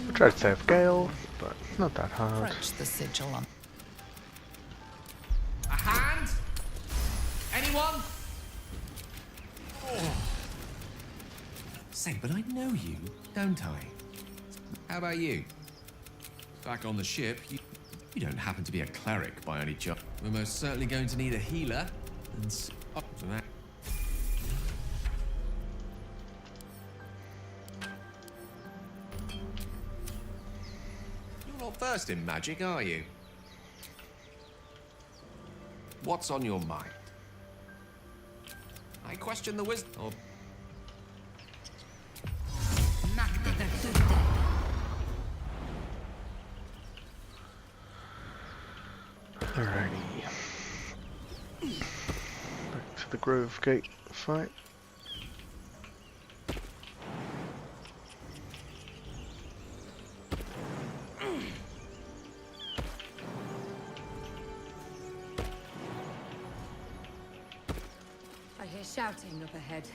I tried to save Gale, but not that hard. Approach the sigil on. A hand? Anyone? Say, but I know you, don't I? How about you? Back on the ship, you don't happen to be a cleric by any chance. We're most certainly going to need a healer, and up to that. You're not versed in magic, are you? What's on your mind? I question the wisdom of... Alrighty. Back to the Grove Gate fight. I hear shouting up ahead.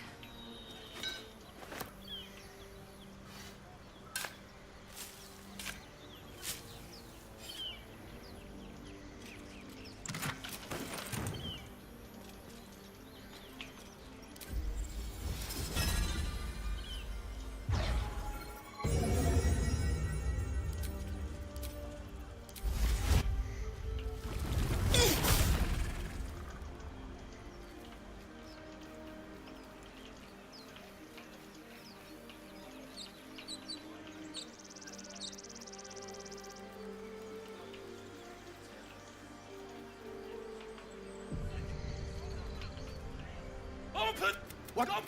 What?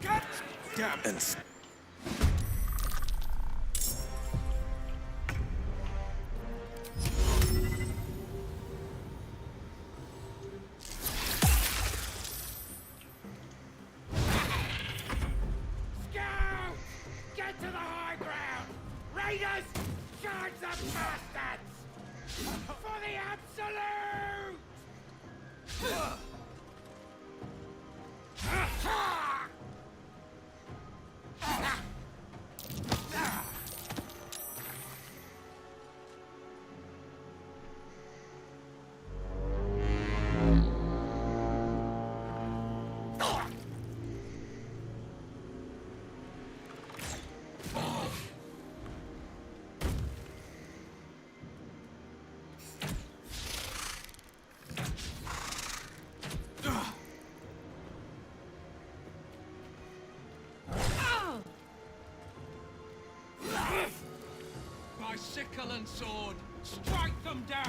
Get down and Get to the high ground! Raiders! Charge the bastards! For the absolute! My sickle and sword, strike them down!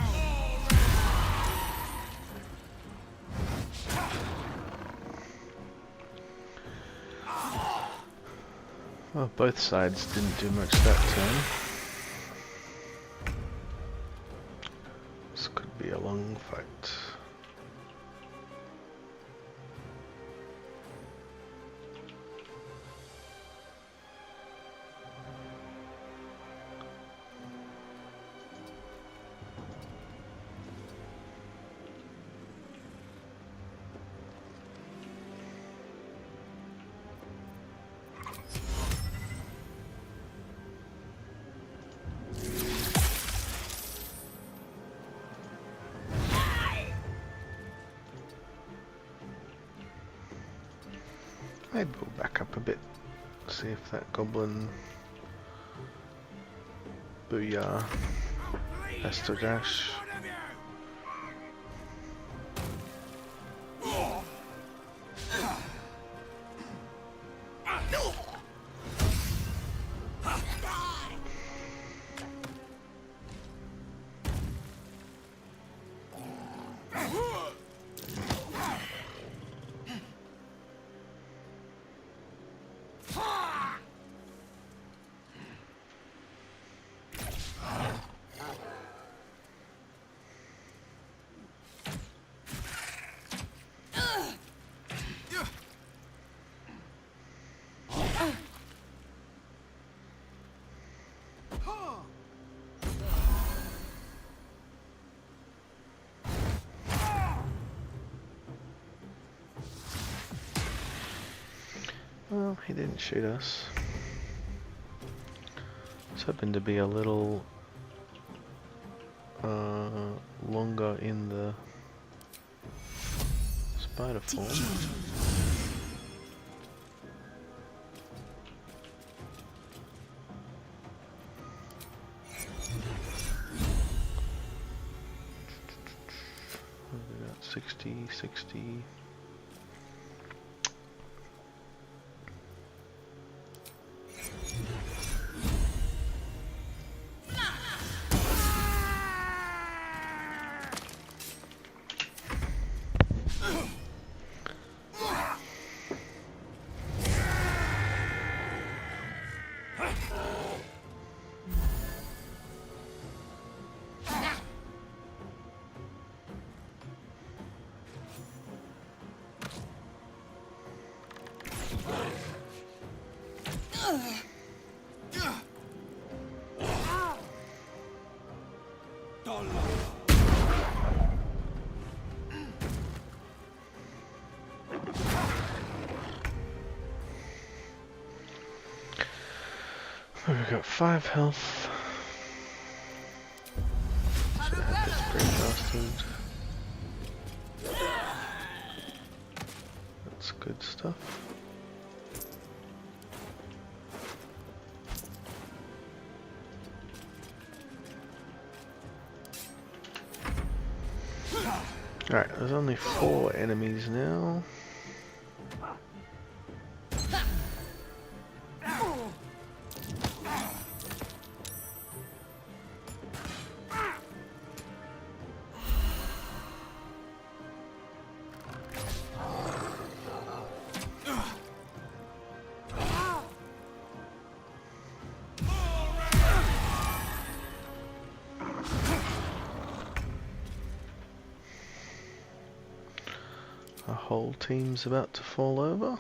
Well, both sides didn't do much that turn. This could be a long fight. I'd go back up a bit, see if that goblin booyah has to dash. Well, he didn't shoot us. I was hoping to be a little longer in the spider form. What have we got? 60, 60. We've got 5 health. So this great bastard. That's good stuff. Alright, there's only 4 enemies now. Our whole team's about to fall over.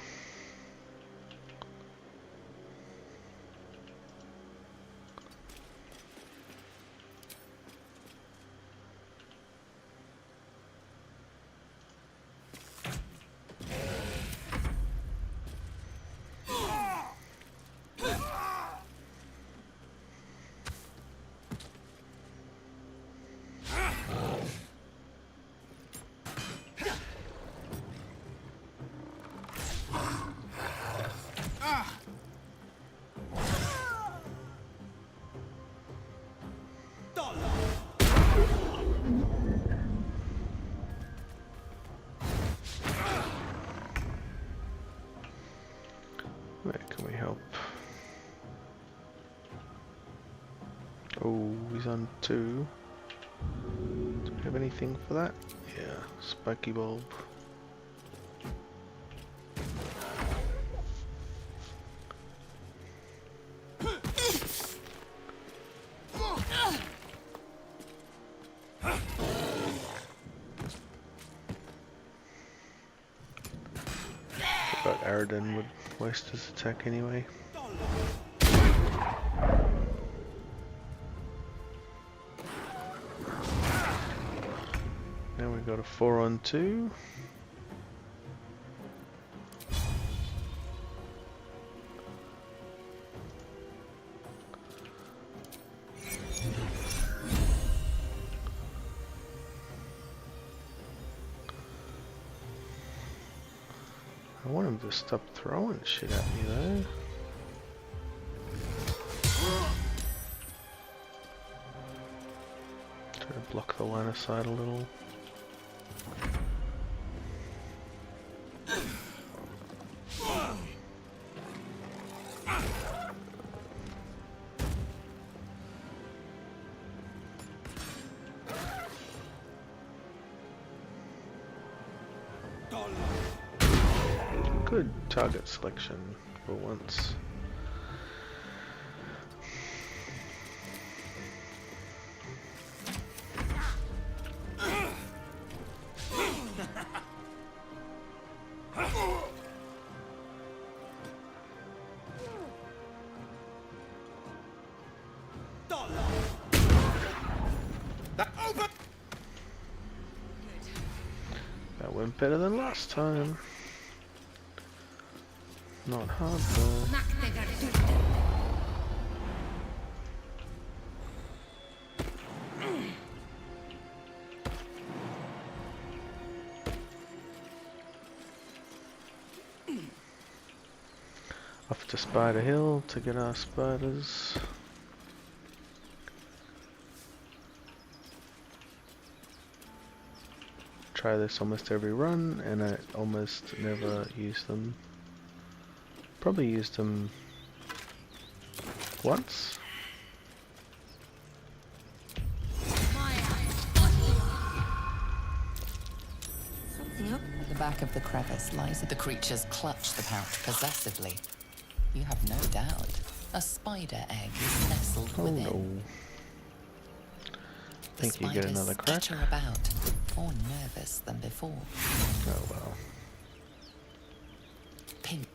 Where can we help? Oh, he's on 2. Do we have anything for that? Yeah, spiky bulb. But Aridin would waste his attack anyway. Now we got a 4-on-2. I want him to stop throwing shit at me though. Try to block the line of sight a little. Good target selection for once. That went better than last time. Not hard though. Off to Spider Hill to get our spiders. Try this almost every run and I almost never use them. Probably used them once. At the back of the crevice lies the creatures clutch the pouch possessively. You have no doubt. A spider egg is nestled within. No. Think you get another crack? Stutter about, more nervous than before. Oh well. Pin.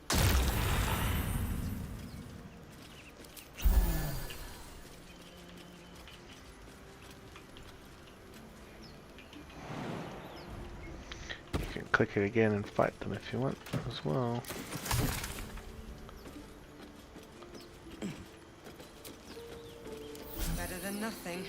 You can click it again and fight them if you want as well. Better than nothing.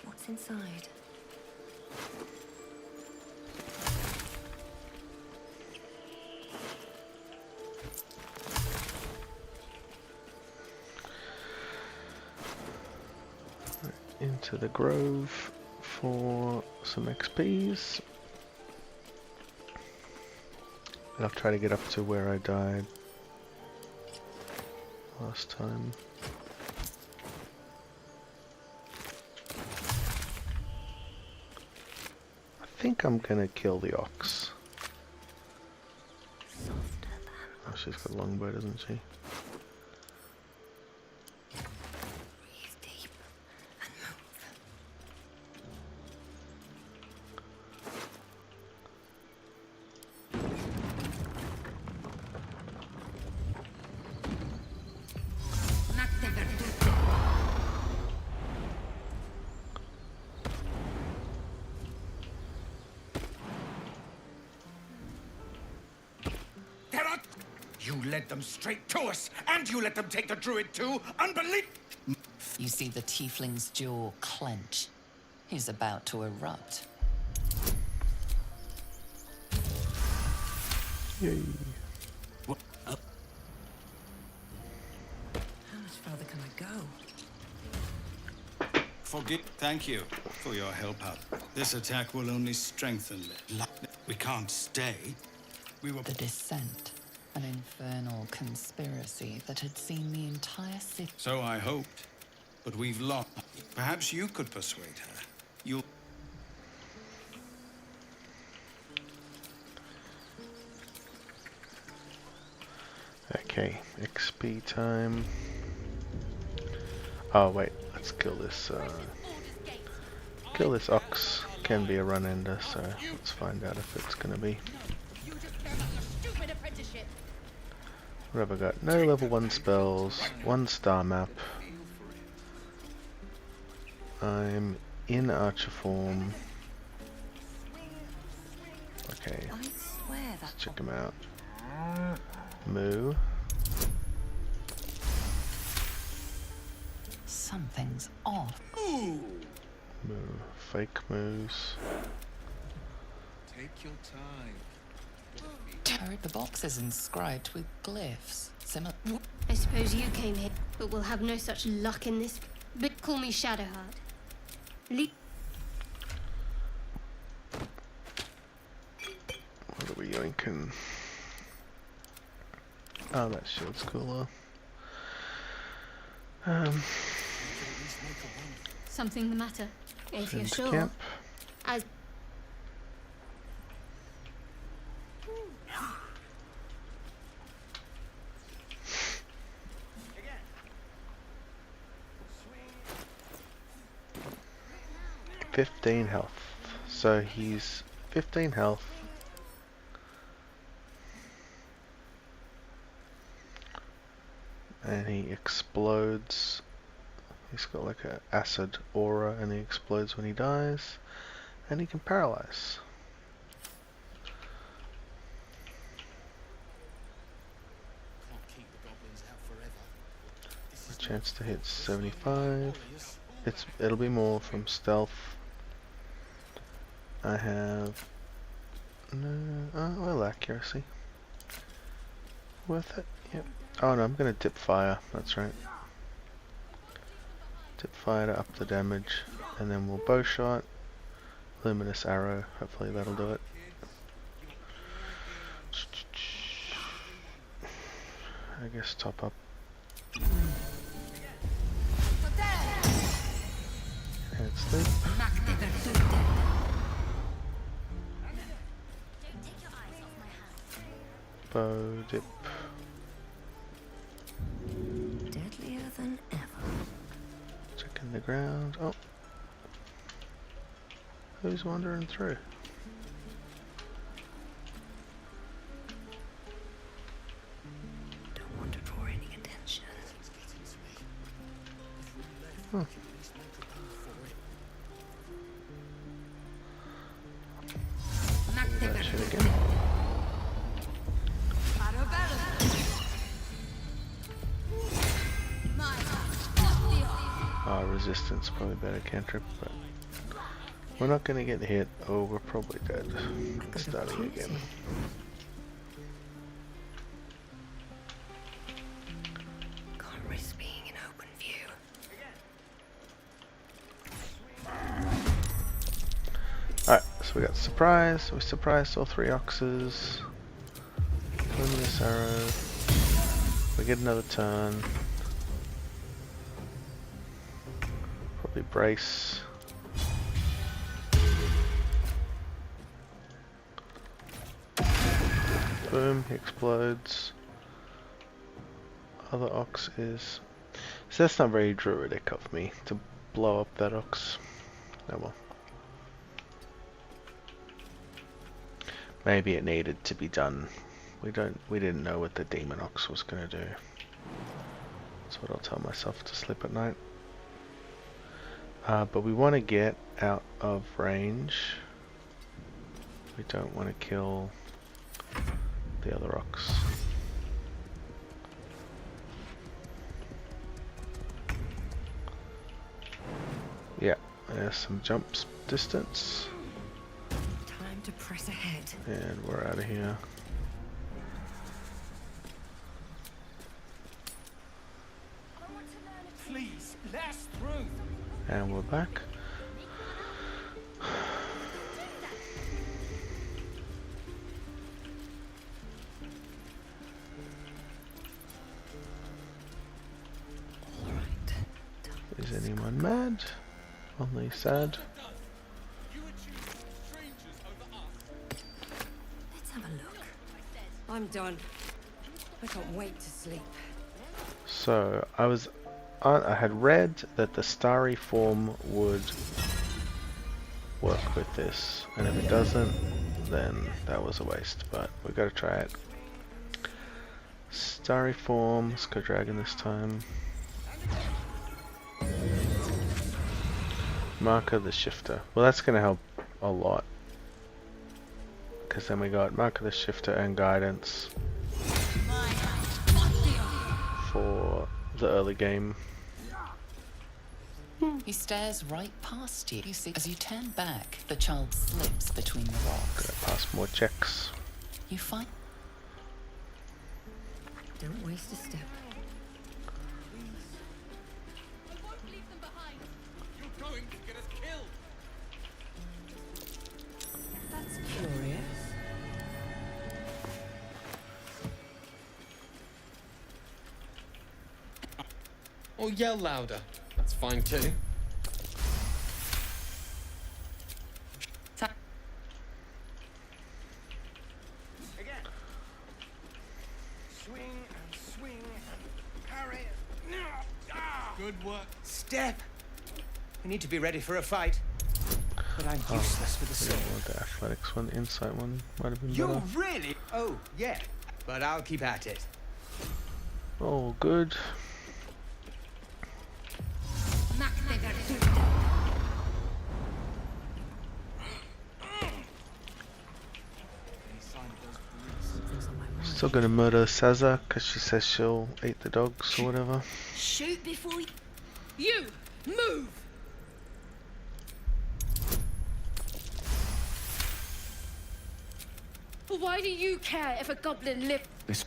What's inside? Into the grove for some XPs. And I'll try to get up to where I died last time. think I'm gonna kill the ox. Oh, she's got longbow, doesn't she? Breathe deep and move. You led them straight to us, and you let them take the druid too. Unbelievable! You see the tiefling's jaw clench. He's about to erupt. Yay. How much further can I go? Thank you for your help out. This attack will only strengthen it. We can't stay. We were... The descent. An infernal conspiracy that had seen the entire city. So I hoped. But we've lost. Perhaps you could persuade her. You'll... Okay, XP time. Oh wait, let's kill this ox. Can be a run ender, so let's find out if it's gonna be. What have I got? No level 1 spells, 1 star map. I'm in archer form. Okay, let's check him out. Moo. Something's off. Moo. Fake moves. Take your time. The box is inscribed with glyphs. Similar. I suppose you came here, but we'll have no such luck in this. But call me Shadowheart. What are we yoinking? Oh, that shield's cooler. Something the matter? If you're sure. Camp. As 15 health. So he's 15 health. And he explodes. He's got like an acid aura and he explodes when he dies. And he can paralyze. A chance to hit 75. It'll be more from stealth. I have well, accuracy. Worth it? Yep. Oh no, I'm gonna dip fire, that's right. Dip fire to up the damage, and then we'll bow shot, luminous arrow, hopefully that'll do it. I guess top up. And sleep. Bow dip. Deadlier than ever. Checking the ground. Oh. Who's wandering through? Don't want to draw any attention. Hmm. That shit again. Resistance probably better cantrip, but we're not gonna get hit. Oh, we're probably dead. Starting again. Can't risk being in open view. Alright, so we got surprise. We surprised all 3 oxes. Luminous arrow. We get another turn. Probably brace. Boom, he explodes. Other ox is... So that's not very druidic of me to blow up that ox. Oh well. Maybe it needed to be done. We didn't know what the demon ox was gonna do. That's what I'll tell myself to sleep at night. But we want to get out of range. We don't want to kill the other ox. Yeah, there's some jumps distance. Time to press ahead. And we're out of here. Please, last through. And we're back. Is anyone mad? Only sad. Let's have a look. I'm done. I can't wait to sleep. So I had read that the starry form would work with this, and if it doesn't, then that was a waste, but we gotta try it. Starry form, let's go dragon this time. Marker the Shifter. Well, that's gonna help a lot, because then we got Marker the Shifter and Guidance for the early game. He stares right past you. You see, as you turn back, the child slips between the rocks. Gonna pass more checks. You find... Don't waste a step. You're going to get us killed. That's curious. Or yell louder. That's fine too. Again. Swing and swing and parry. Good work. Step. We need to be ready for a fight. But I'm useless with a sword. The athletics one, insight one might have been You better. really? Oh, yeah. But I'll keep at it. Oh, good. Still gonna murder Saza because she says she'll eat the dogs or whatever. Shoot before you move. Why do you care if a goblin lives? This.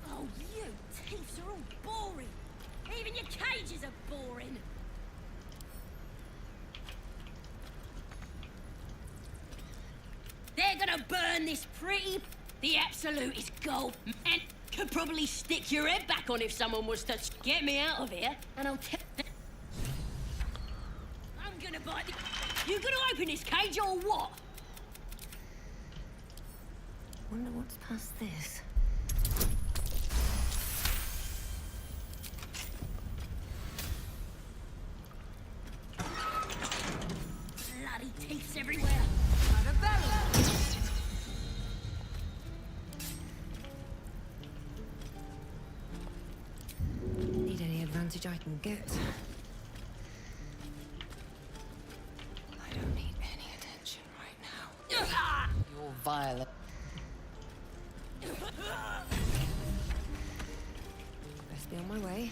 Oh, you thieves are all boring. Even your cages are boring. They're gonna burn this pretty. The absolute is gold, and could probably stick your head back on if someone was to get me out of here. And I'll tell. I'm gonna bite. You gonna open this cage or what? Wonder what's past this. Bloody teeths everywhere. Need any advantage I can get. I don't need any attention right now. You're violent. Best be on my way.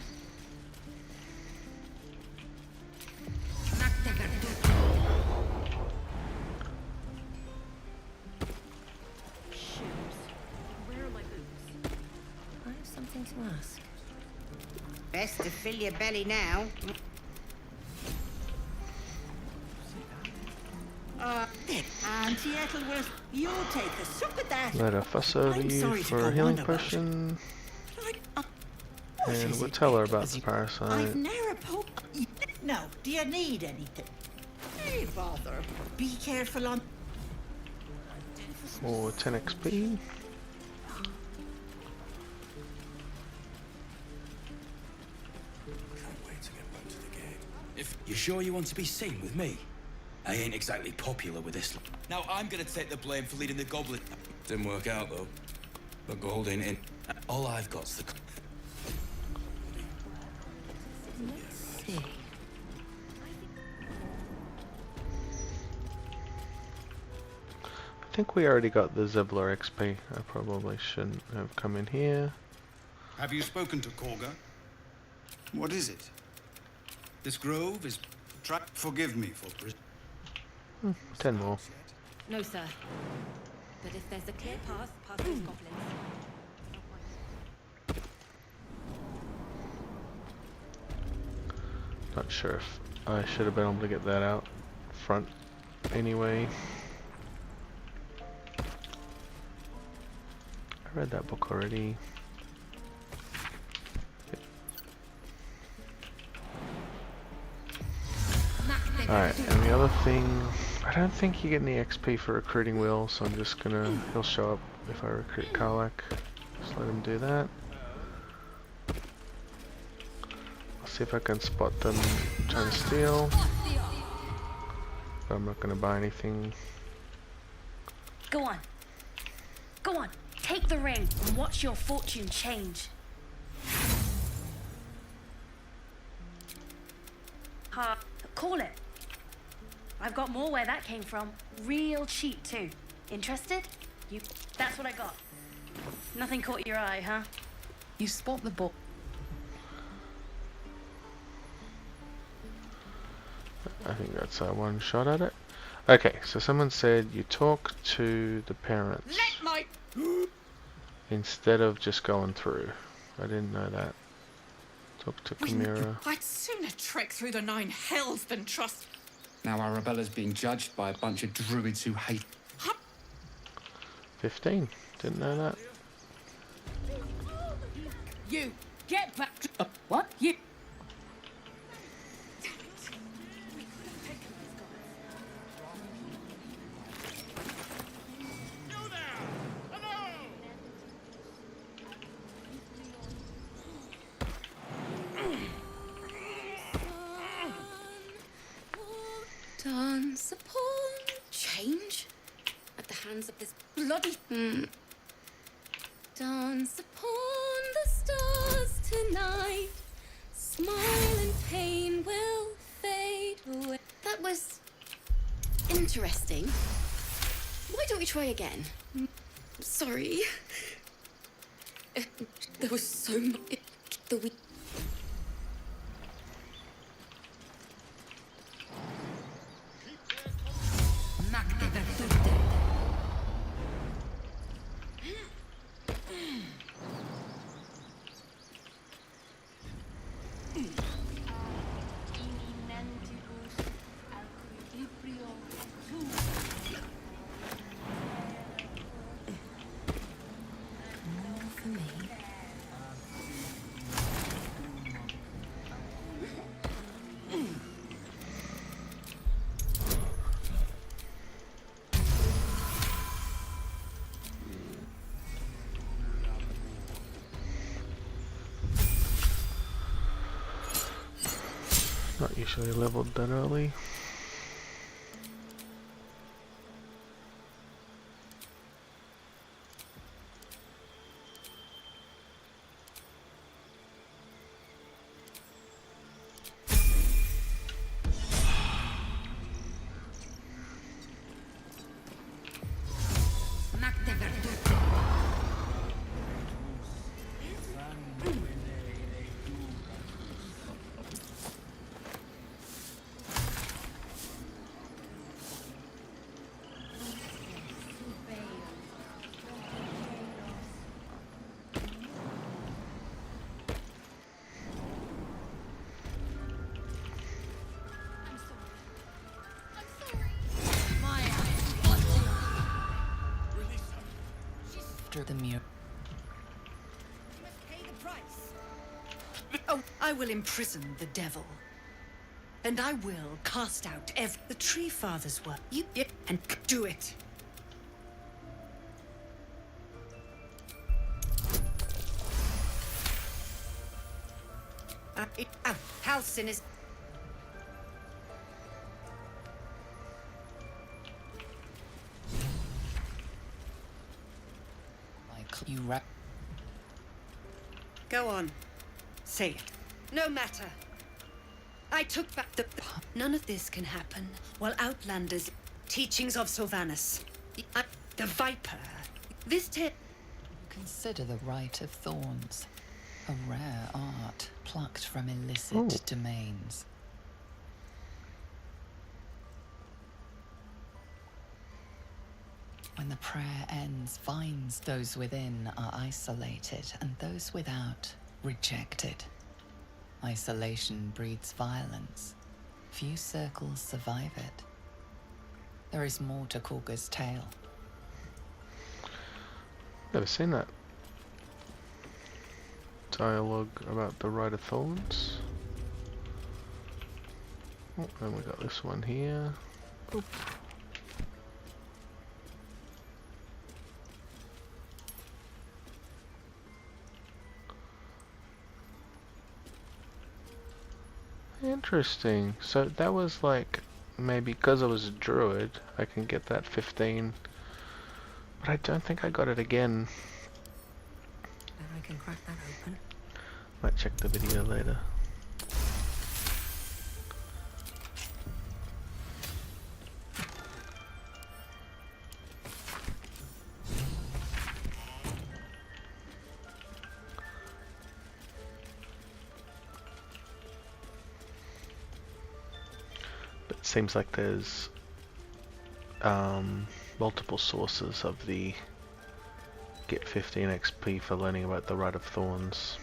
Where are my boots? I have something to ask. Best to fill your belly now. Auntie Ettleworth, you'll take a sup at that. Let her fuss over I'm you sorry to for go a healing on about potion. What And is we'll it? tell her about the parasite. I've never poked. No, do you need anything? Hey, bother. Be careful on. Or 10 XP. If you sure you want to be seen with me? I ain't exactly popular with this. Now I'm gonna take the blame for leading the goblin. Didn't work out though. The gold ain't in. All I've got's the. Let's see. I think we already got the Zebler XP. I probably shouldn't have come in here. Have you spoken to Korga? What is it? This grove is... Forgive me for... 10 more. No, sir. But if there's a clear path past those goblins... Not sure if I should have been able to get that out front anyway. I read that book already. Alright, and the other thing, I don't think you get any XP for recruiting Will, so I'm just gonna, he'll show up if I recruit Karlach. Just let him do that. I'll see if I can spot them trying to steal. But I'm not gonna buy anything. Go on. Go on. Take the ring and watch your fortune change. Call it. I've got more where that came from. Real cheap too. Interested? That's what I got. Nothing caught your eye, huh? You spot the book. I think that's one shot at it. Okay, so someone said you talk to the parents instead of just going through. I didn't know that. Talk to Chimera. I'd sooner trek through the 9 hells than trust. Now Arabella's being judged by a bunch of druids who hate... 15. Didn't know that. You get back to... what? You... Dance upon change at the hands of this bloody... Dance upon the stars tonight. Smile and pain will fade away. That was interesting. Why don't we try again? Sorry. There was so much that we... Not usually leveled that early. The mirror. Oh, I will imprison the devil. And I will cast out the Tree Father's work. And do it. Halcyon is... You Go on. Say it. No matter. I took back the... None of this can happen while Outlanders... Teachings of Sylvanas. The Viper. This Consider the Rite of Thorns. A rare art plucked from illicit domains. When the prayer ends, finds those within are isolated and those without rejected. Isolation breeds violence. Few circles survive it. There is more to Korga's tale. Never seen that dialogue about the Rite of Thorns. Oh, and we got this one here. Boop. Interesting. So that was like, maybe because I was a druid, I can get that 15. But I don't think I got it again. And I can crack that open. Might check the video later. Seems like there's multiple sources of the get 15 XP for learning about the Rite of Thorns.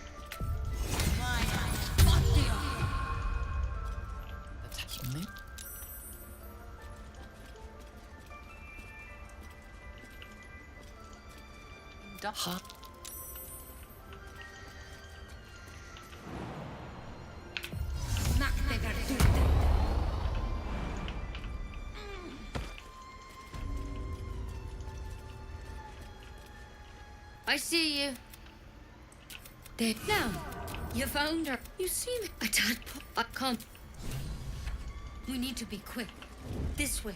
I see you. There. Now, you found her. You seem a tadpole. I can't. We need to be quick. This way.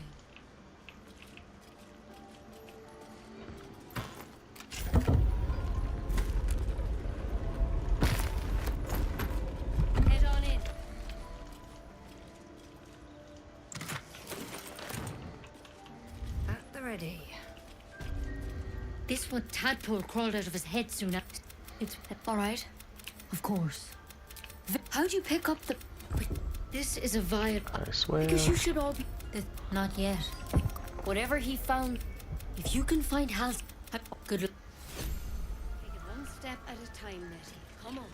Head on in. At the ready. This one tadpole crawled out of his head soon after. It's all right, of course. How'd you pick up the? This is a vial. I swear. Because you should all be. Not yet. Whatever he found, if you can find Hal's, good luck. Take it one step at a time, Nettie. Come on.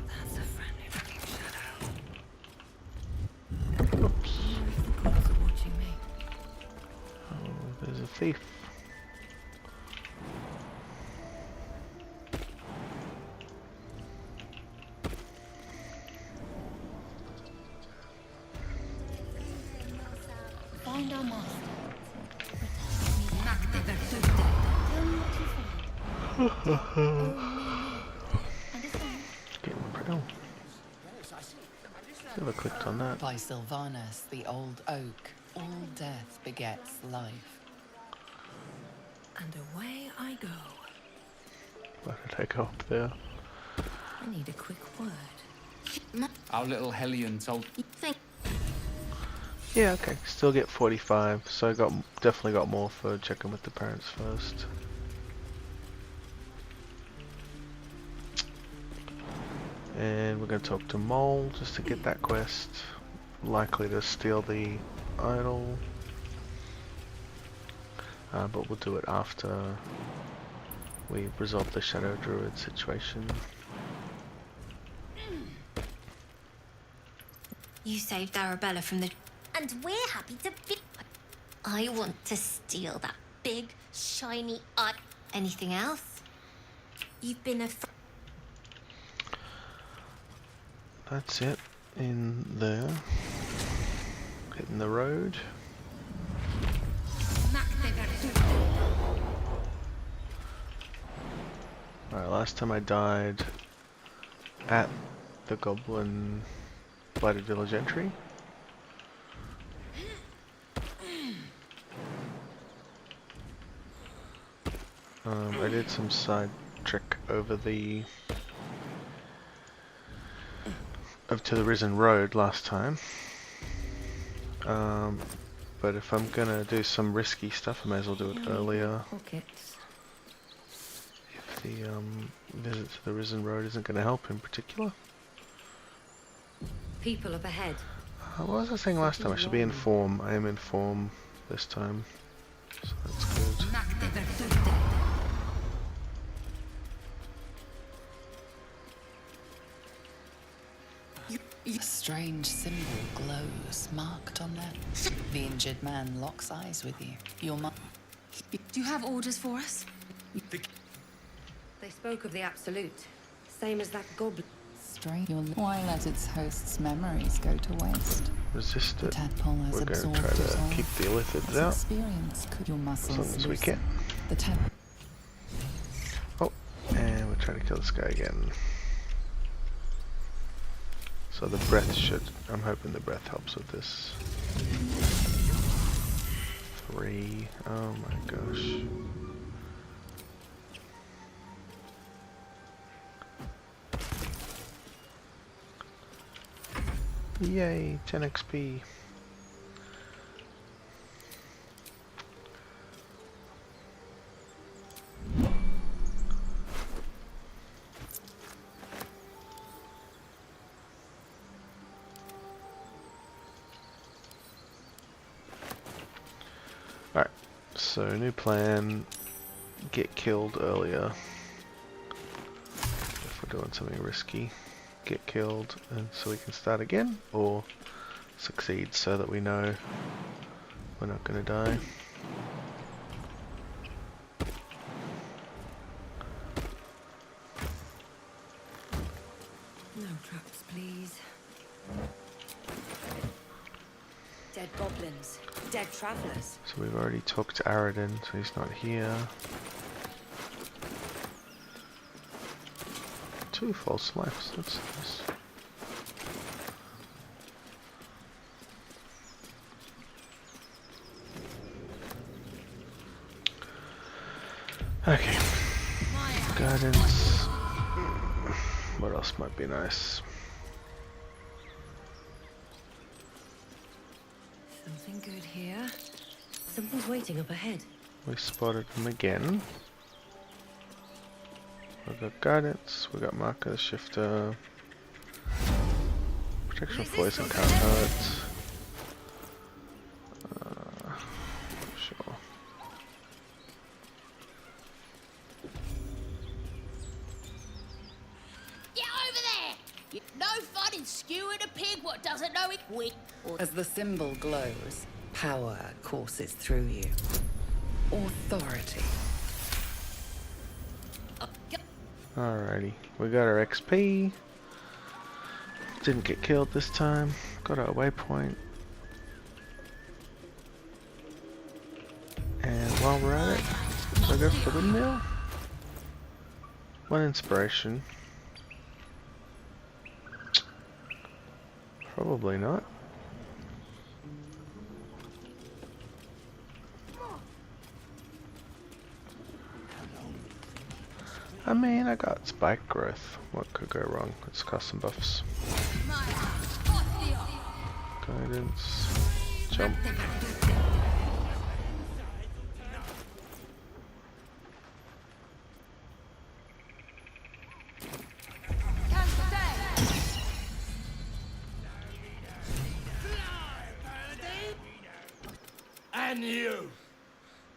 That's a friendly looking shadow. Oops. The gods are watching me. Oh, there's a thief. Find our master. Getting brown. Never clicked on that. By Sylvanas, the old oak, all death begets life. And away I go. Why did I go up there? I need a quick word. Our little Hellion told... Yeah, okay. Still get 45, so I definitely got more for checking with the parents first. And we're going to talk to Mole just to get that quest. Likely to steal the idol. But we'll do it after we resolve the Shadow Druid situation. You saved Arabella from the... And we're happy to be... I want to steal that big, shiny eye. Anything else? You've been a... That's it. In there. Hitting the road. last time I died at the Goblin Blighted Village entry. I did some side trick over the to the Risen Road last time. But if I'm gonna do some risky stuff, I may as well do it earlier. Pockets. If the visit to the Risen Road isn't gonna help in particular. People up ahead. What was I saying last time? I should be in form. I am in form this time. So that's good. A strange symbol glows, marked on them. The injured man locks eyes with you. Your Do you have orders for us? They spoke of the Absolute. Same as that goblin. strange. Why let its host's memories go to waste? Resist it. Tadpole has We're going to absorbed try it to all. keep the Illithids Its out experience could your as muscles long as we loosen. can. The tab. Oh, and we're trying to kill this guy again. So the breath should, I'm hoping the breath helps with this. 3, oh my gosh. Yay, 10 XP. Alright, so new plan, get killed earlier if we're doing something risky. Get killed and so we can start again, or succeed so that we know we're not going to die. No traps, please. Dead goblins, dead travelers. So we've already talked to Aradin, so he's not here. 2 false lives, that's nice. Okay. Guidance. What else might be nice? Something good here. Something's waiting up ahead. We spotted him again. We've got guidance, we got marker, shifter, protection of poison can't hurt. Sure. Get over there! No fun in skewing a pig what doesn't know it quick. As the symbol glows, power courses through you. Authority. Alrighty, we got our XP. Didn't get killed this time. Got our waypoint. And while we're at it, we'll go for the mill. 1 inspiration. Probably not. I mean, I got spike growth. What could go wrong? Let's cast some buffs. Guidance. Jump. And you!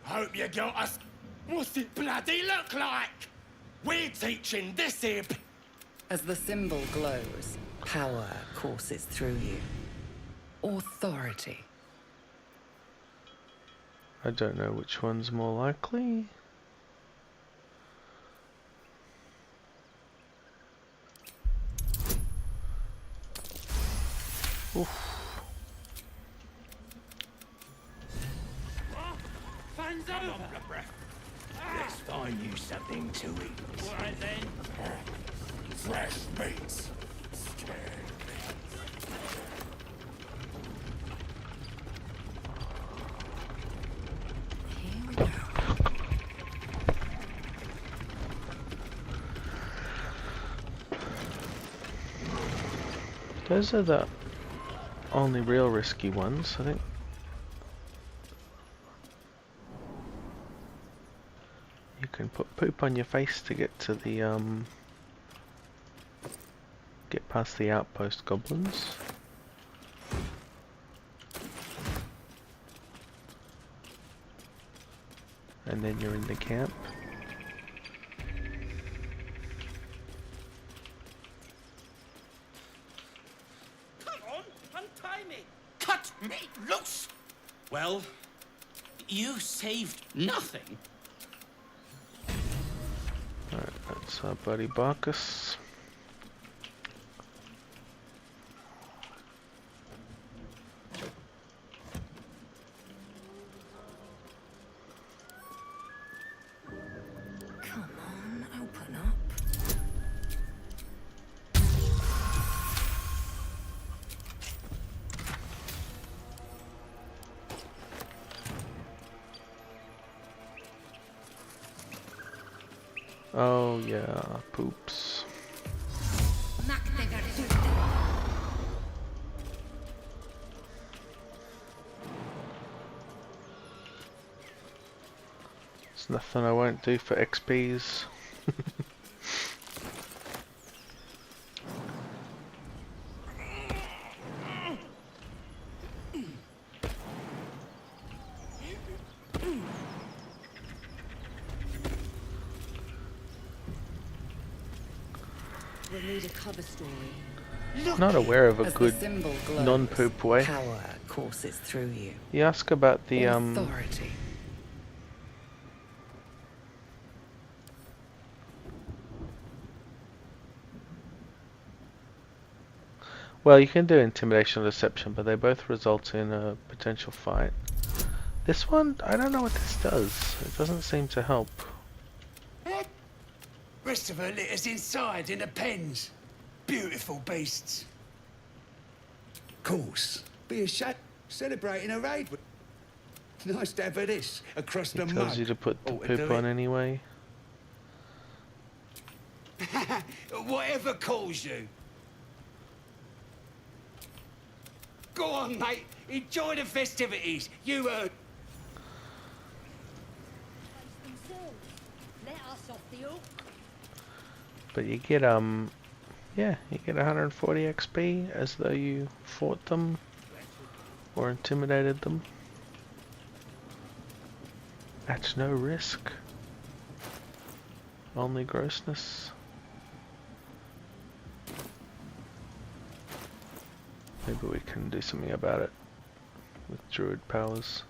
Hope you got us. What's it bloody look like? We're teaching this here. As the symbol glows, power courses through you. Authority. I don't know which one's more likely. Oof. Fangs over! Let's find you something to eat. All right then. Fresh meats. Those are the only real risky ones, I think. You can put poop on your face to get to the get past the outpost goblins. And then you're in the camp. Cut me loose! Well, you saved nothing. Alright, that's our buddy Barcus. Come on, open up. Oh yeah, poops. There's nothing I won't do for XPs. We'll need a cover story. Not aware of a As the good symbol glows, non-poop way. Power courses through you. You ask about the Authority. well, you can do intimidation or deception, but they both result in a potential fight. This one, I don't know what this does. It doesn't seem to help. Rest of her litter's inside in the pens. Beautiful beasts. Course. Be a shame celebrating a raid. Nice to have her this across the It mud. tells you to put the Ought to poop do on it. anyway. Whatever calls you. Go on, mate. Enjoy the festivities. You heard. Let us off the hook. But you get yeah, you get 140 XP as though you fought them or intimidated them at no risk. Only grossness. Maybe we can do something about it with druid powers.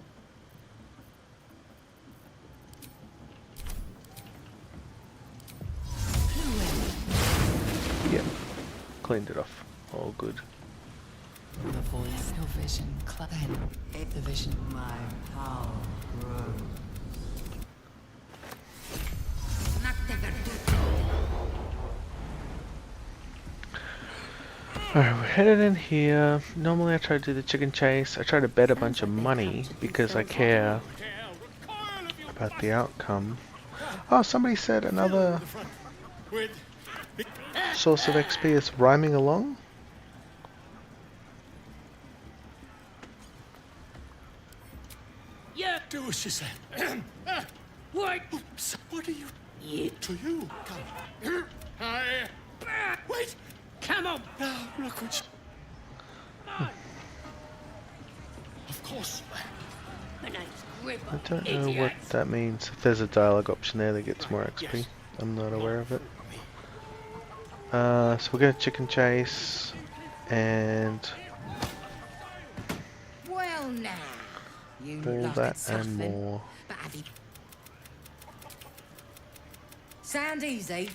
Yep, cleaned it off. All good. The voice, your vision, then the vision. My power grows. Alright, we're headed in here. Normally I try to do the chicken chase. I try to bet a bunch of money because I care about the outcome. Oh, somebody said another source of XP is rhyming along. Yeah. Do as she said. What? What are you? To you. Come. Wait. Come on. No, look what Of course. My name's Gripper. I don't know what that means. If there's a dialogue option there that gets more XP. Yes. I'm not aware of it. So we're gonna chicken chase and Well now, you all look that at something, and more. but have you... Sound easy?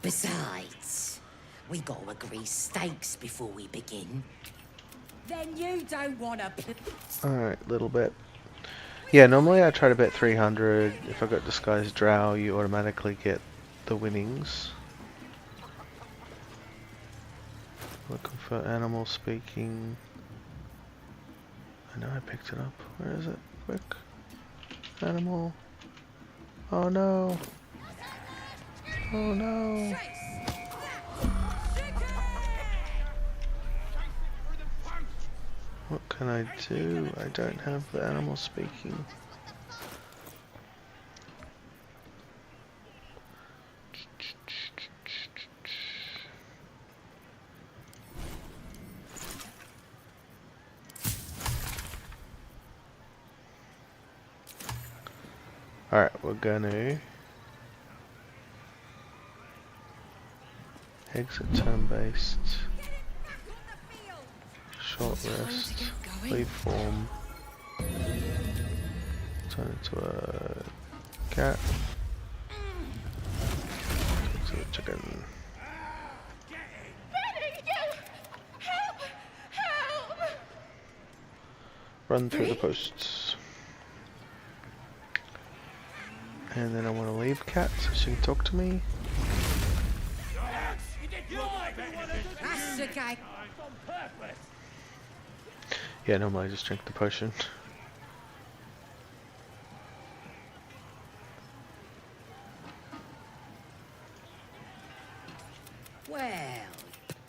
Besides, we gotta agree stakes before we begin. Then you don't wanna... Alright, little bit. Yeah, normally I try to bet 300. If I got Disguised Drow, you automatically get the winnings. Looking for animal speaking. I know I picked it up. Where is it? Quick. Animal. Oh no. Oh no. What can I do? I don't have the animal speaking. Alright, we're gonna exit turn-based, short rest, leave form, turn into a cat, into a chicken. Run through the posts. And then I want to leave cat so she can talk to me. Yeah, no, I just drink the potion. Well,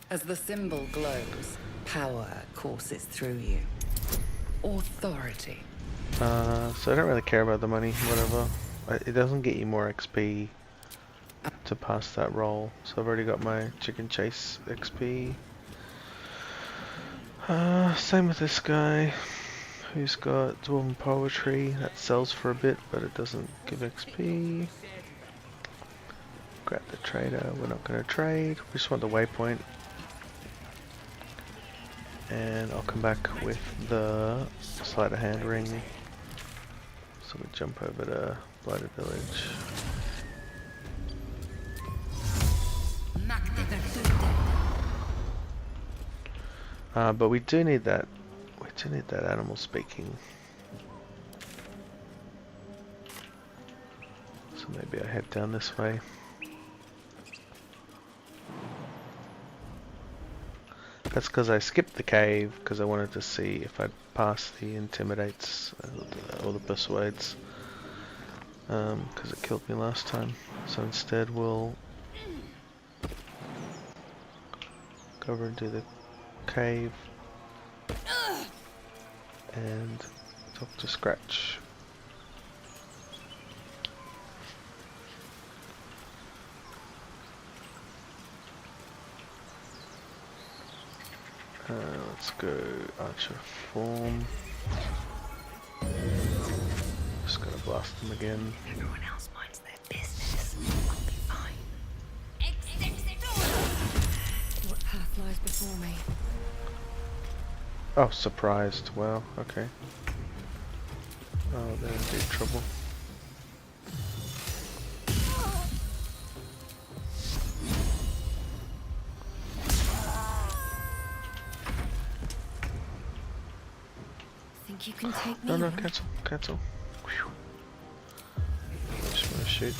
as the symbol glows, power courses through you. Authority. So I don't really care about the money, whatever. It doesn't get you more XP to pass that roll, so I've already got my chicken chase XP. Same with this guy, who's got Dwarven Poetry. That sells for a bit, but it doesn't give XP. Grab the trader, we're not going to trade, we just want the waypoint. And I'll come back with the sleight of hand ring. So we jump over to Blighted Village. But we do need that. We do need that animal speaking. So maybe I head down this way. That's because I skipped the cave because I wanted to see if I'd pass the intimidates or the persuades. Because it killed me last time. So instead we'll go over and do the cave and talk to Scratch. Let's go Archer form. Just gonna blast them again. Everyone else minds their business. I'll be fine. What path lies before me? Oh, surprised. Well, okay. Oh, they're in deep trouble. Think you can take me? No, on? cancel, cancel. Whew. I just want to shoot.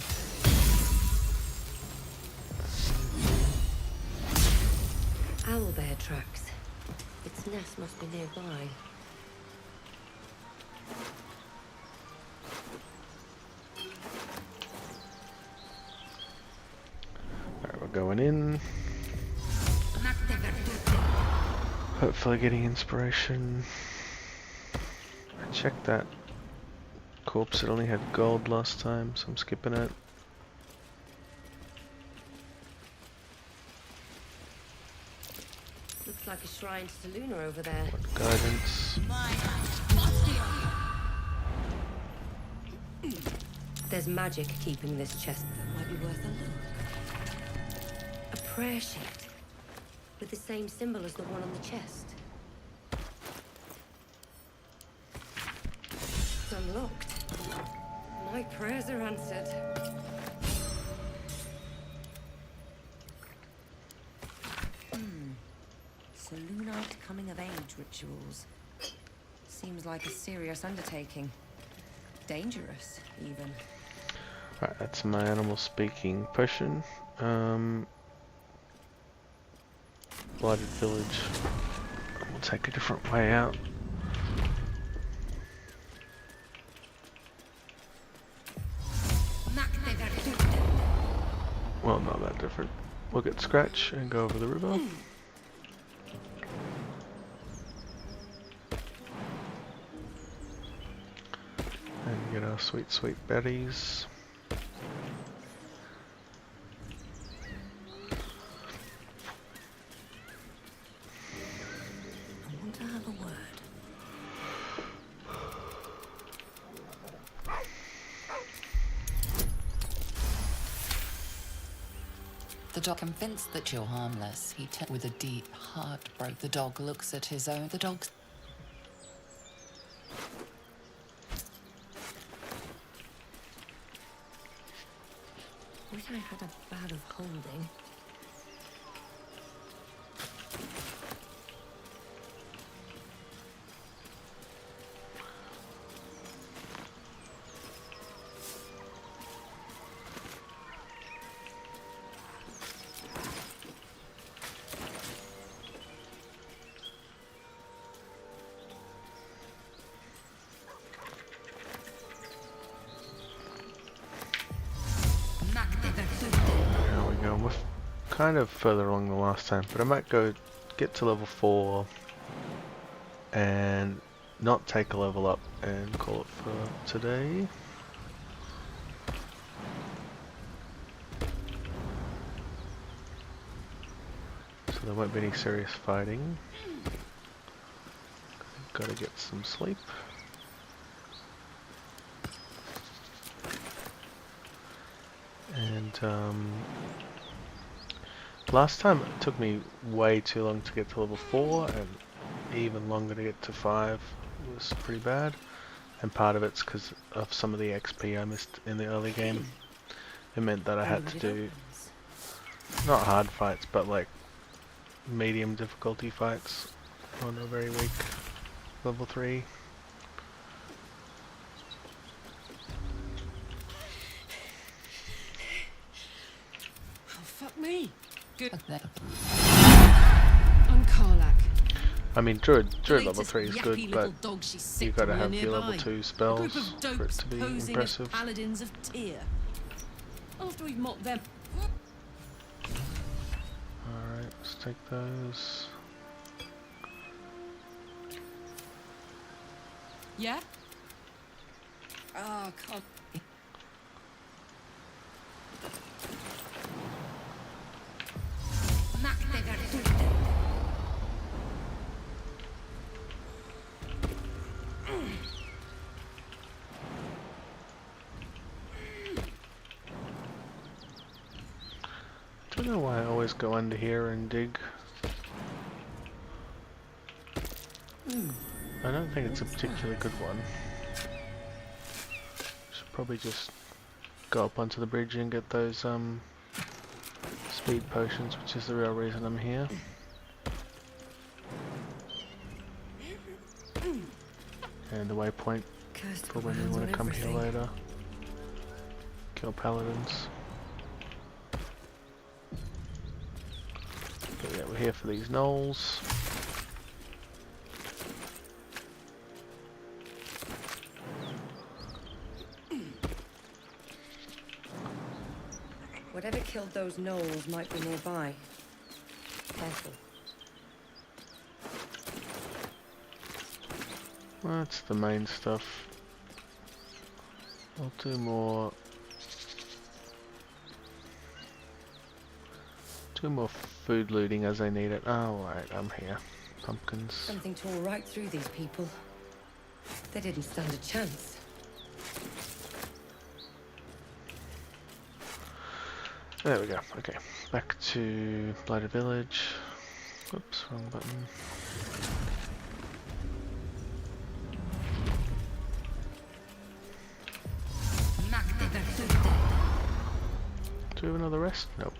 Owlbear tracks. Its nest must be nearby. Alright, we're going in. Hopefully getting inspiration. I checked that corpse, it only had gold last time, so I'm skipping it. Looks like a shrine to Luna over there. What guidance? There's magic keeping this chest. That might be worth a look. A prayer sheet with the same symbol as the one on the chest. It's unlocked. My prayers are answered. Selûnite coming of age rituals. Seems like a serious undertaking. Dangerous, even. Right, that's my animal speaking potion. Blighted Village. We'll take a different way out. Well, not that different. We'll get Scratch and go over the river. And get our sweet, sweet berries. I want to have a word. The dog, convinced that you're harmless, he turns with a deep heartbreak. The dog looks at his own. The dog's. Wish I had a bag of holding. There we go. We're kind of further along than last time, but I might go get to level 4 and not take a level up and call it for today. So there won't be any serious fighting. Gotta get some sleep. And last time it took me way too long to get to level 4 and even longer to get to 5. It was pretty bad, and part of it's because of some of the XP I missed in the early game. It meant that I had to do not hard fights but like medium difficulty fights on a very weak level 3. Fuck me. Good. I'm Karlak. I mean, Druid level 3 is good, but you gotta have your level 2 A spells group of for it dopes to be posing impressive. as paladins of Tyr. After we've mocked them. Alright, let's take those. Yeah? Oh, come. I don't know why I always go under here and dig. I don't think it's a particularly good one. Should probably just go up onto the bridge and get those speed potions, which is the real reason I'm here. And the waypoint for when we want to come here later. Kill paladins. But yeah, we're here for these gnolls. Whatever killed those gnolls might be nearby. Careful. That's the main stuff. I'll do more. Do more food looting as I need it. Oh, right, I'm here. Pumpkins. Something tore right through these people. They didn't stand a chance. There we go. Okay, back to Blighted Village. Oops, wrong button. Do we have another rest? Nope.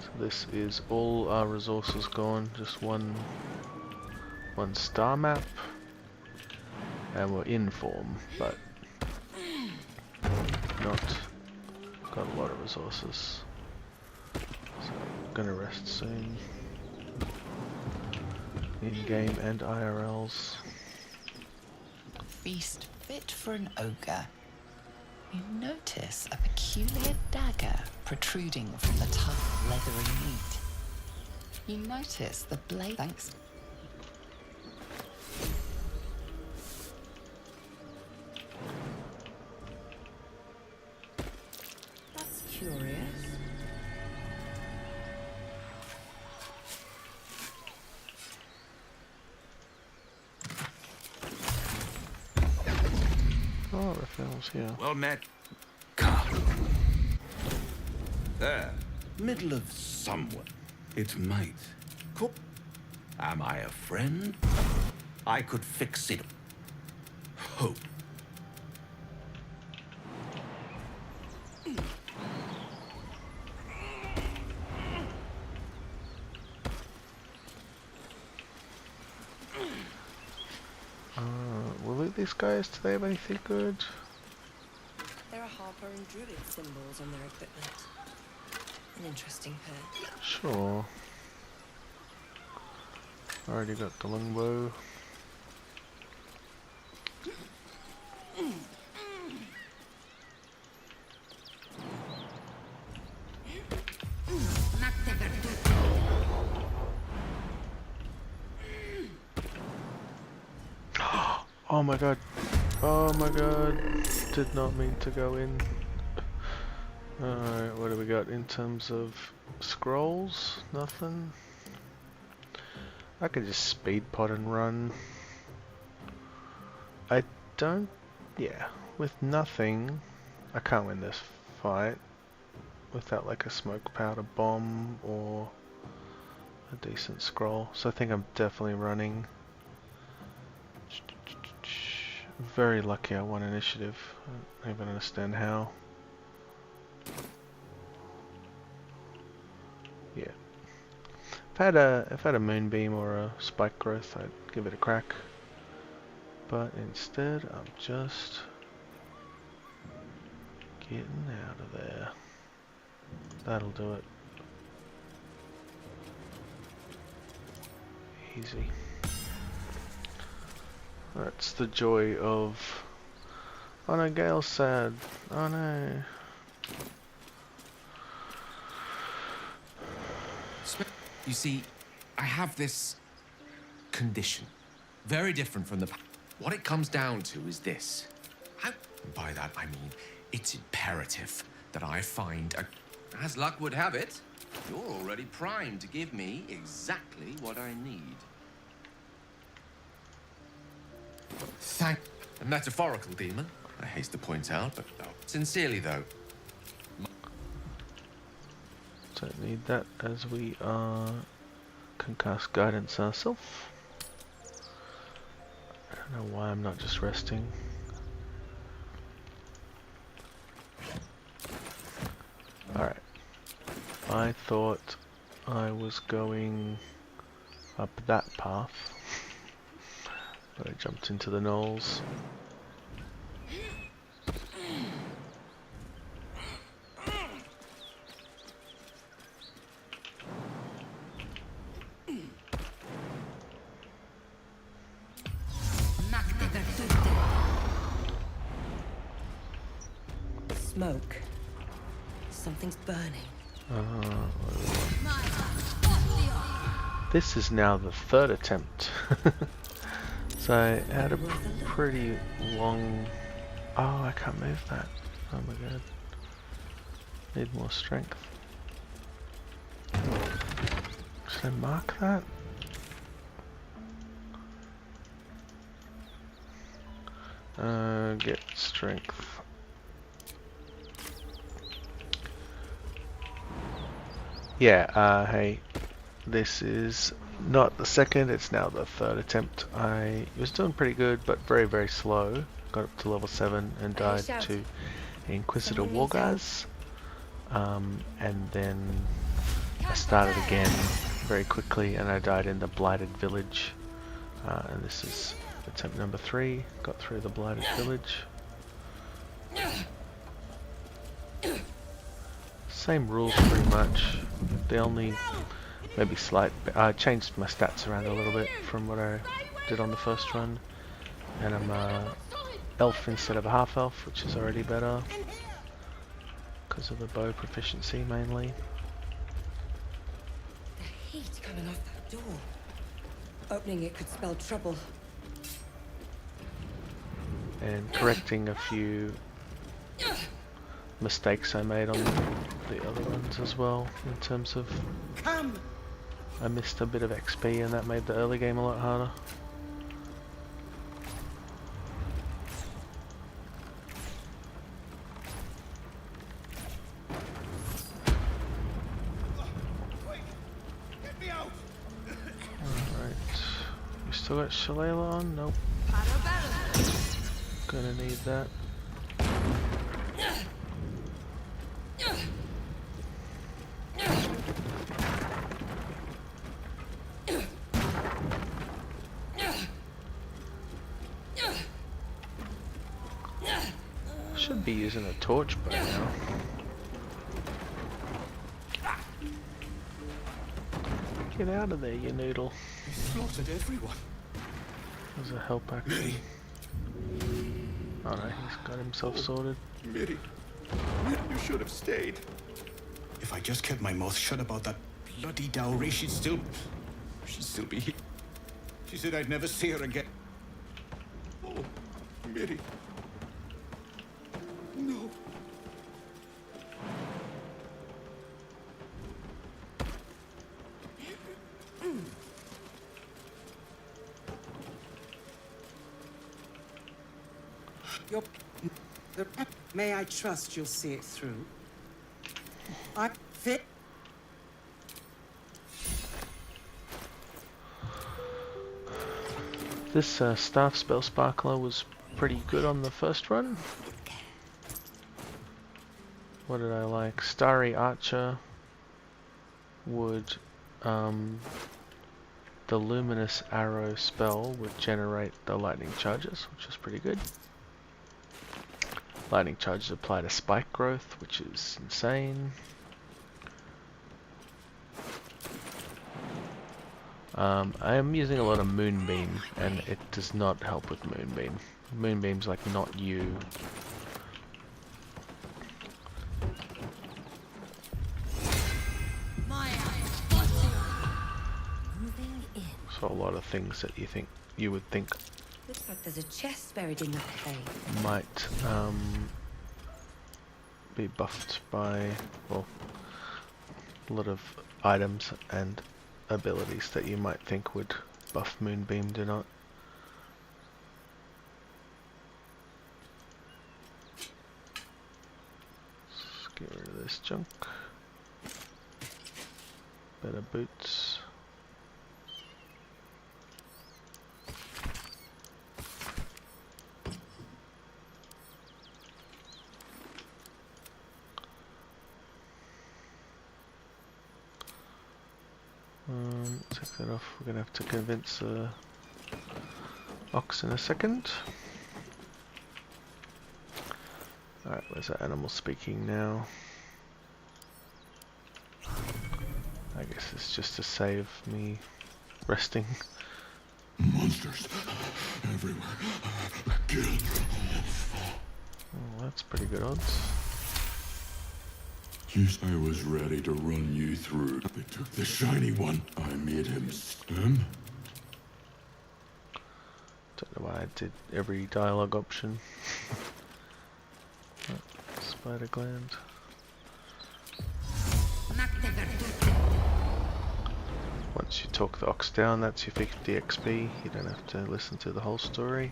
So this is all our resources gone. Just one star map, and we're in form, but not got a lot of resources. So I'm gonna rest soon. In-game and IRLs. Feast fit for an ogre. You notice a peculiar dagger protruding from the tough, leathery meat. You notice the blade. Thanks. That's curious. Oh, Raphael's here. Well met. Carlo. There. Middle of somewhere. It might. Cook. Am I a friend? I could fix it. Hope. Will these guys, do they have anything good? There are Harper and Druid symbols on their equipment. An interesting pair. Sure. Already got the longbow. Oh my god. Oh my god. Did not mean to go in. Alright, what do we got in terms of scrolls? Nothing. I could just speed pot and run. I don't... yeah. With nothing, I can't win this fight without like a smoke powder bomb or a decent scroll. So I think I'm definitely running. Very lucky I won initiative. I don't even understand how. Yeah. If I had a moonbeam or a spike growth, I'd give it a crack. But instead, I'm just getting out of there. That'll do it. Easy. That's the joy of... oh no, Gale's sad. Oh no. You see, I have this condition. Very different from the... what it comes down to is this. By that I mean, it's imperative that I find a... as luck would have it, you're already primed to give me exactly what I need. Thank... a metaphorical demon, I haste to point out, but no. Sincerely though. Don't need that as we can cast guidance ourselves. I don't know why I'm not just resting. Alright. I thought I was going up that path. But I jumped into the knolls. Smoke. Something's burning. This is now the third attempt. So I had a pretty long... oh, I can't move that. Oh my god. Need more strength. Should I mark that? Get strength. Yeah, hey, this is not the second, it's now the third attempt. I was doing pretty good, but very, very slow. Got up to level 7 and died to Inquisitor Wargaz. And then I started again very quickly and I died in the Blighted Village. And this is attempt number 3. Got through the Blighted Village. Same rules pretty much. The only maybe slight. I changed my stats around a little bit from what I did on the first run, and I'm elf instead of a half elf, which is already better because of the bow proficiency mainly. The heat coming off that door. Opening it could spell trouble. And correcting a few mistakes I made on the other ones as well, in terms of I missed a bit of XP and that made the early game a lot harder. Alright, you still got Shillelagh on? Nope. Gonna need that. Should be using a torch by now. Get out of there, you noodle. He slaughtered everyone. There's a help action. Alright, he's got himself sorted. Miri, you should have stayed. If I just kept my mouth shut about that bloody dowry, she'd still be here. She said I'd never see her again. Oh, Miri. No. May I trust you'll see it through? I fit. This staff spell sparkler was pretty good on the first run. What did I like? Starry Archer would the luminous arrow spell would generate the lightning charges, which is pretty good. Lightning charges apply to spike growth, which is insane. I am using a lot of Moonbeam, and it does not help with Moonbeam. Moonbeam's like not you. So a lot of things that you would think Looks like there's a chest buried in that cave. might be buffed by, well, a lot of items and abilities that you might think would buff Moonbeam do not. Let's get rid of this junk. Better boots. Take that off. We're gonna have to convince Ox in a second. Alright, where's that animal speaking now? I guess it's just to save me resting. Monsters everywhere. Kill. Oh, that's pretty good odds. I was ready to run you through. They took the shiny one. I made him stem. Don't know why I did every dialogue option. Oh, spider gland. Once you talk the ox down, that's your 50 XP. You don't have to listen to the whole story.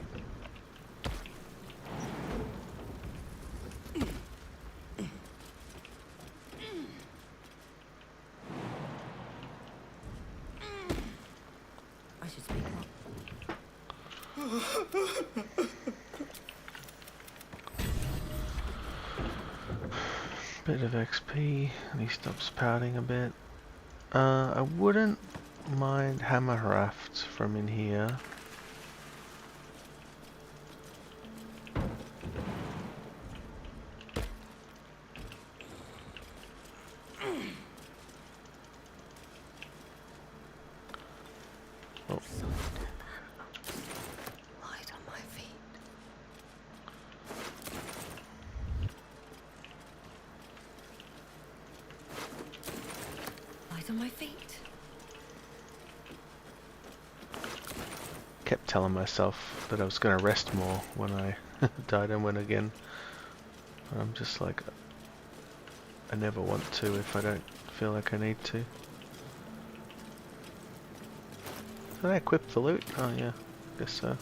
Bit of XP, and he stops pouting a bit. I wouldn't mind hammer rafts from in here. right on my feet. Kept telling myself that I was going to rest more when I died and went again. And I'm just like, I never want to if I don't feel like I need to. Did I equip the loot? Oh yeah, guess so.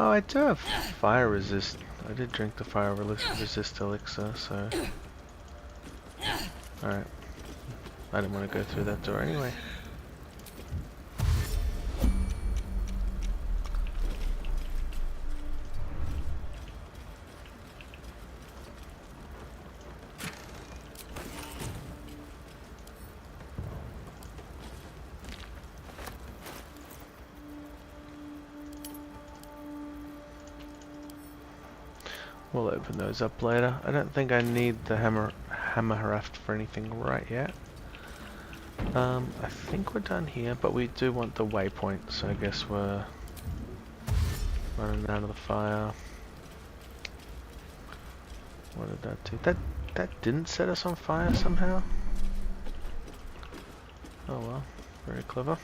Oh, I do have fire resist. I did drink the fire resist elixir, so... Alright. I didn't want to go through that door anyway. We'll open those up later. I don't think I need the hammer haraft for anything right yet. I think we're done here, but we do want the waypoint, so I guess we're running out of the fire. What did that do? That didn't set us on fire somehow? Oh well, very clever.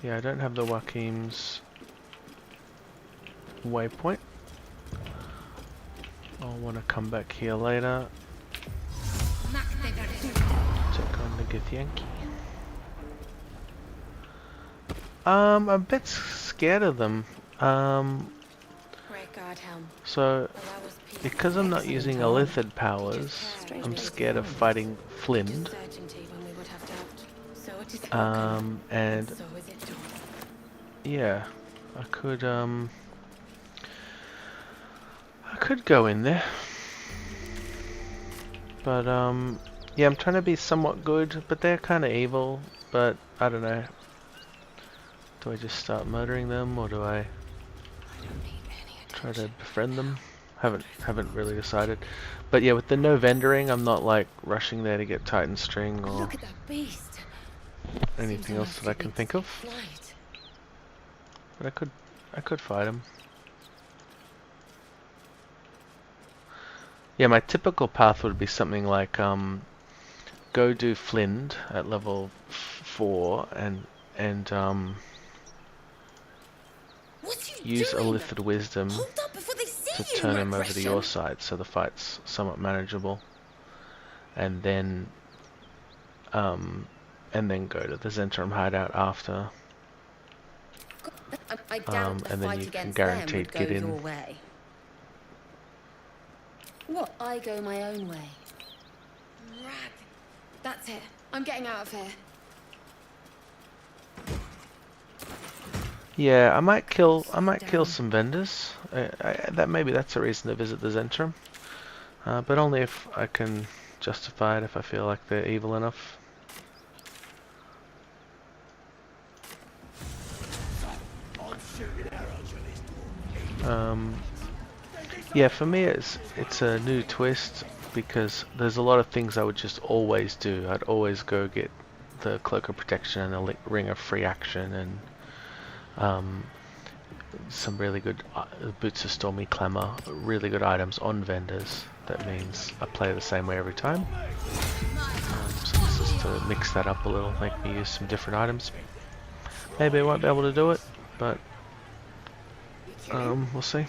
Yeah, I don't have the Waukeem's waypoint. I'll want to come back here later. Check on the Githyanki. I'm a bit scared of them. So, because I'm not using Illithid powers, I'm scared of fighting Flind. And yeah, I could go in there, but yeah, I'm trying to be somewhat good, but they're kind of evil. But I don't know. Do I just start murdering them, or do I try to befriend them? Haven't really decided. But yeah, with the no vendoring, I'm not like rushing there to get Titan string or anything else that I can think of. But I could fight him. Yeah, my typical path would be something like go do Flind at level 4 and use Illithid Wisdom to turn him over to your side, so the fight's somewhat manageable, and then go to the Zentrum hideout after, and then you can guaranteed get in. What? I go my own way. Rag. That's it. I'm getting out of here. Yeah, I might kill some vendors. Maybe that's a reason to visit the Zentrum, but only if I can justify it. If I feel like they're evil enough. Yeah, for me it's a new twist, because there's a lot of things I would just always do. I'd always go get the Cloak of Protection and the Ring of Free Action and some really good Boots of Stormy Clamor, really good items on vendors. That means I play the same way every time. So this is to mix that up a little, make me use some different items. Maybe I won't be able to do it, but we'll see.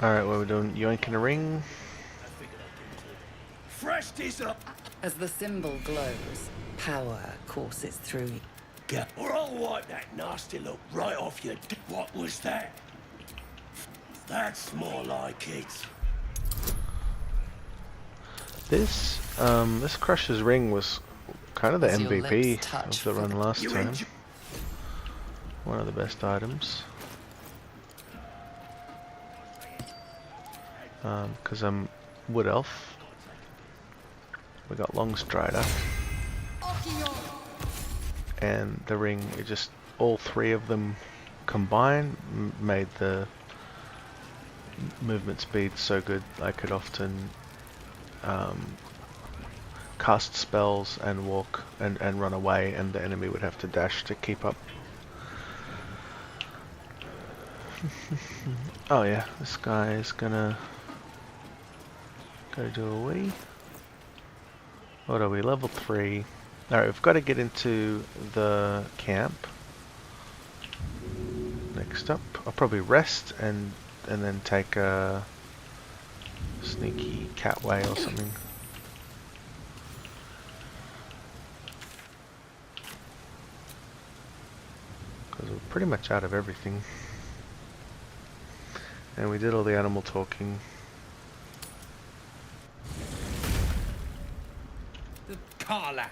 Alright, what are we doing? Yoinking a ring? Fresh this up! As the symbol glows, power courses through. Yeah, or I'll wipe that nasty look right off your What was that? That's more like it. This Crusher's Ring was kind of the MVP of the run last time. One of the best items. Because I'm Wood Elf. We got Longstrider. And the ring, it just, all three of them combined made the movement speed so good I could often cast spells and walk and run away, and the enemy would have to dash to keep up. Oh yeah, this guy is gonna go do a wee. What are we, level 3? Alright, we've got to get into the camp. Next up, I'll probably rest and then take a sneaky catway or something. Because we're pretty much out of everything. And we did all the animal talking. Karlach,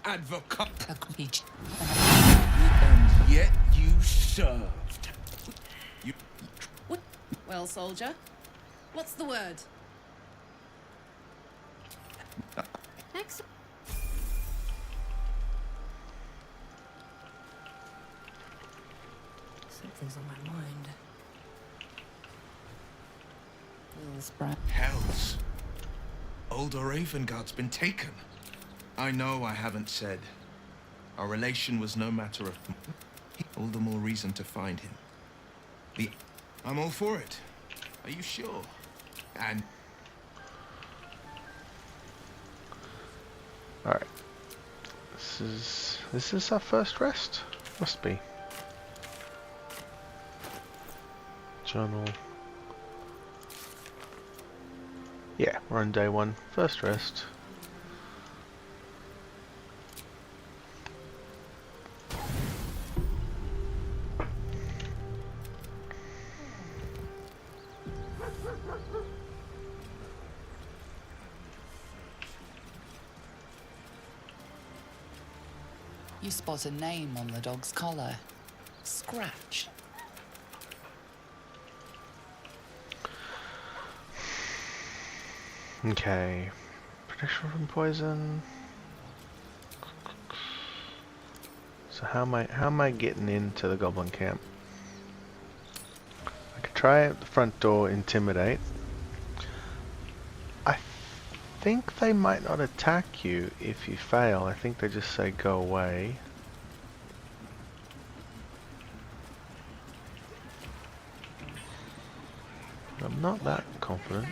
advocate. And yet you served. You. Well, soldier, what's the word? Excellent. Something's on my mind. Hells. Old Ravengard's been taken. I know I haven't said. Our relation was no matter of... All the more reason to find him. I'm all for it. Are you sure? And... Alright. This is our first rest? Must be. Journal. Yeah, we're on day 1. First rest. You spot a name on the dog's collar. Scratch. Okay. Protection from poison. So how am I getting into the Goblin Camp? I could try at the front door, intimidate. I think they might not attack you if you fail. I think they just say go away. I'm not that confident.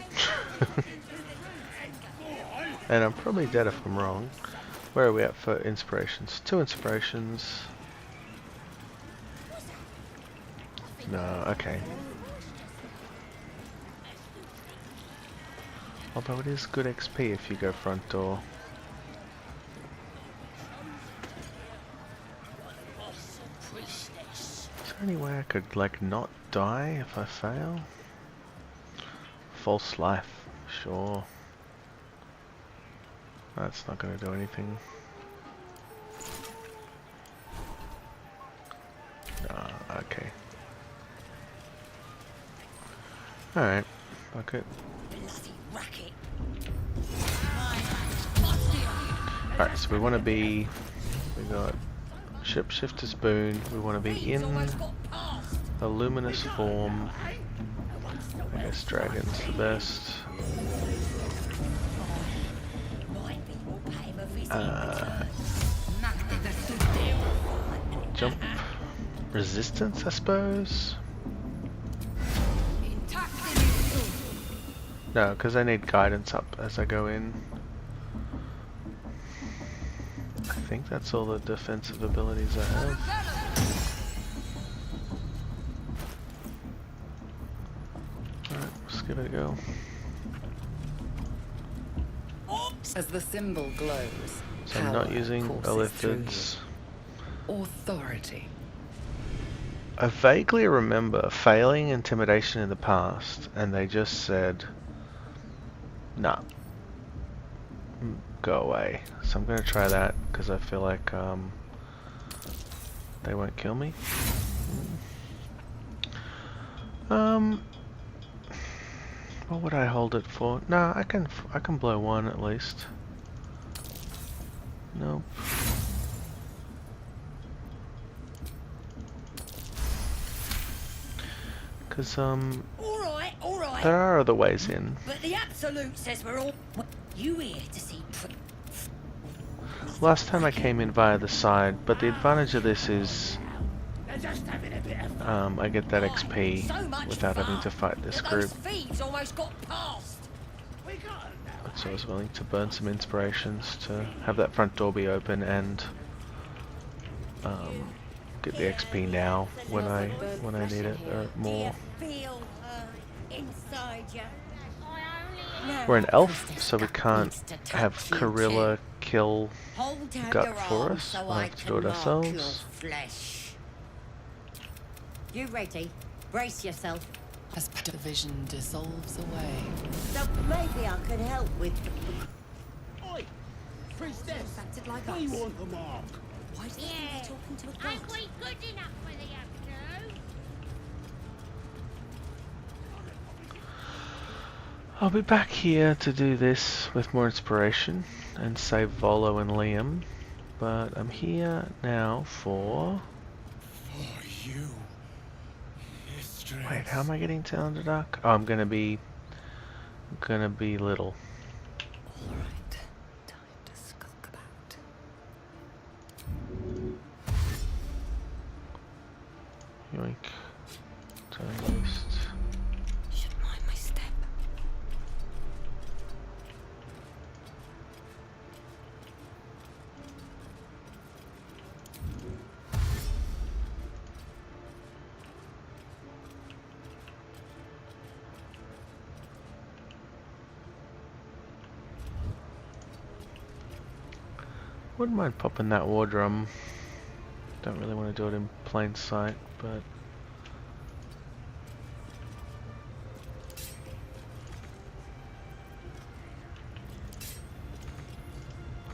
And I'm probably dead if I'm wrong. Where are we at for inspirations? 2 inspirations. No, okay. Although it is good XP if you go front door. Is there any way I could, like, not die if I fail? False life, sure. That's not going to do anything. No, okay. Alright, fuck it. Alright, so we want to be... We got Shapeshifter's Boon. We want to be in a luminous form. I guess Dragon's the best. Jump resistance, I suppose. No, because I need guidance up as I go in. I think that's all the defensive abilities I have. Alright, let's give it a go. As the symbol glows, So I'm not using Illithids. Authority. I vaguely remember failing intimidation in the past, and they just said, nah, go away. So I'm gonna try that, because I feel like they won't kill me. What would I hold it for? Nah, I can blow 1 at least. Nope. Cause All right. there are other ways in. But the Absolute says we're all... You here to see... Last time I came in via the side, but the advantage of this is I get that XP without having to fight this group. Thieves almost got past. So I was willing to burn some inspirations to have that front door be open and get the XP now when I need it more. We're an elf, so we can't have Gorilla kill gut for us. We'll have to do it ourselves. You ready? Brace yourself. As the vision dissolves away. So maybe I could help with... Oi! Priestess! Acted like We us. want the mark. Why is this Yeah. talking to a god? Ain't we good enough for the Absolute? I'll be back here to do this with more inspiration and save Volo and Liam, but I'm here now for... For you. Wait, how am I getting to Underdark? Oh, I'm gonna be little. Alright, time to skulk about. Yoink. Toast. Should mind my step. Wouldn't mind popping that war drum. Don't really want to do it in plain sight, but...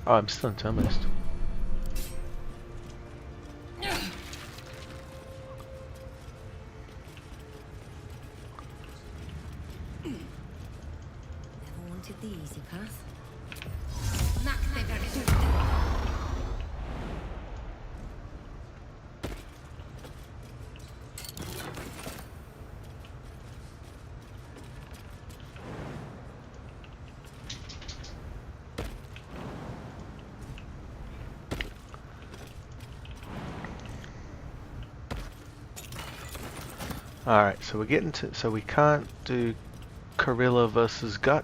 Oh, I'm still in Terminist. Never wanted the easy path. Alright, so we're getting to... So we can't do Gorilla versus Gut,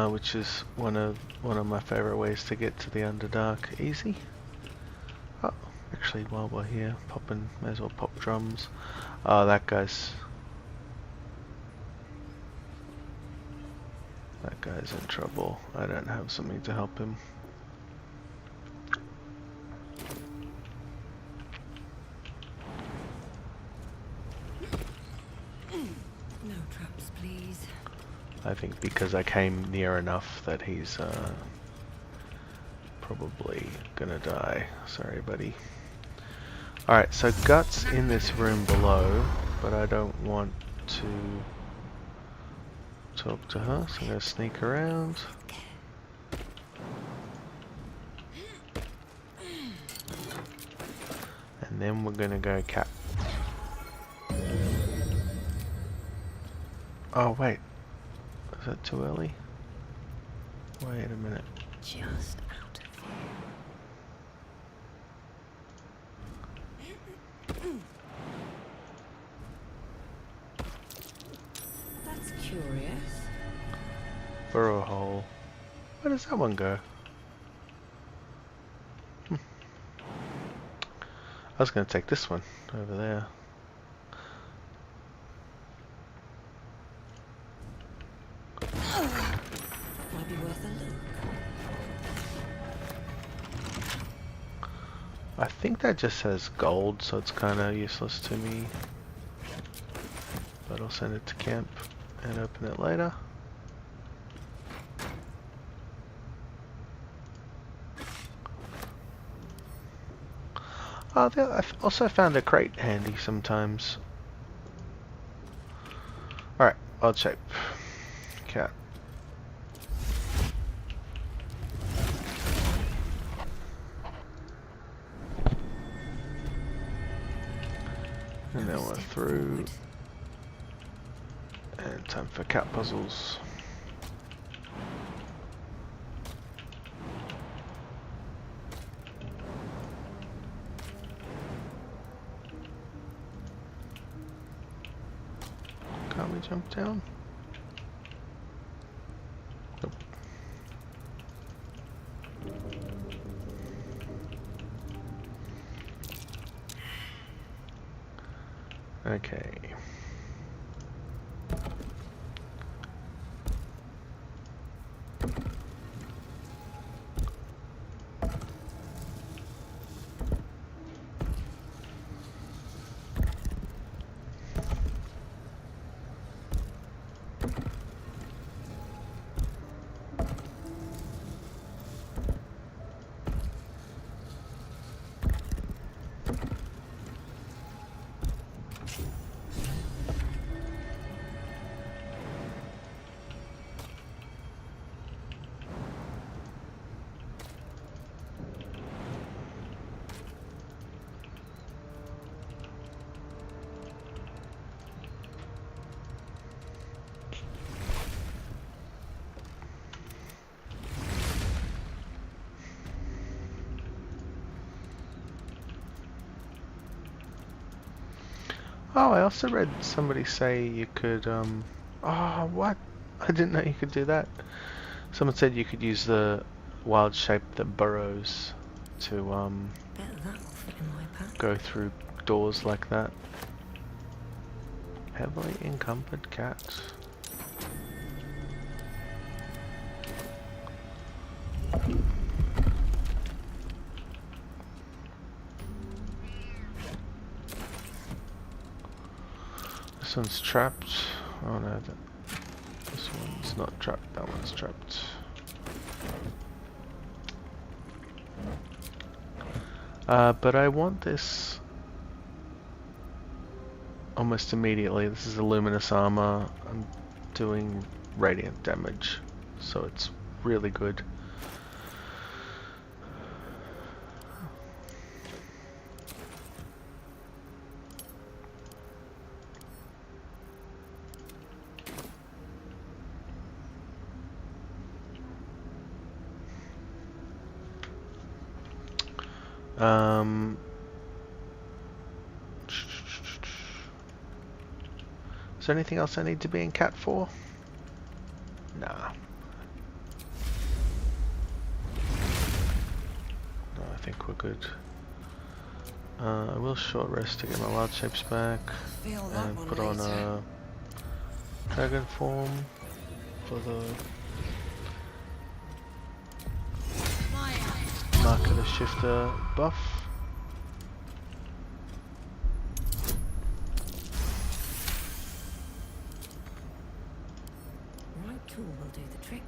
which is one of my favorite ways to get to the Underdark easy. Oh, actually, while we're here, may as well pop drums. Oh, that guy's in trouble. I don't have something to help him. No traps, please. I think because I came near enough that he's probably gonna die. Sorry, buddy. Alright, so Gut's in this room below, but I don't want to talk to her, so I'm gonna sneak around. And then we're gonna go cap. Oh wait, is that too early? Wait a minute. Just out of view. That's curious. Burrow hole. Where does that one go? I was going to take this one over there. Might be worth a look. I think that just says gold, so it's kind of useless to me. But I'll send it to camp and open it later. Oh, I've also found a crate handy sometimes. Alright, odd shape. Cat. And then we're through. And time for cat puzzles. Can't we jump down? Nope. Okay. Oh, I also read somebody say you could, oh, what? I didn't know you could do that. Someone said you could use the wild shape that burrows to, go through doors like that. Heavily encumbered cat. This one's trapped. Oh no, this one's not trapped, that one's trapped. But I want this almost immediately. This is a luminous armor. I'm doing radiant damage, so it's really good. Is there anything else I need to be in cat for? Nah. No, I think we're good. I will short rest to get my wild shapes back and put on a dragon form for the Mark of the Shifter buff. Right tool will do the trick.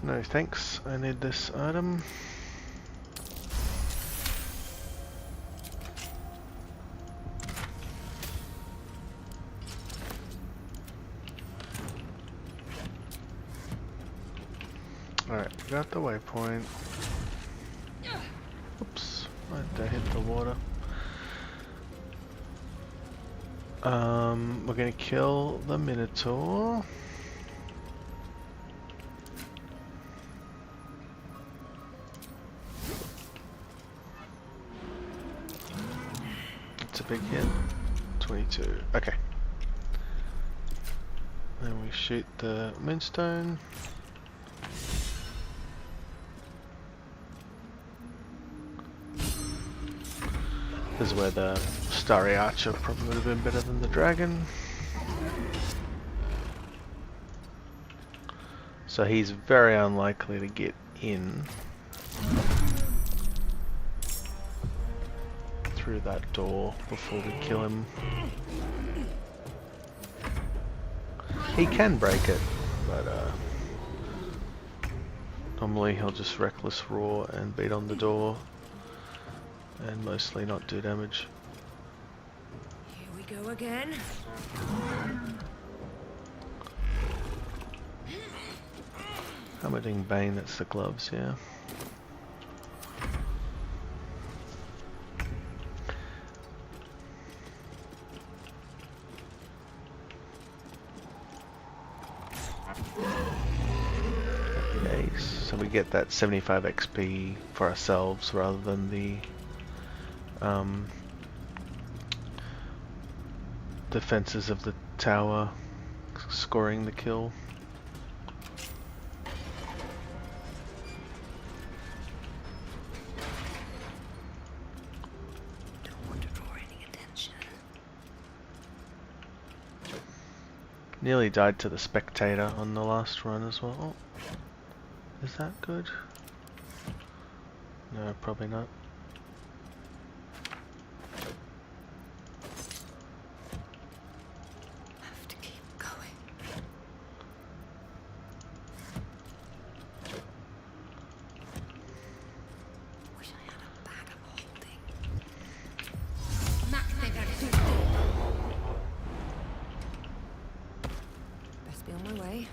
No thanks, I need this item. Alright, we got the waypoint. Oops, I hit the water. We're gonna kill the Minotaur. It's a big hit. 22. Okay. Then we shoot the Moonstone. This is where the Starry Archer probably would have been better than the Dragon. So he's very unlikely to get in through that door before we kill him. He can break it, but normally he'll just reckless roar and beat on the door and mostly not do damage. Here we go again. Hammered Bane, that's the gloves, yeah. we get that 75 XP for ourselves rather than the defenses of the tower scoring the kill. Don't want to draw any attention. Nearly died to the spectator on the last run as well. Oh, is that good? No, probably not. Have to keep going. Wish I had a bag of holding. Best be on my way.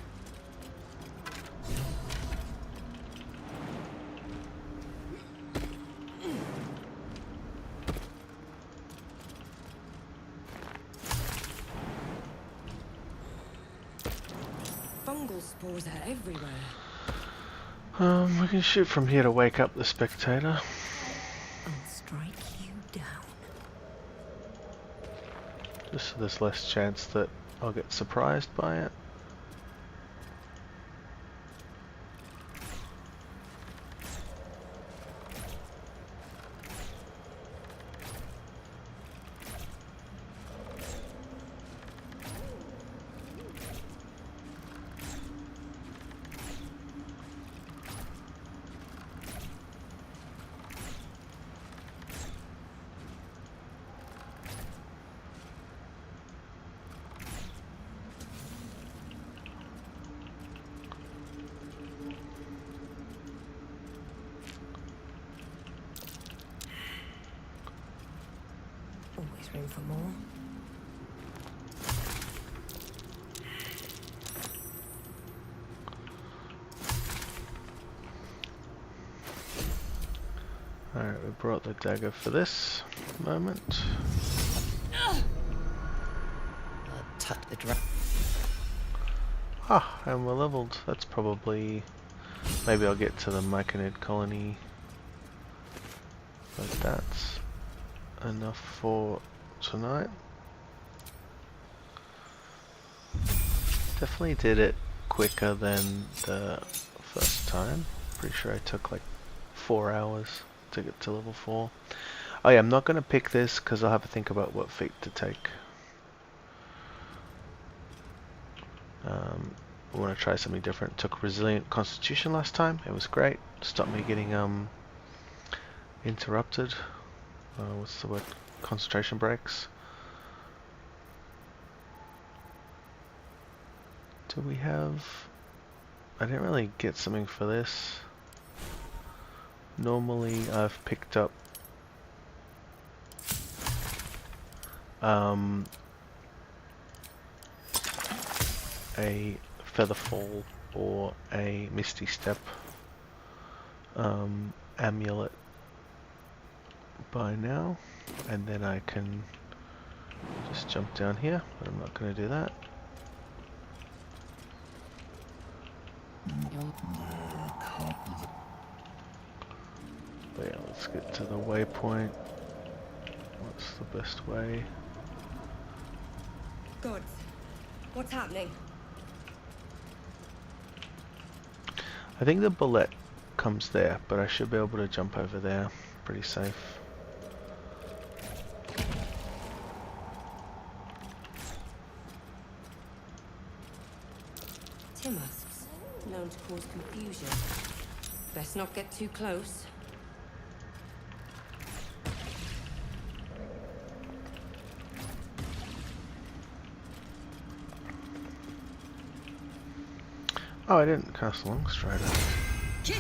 Fungal spores are everywhere. We can shoot from here to wake up the spectator. I'll strike you down. Just so there's less chance that I'll get surprised by it. Always room for more. Alright, we brought the dagger for this moment. Tut the drum. Ah, and we're leveled. That's probably... Maybe I'll get to the Myconid colony. But that's enough for tonight. Definitely did it quicker than the first time. Pretty sure I took like 4 hours to get to level 4. Oh yeah, I'm not going to pick this because I'll have to think about what feat to take. I want to try something different. Took Resilient Constitution last time. It was great. Stopped me getting interrupted. What's the word? Concentration breaks. Do we have... I didn't really get something for this. Normally I've picked up a Featherfall or a Misty Step amulet by now, and then I can just jump down here, but I'm not going to do that. But yeah, let's get to the waypoint. What's the best way? Gods, what's happening? I think the bullet comes there, but I should be able to jump over there pretty safe. Timmusks, known to cause confusion. Best not get too close. Oh, I didn't cast Longstrider. Did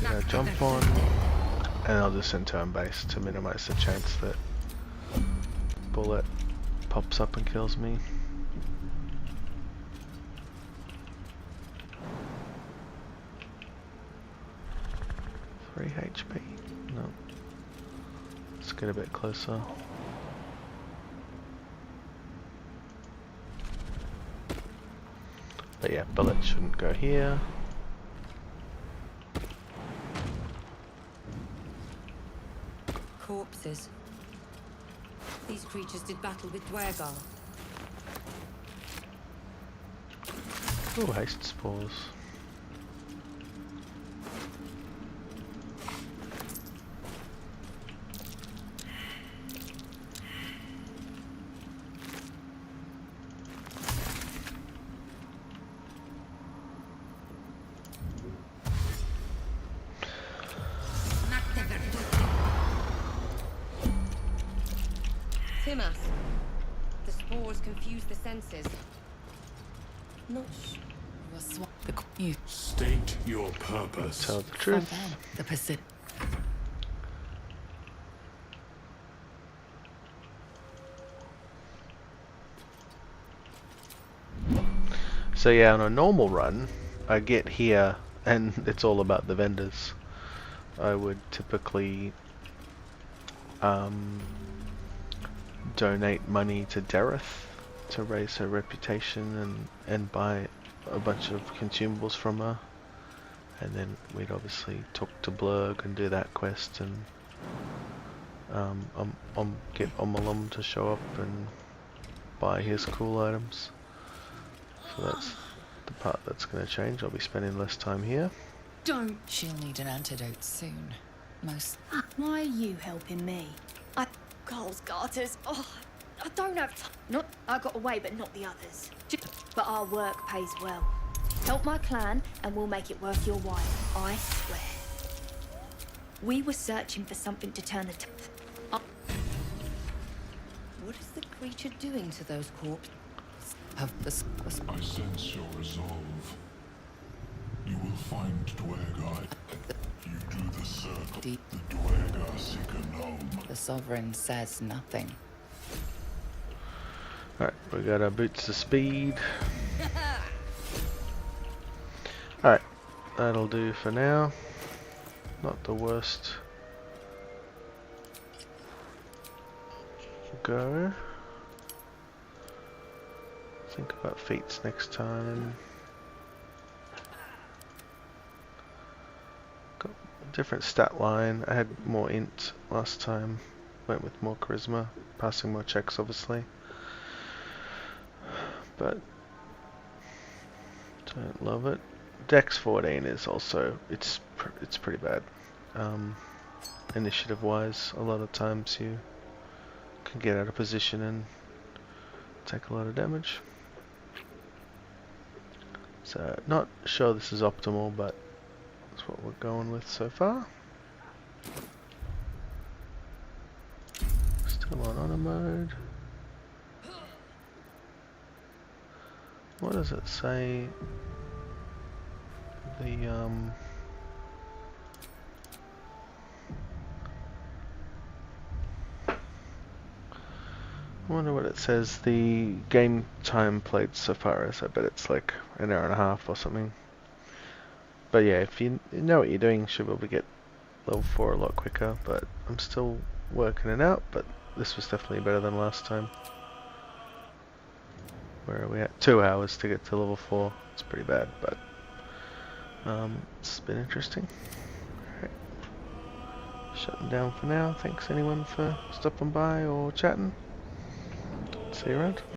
I jump on? And I'll just send turn base to minimize the chance that bullet pops up and kills me. Three HP? No. Let's get a bit closer. But yeah, bullet shouldn't go here. Corpses. These creatures did battle with Dwergar. Oh, haste spores. Timas. The spores confuse the senses. Not State your purpose. Tell the truth. The Pacific. So yeah, on a normal run, I get here and it's all about the vendors. I would typically donate money to Dareth to raise her reputation and buy a bunch of consumables from her, and then we'd obviously talk to Blurg and do that quest, and get Omolum to show up and buy his cool items. So that's the part that's going to change. I'll be spending less time here. Don't. She'll need an antidote soon. Most. Why are you helping me? Girls, garters. Oh, I don't have time. Not, I got away, but not the others. But our work pays well. Help my clan, and we'll make it worth your while. I swear. We were searching for something to turn the. What is the creature doing to those corpses? Have the. I sense your resolve. You will find Dwergar. You do the circle. The Dwergar seeker gnome. The Sovereign says nothing. Alright, we got our boots of speed. Alright, that'll do for now. Not the worst. Go. Think about feats next time. Got a different stat line. I had more int last time. Went with more charisma. Passing more checks, obviously. But don't love it. Dex 14 is also it's pretty bad. Initiative wise, a lot of times you can get out of position and take a lot of damage. So not sure this is optimal, but that's what we're going with so far. Still on honor mode. What does it say? The I wonder what it says the game time played so far is. I bet it's like an hour and a half or something. But yeah, if you know what you're doing, you should be able to get level 4 a lot quicker, but I'm still working it out, but this was definitely better than last time. Where are we at? 2 hours to get to level 4. It's pretty bad, but it's been interesting. Alright. Shutting down for now. Thanks anyone for stopping by or chatting. See you around.